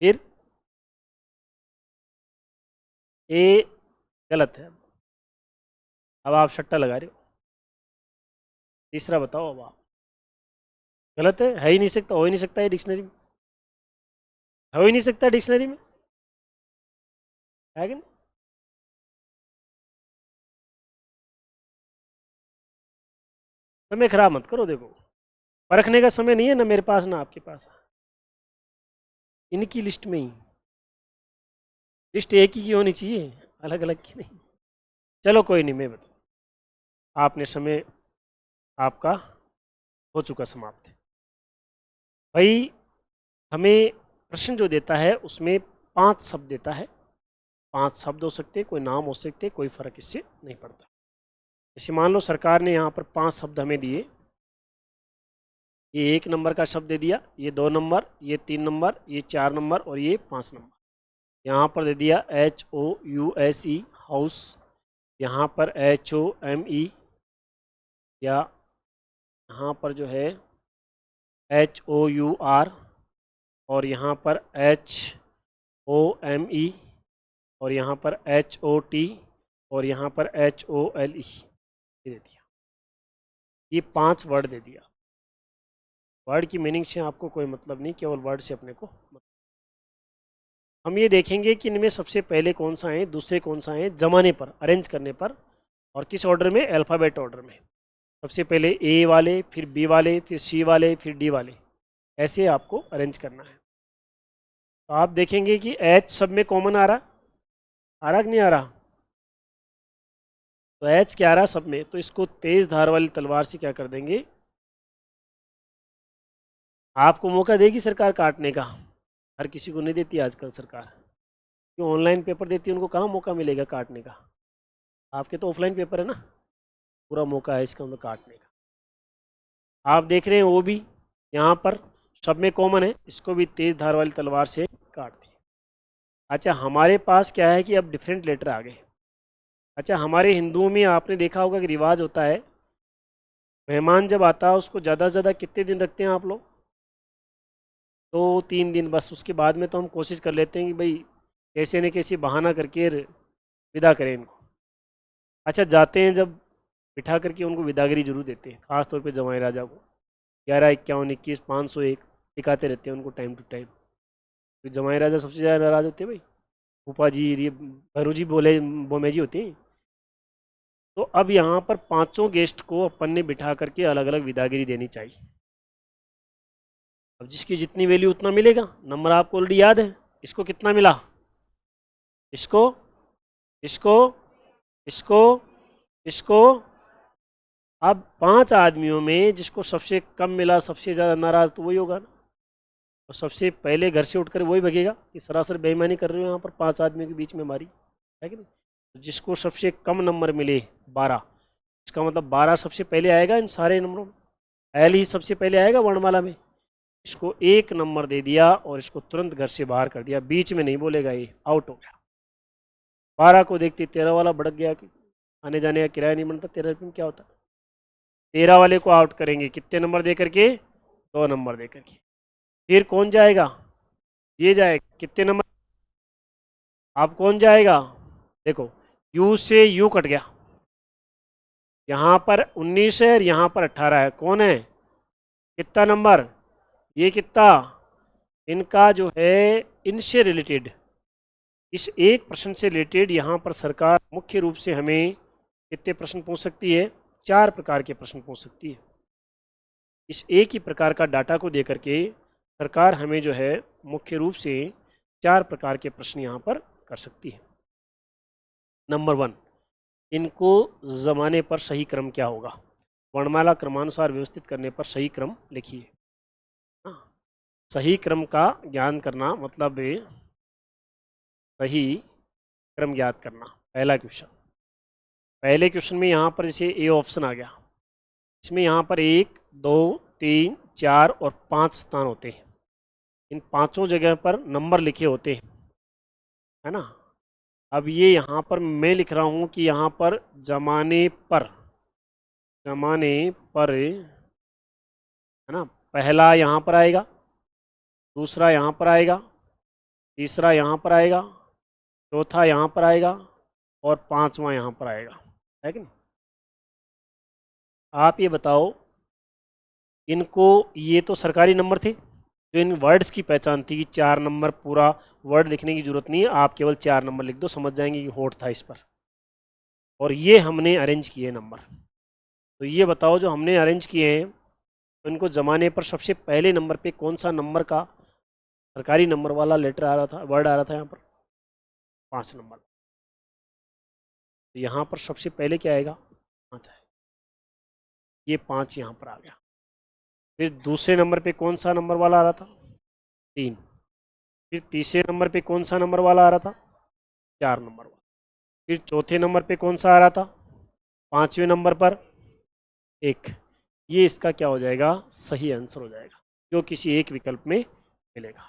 S1: फिर ए गलत है, अब आप सट्टा लगा रहे हो। तीसरा बताओ अब आप। गलत है ही नहीं सकता, हो ही नहीं सकता है डिक्शनरी में, हो ही नहीं सकता डिक्शनरी में, है कि नहीं? समय खराब मत करो, देखो परखने का समय नहीं है ना मेरे पास ना आपके पास, इनकी लिस्ट में ही। लिस्ट एक ही की होनी चाहिए, अलग अलग की नहीं। चलो कोई नहीं, मैं बताऊँ। आपने समय आपका हो चुका समाप्त। भाई हमें प्रश्न जो देता है उसमें 5 शब्द देता है, 5 शब्द हो सकते हैं, कोई नाम हो सकते हैं, कोई फर्क इससे नहीं पड़ता। जैसे मान लो सरकार ने यहाँ पर 5 शब्द हमें दिए, ये 1 नंबर का शब्द दे दिया, ये 2 नंबर, ये 3 नंबर, ये 4 नंबर और ये 5 नंबर। यहाँ पर दे दिया HOUSE हाउस, यहाँ पर HOME, या यहाँ पर जो है HOUR, और यहाँ पर HOME, और यहाँ पर HOT, और यहाँ पर HOLE। ये दे दिया, ये 5 वर्ड दे दिया। वर्ड की मीनिंग से आपको कोई मतलब नहीं, केवल वर्ड से अपने को मतलब। हम ये देखेंगे कि इनमें सबसे पहले कौन सा है, दूसरे कौन सा है, जमाने पर, अरेंज करने पर, और किस ऑर्डर में? अल्फ़ाबेट ऑर्डर में। सबसे पहले ए वाले, फिर बी वाले, फिर सी वाले, फिर डी वाले, ऐसे आपको अरेंज करना है। तो आप देखेंगे कि एच सब में कॉमन आ रहा कि नहीं आ रहा? तो एच क्या आ रहा सब में, तो इसको तेज धार वाली तलवार से क्या कर देंगे? आपको मौका देगी सरकार काटने का, हर किसी को नहीं देती आजकल सरकार, जो ऑनलाइन पेपर देती है उनको कहाँ मौका मिलेगा काटने का? आपके तो ऑफलाइन पेपर है ना, पूरा मौका है इसका मतलब काटने का। आप देख रहे हैं वो भी यहाँ पर सब में कॉमन है, इसको भी तेज धार वाली तलवार से काट दिए। अच्छा हमारे पास क्या है कि अब डिफरेंट लेटर आ गए। अच्छा हमारे हिंदुओं में आपने देखा होगा कि रिवाज होता है, मेहमान जब आता है उसको ज़्यादा से ज़्यादा कितने दिन रखते हैं आप लोग? 2-3 दिन बस। उसके बाद में तो हम कोशिश कर लेते हैं कि भाई कैसे न कैसे बहाना करके विदा करें इनको। अच्छा जाते हैं जब, बिठा करके उनको विदागरी जरूर देते हैं, खास तौर पे जमाई राजा को। 11, 51, 21, 501 टिकाते रहते हैं उनको टाइम टू टाइम। तो जमाई राजा सबसे ज़्यादा नाराज होते हैं भाई, फूफा जी, ये भैरू जी बोले बोमे जी होती हैं। तो अब यहाँ पर पांचों गेस्ट को अपन ने बिठा करके अलग अलग विदागिरी देनी चाहिए। अब जिसकी जितनी वैल्यू उतना मिलेगा। नंबर आपको ऑलरेडी याद है, इसको कितना मिला, इसको, इसको, इसको, इसको। अब 5 आदमियों में जिसको सबसे कम मिला, सबसे ज़्यादा नाराज़ तो वही होगा ना, और सबसे पहले घर से उठकर वही भगेगा कि सरासर बेईमानी कर रहे हो यहाँ पर 5 आदमियों के बीच में हमारी, है कि नहीं? तो जिसको सबसे कम नंबर मिले 12, इसका मतलब 12 सबसे पहले आएगा इन सारे नंबरों में, एल ही सबसे पहले आएगा वर्णमाला में। इसको 1 नंबर दे दिया और इसको तुरंत घर से बाहर कर दिया, बीच में नहीं बोलेगा, ये आउट हो गया। 12 को देखते 13 वाला भड़क गया कि आने जाने का किराया नहीं बनता, 13 रुपये में क्या होता। 13 वाले को आउट करेंगे कितने नंबर दे करके, 2 नंबर दे करके। फिर कौन जाएगा, ये जाएगा, कितने नंबर, अब कौन जाएगा, देखो यू से यू कट गया, यहाँ पर 19 है और यहाँ पर 18 है, कौन है, कितना नंबर, ये कितना, इनका जो है इनसे रिलेटेड, इस एक प्रश्न से रिलेटेड यहाँ पर सरकार मुख्य रूप से हमें कितने प्रश्न पूछ सकती है, 4 प्रकार के प्रश्न पूछ सकती है। इस एक ही प्रकार का डाटा को दे करके सरकार हमें जो है मुख्य रूप से 4 प्रकार के प्रश्न यहाँ पर कर सकती है। नंबर 1, इनको ज़माने पर सही क्रम क्या होगा, वर्णमाला क्रमानुसार व्यवस्थित करने पर सही क्रम लिखिए। हाँ, सही क्रम का ज्ञान करना मतलब सही क्रम ज्ञात करना। पहला क्वेश्चन, पहले क्वेश्चन में यहाँ पर जैसे ए ऑप्शन आ गया, इसमें यहाँ पर 1 2 3 4 और 5 स्थान होते हैं, इन पांचों जगह पर नंबर लिखे होते हैं, है ना। अब ये यहाँ पर मैं लिख रहा हूँ कि यहाँ पर जमाने पर, जमाने पर, है ना, पहला यहाँ पर आएगा, दूसरा यहाँ पर आएगा, तीसरा यहाँ पर आएगा, चौथा यहाँ पर आएगा और पांचवा यहाँ पर आएगा, है कि नहीं। आप ये बताओ, इनको, ये तो सरकारी नंबर थे जो इन वर्ड्स की पहचान थी कि 4 नंबर, पूरा वर्ड लिखने की जरूरत नहीं है, आप केवल 4 नंबर लिख दो, समझ जाएंगे कि होट था इस पर, और ये हमने अरेंज किए नंबर। तो ये बताओ जो हमने अरेंज किए हैं, तो इनको जमाने पर सबसे पहले नंबर पे कौन सा नंबर का सरकारी नंबर वाला लेटर आ रहा था, वर्ड आ रहा था यहाँ पर, 5 नंबर। तो यहाँ पर सबसे पहले क्या आएगा, 5 आएगा, ये 5 यहाँ पर आ गया। फिर दूसरे नंबर पे कौन सा नंबर वाला आ रहा था, 3। फिर तीसरे नंबर पे कौन सा नंबर वाला आ रहा था, 4 नंबर वाला। फिर चौथे नंबर पे कौन सा आ रहा था, 5वें नंबर पर 1। ये इसका क्या हो जाएगा, सही आंसर हो जाएगा, जो किसी एक विकल्प में मिलेगा।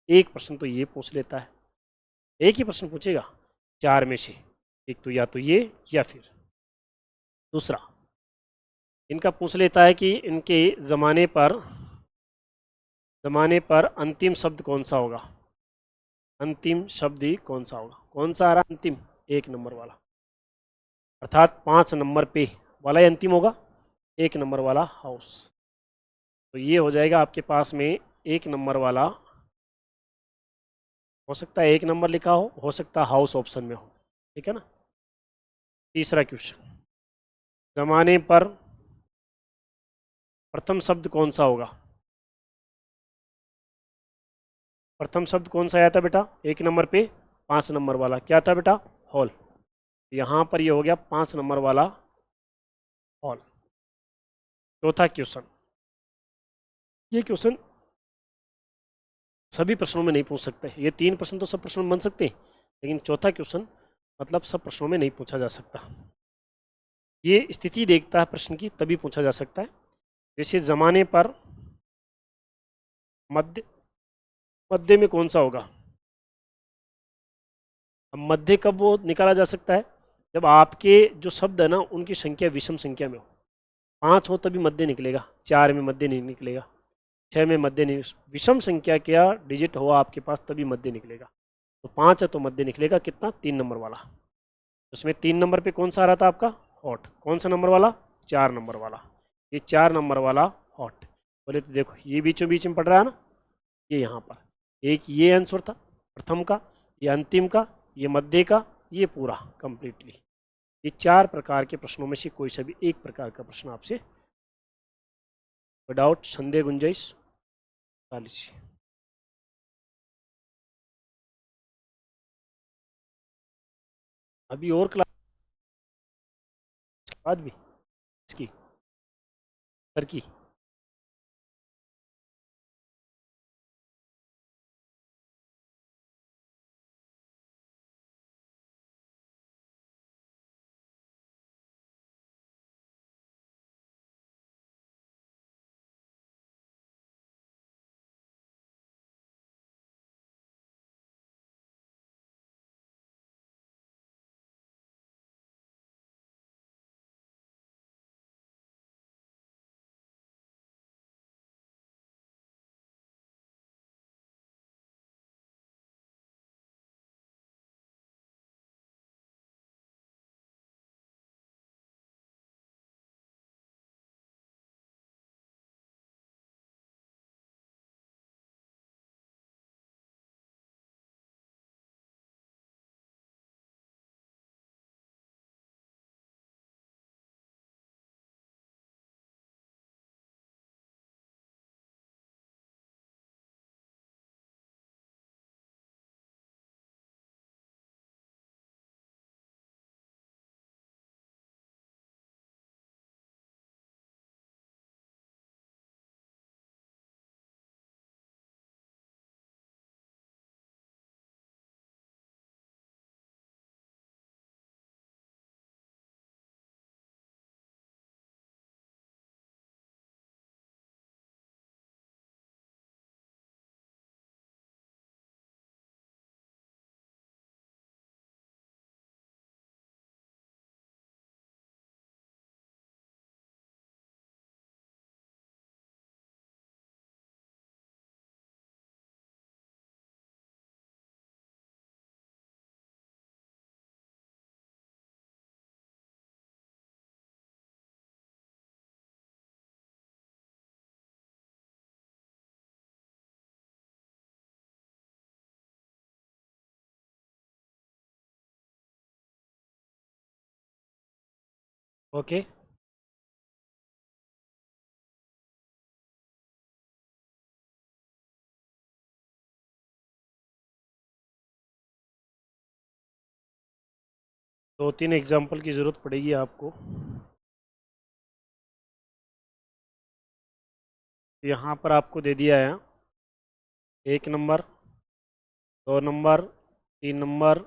S1: एक प्रश्न तो ये पूछ लेता है, एक ही प्रश्न पूछेगा 4 में से, एक तो या तो ये या फिर दूसरा। इनका पूछ लेता है कि इनके ज़माने पर अंतिम शब्द कौन सा होगा, अंतिम शब्द ही कौन सा होगा, कौन सा आ रहा अंतिम, 1 नंबर वाला, अर्थात 5 नंबर पे वाला ही अंतिम होगा, 1 नंबर वाला हाउस। तो ये हो जाएगा आपके पास में 1 नंबर वाला, हो सकता है 1 नंबर लिखा हो सकता है हाउस ऑप्शन में हो, ठीक है ना। तीसरा क्वेश्चन, जमाने पर प्रथम शब्द कौन सा होगा, प्रथम शब्द कौन सा आया था बेटा, 1 नंबर पे 5 नंबर वाला क्या था बेटा, हॉल। यहाँ पर ये हो गया 5 नंबर वाला हॉल। चौथा क्वेश्चन, ये क्वेश्चन सभी प्रश्नों में नहीं पूछ सकते, ये 3 प्रश्न तो सब प्रश्नों में बन सकते हैं, लेकिन चौथा क्वेश्चन मतलब सब प्रश्नों में नहीं पूछा जा सकता, ये स्थिति देखता है प्रश्न की तभी पूछा जा सकता है। जैसे जमाने पर मध्य, मध्य में कौन सा होगा, अब मध्य कब वो निकाला जा सकता है, जब आपके जो शब्द है ना उनकी संख्या विषम संख्या में हो, 5 हो तभी मध्य निकलेगा, 4 में मध्य नहीं निकलेगा, 6 में मध्य नहीं, विषम संख्या क्या डिजिट हो आपके पास तभी मध्य निकलेगा। तो 5 है तो मध्य निकलेगा कितना, 3 नंबर वाला। उसमें 3 नंबर पे कौन सा आ रहा था आपका, हॉट, कौन सा नंबर वाला, 4 नंबर वाला, ये 4 नंबर वाला हॉट। बोले तो देखो ये बीचों बीच में पड़ रहा है ना, ये यहाँ पर एक ये आंसर था प्रथम का, ये अंतिम का, ये मध्य का, ये पूरा कंप्लीटली। ये 4 प्रकार के प्रश्नों में से कोई सा भी एक प्रकार का प्रश्न आपसे विदाउट संदेह गुंजाइश डाल लीजिए। अभी और क्लास के बाद भी इसकी सर की ओके। दो तीन एग्जाम्पल की ज़रूरत पड़ेगी आपको। यहाँ पर आपको दे दिया है 1 नंबर, 2 नंबर, 3 नंबर,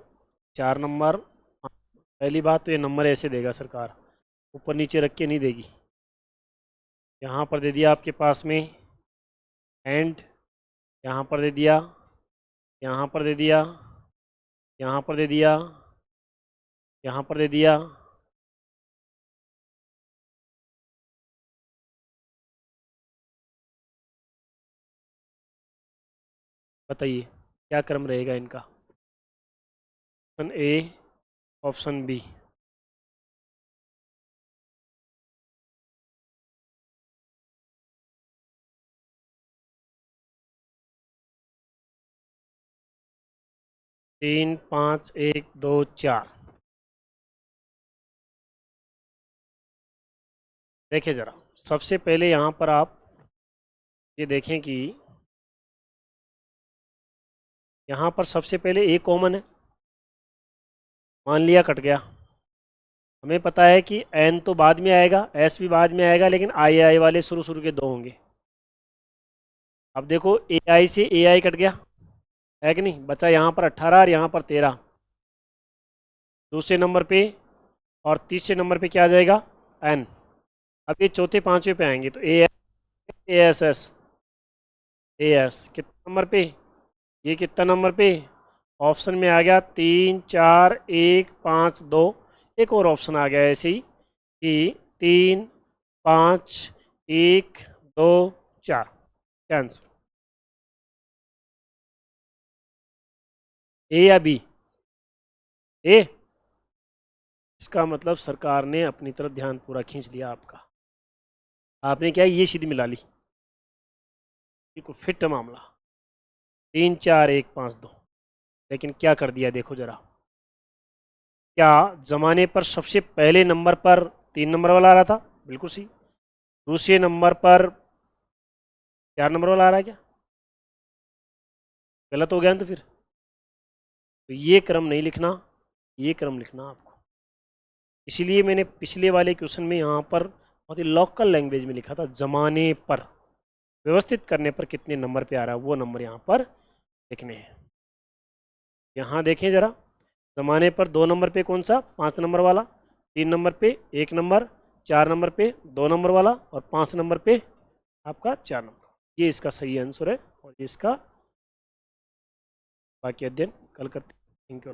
S1: 4 नंबर। पहली बात तो ये नंबर ऐसे देगा सरकार, ऊपर नीचे रख के नहीं देगी। यहाँ पर दे दिया आपके पास में एंड, यहाँ पर दे दिया, यहाँ पर दे दिया, यहाँ पर दे दिया, यहाँ पर दे दिया। बताइए क्या क्रम रहेगा इनका? Option A, option B. तीन, पाँच, एक, दो, चार। देखिए ज़रा, सबसे पहले यहाँ पर आप ये देखें कि यहाँ पर सबसे पहले ए कॉमन है, मान लिया कट गया। हमें पता है कि एन तो बाद में आएगा, एस भी बाद में आएगा, लेकिन आई आई वाले शुरू शुरू के दो होंगे। अब देखो ए आई से ए आई कट गया है कि नहीं, बचा यहाँ पर 18 और यहाँ पर 13 दूसरे नंबर पे, और तीसरे नंबर पे क्या आ जाएगा? एन। अब ये चौथे पांचवे पे आएंगे तो A S S A S कितना नंबर पे? ये कितना नंबर पे? ऑप्शन में आ गया 3, 4, 1, 5, 2। एक और ऑप्शन आ गया ऐसे ही कि 3, 5, 1, 2, 4। क्या आंसर? ए या बी? ए। इसका मतलब सरकार ने अपनी तरफ ध्यान पूरा खींच लिया आपका। आपने क्या ये सीधी मिला ली, बिल्कुल फिट मामला। 3, 4, 1, 5, 2। लेकिन क्या कर दिया देखो जरा, क्या जमाने पर सबसे पहले नंबर पर 3 नंबर वाला आ रहा था? बिल्कुल सही। दूसरे नंबर पर 4 नंबर वाला आ रहा है क्या? गलत हो गया ना तो फिर। तो ये क्रम नहीं लिखना, ये क्रम लिखना आपको। इसीलिए मैंने पिछले वाले क्वेश्चन में यहाँ पर बहुत ही लोकल लैंग्वेज में लिखा था, जमाने पर व्यवस्थित करने पर कितने नंबर पे आ रहा है वो नंबर यहाँ पर लिखने हैं। यहाँ देखें जरा, जमाने पर 2 नंबर पे कौन सा? 5 नंबर वाला। 3 नंबर पे 1 नंबर, 4 नंबर पे 2 नंबर वाला, और 5 नंबर पे आपका 4 नंबर। ये इसका सही आंसर है, और ये इसका बाकी अध्ययन कल करते हैं। Thank you.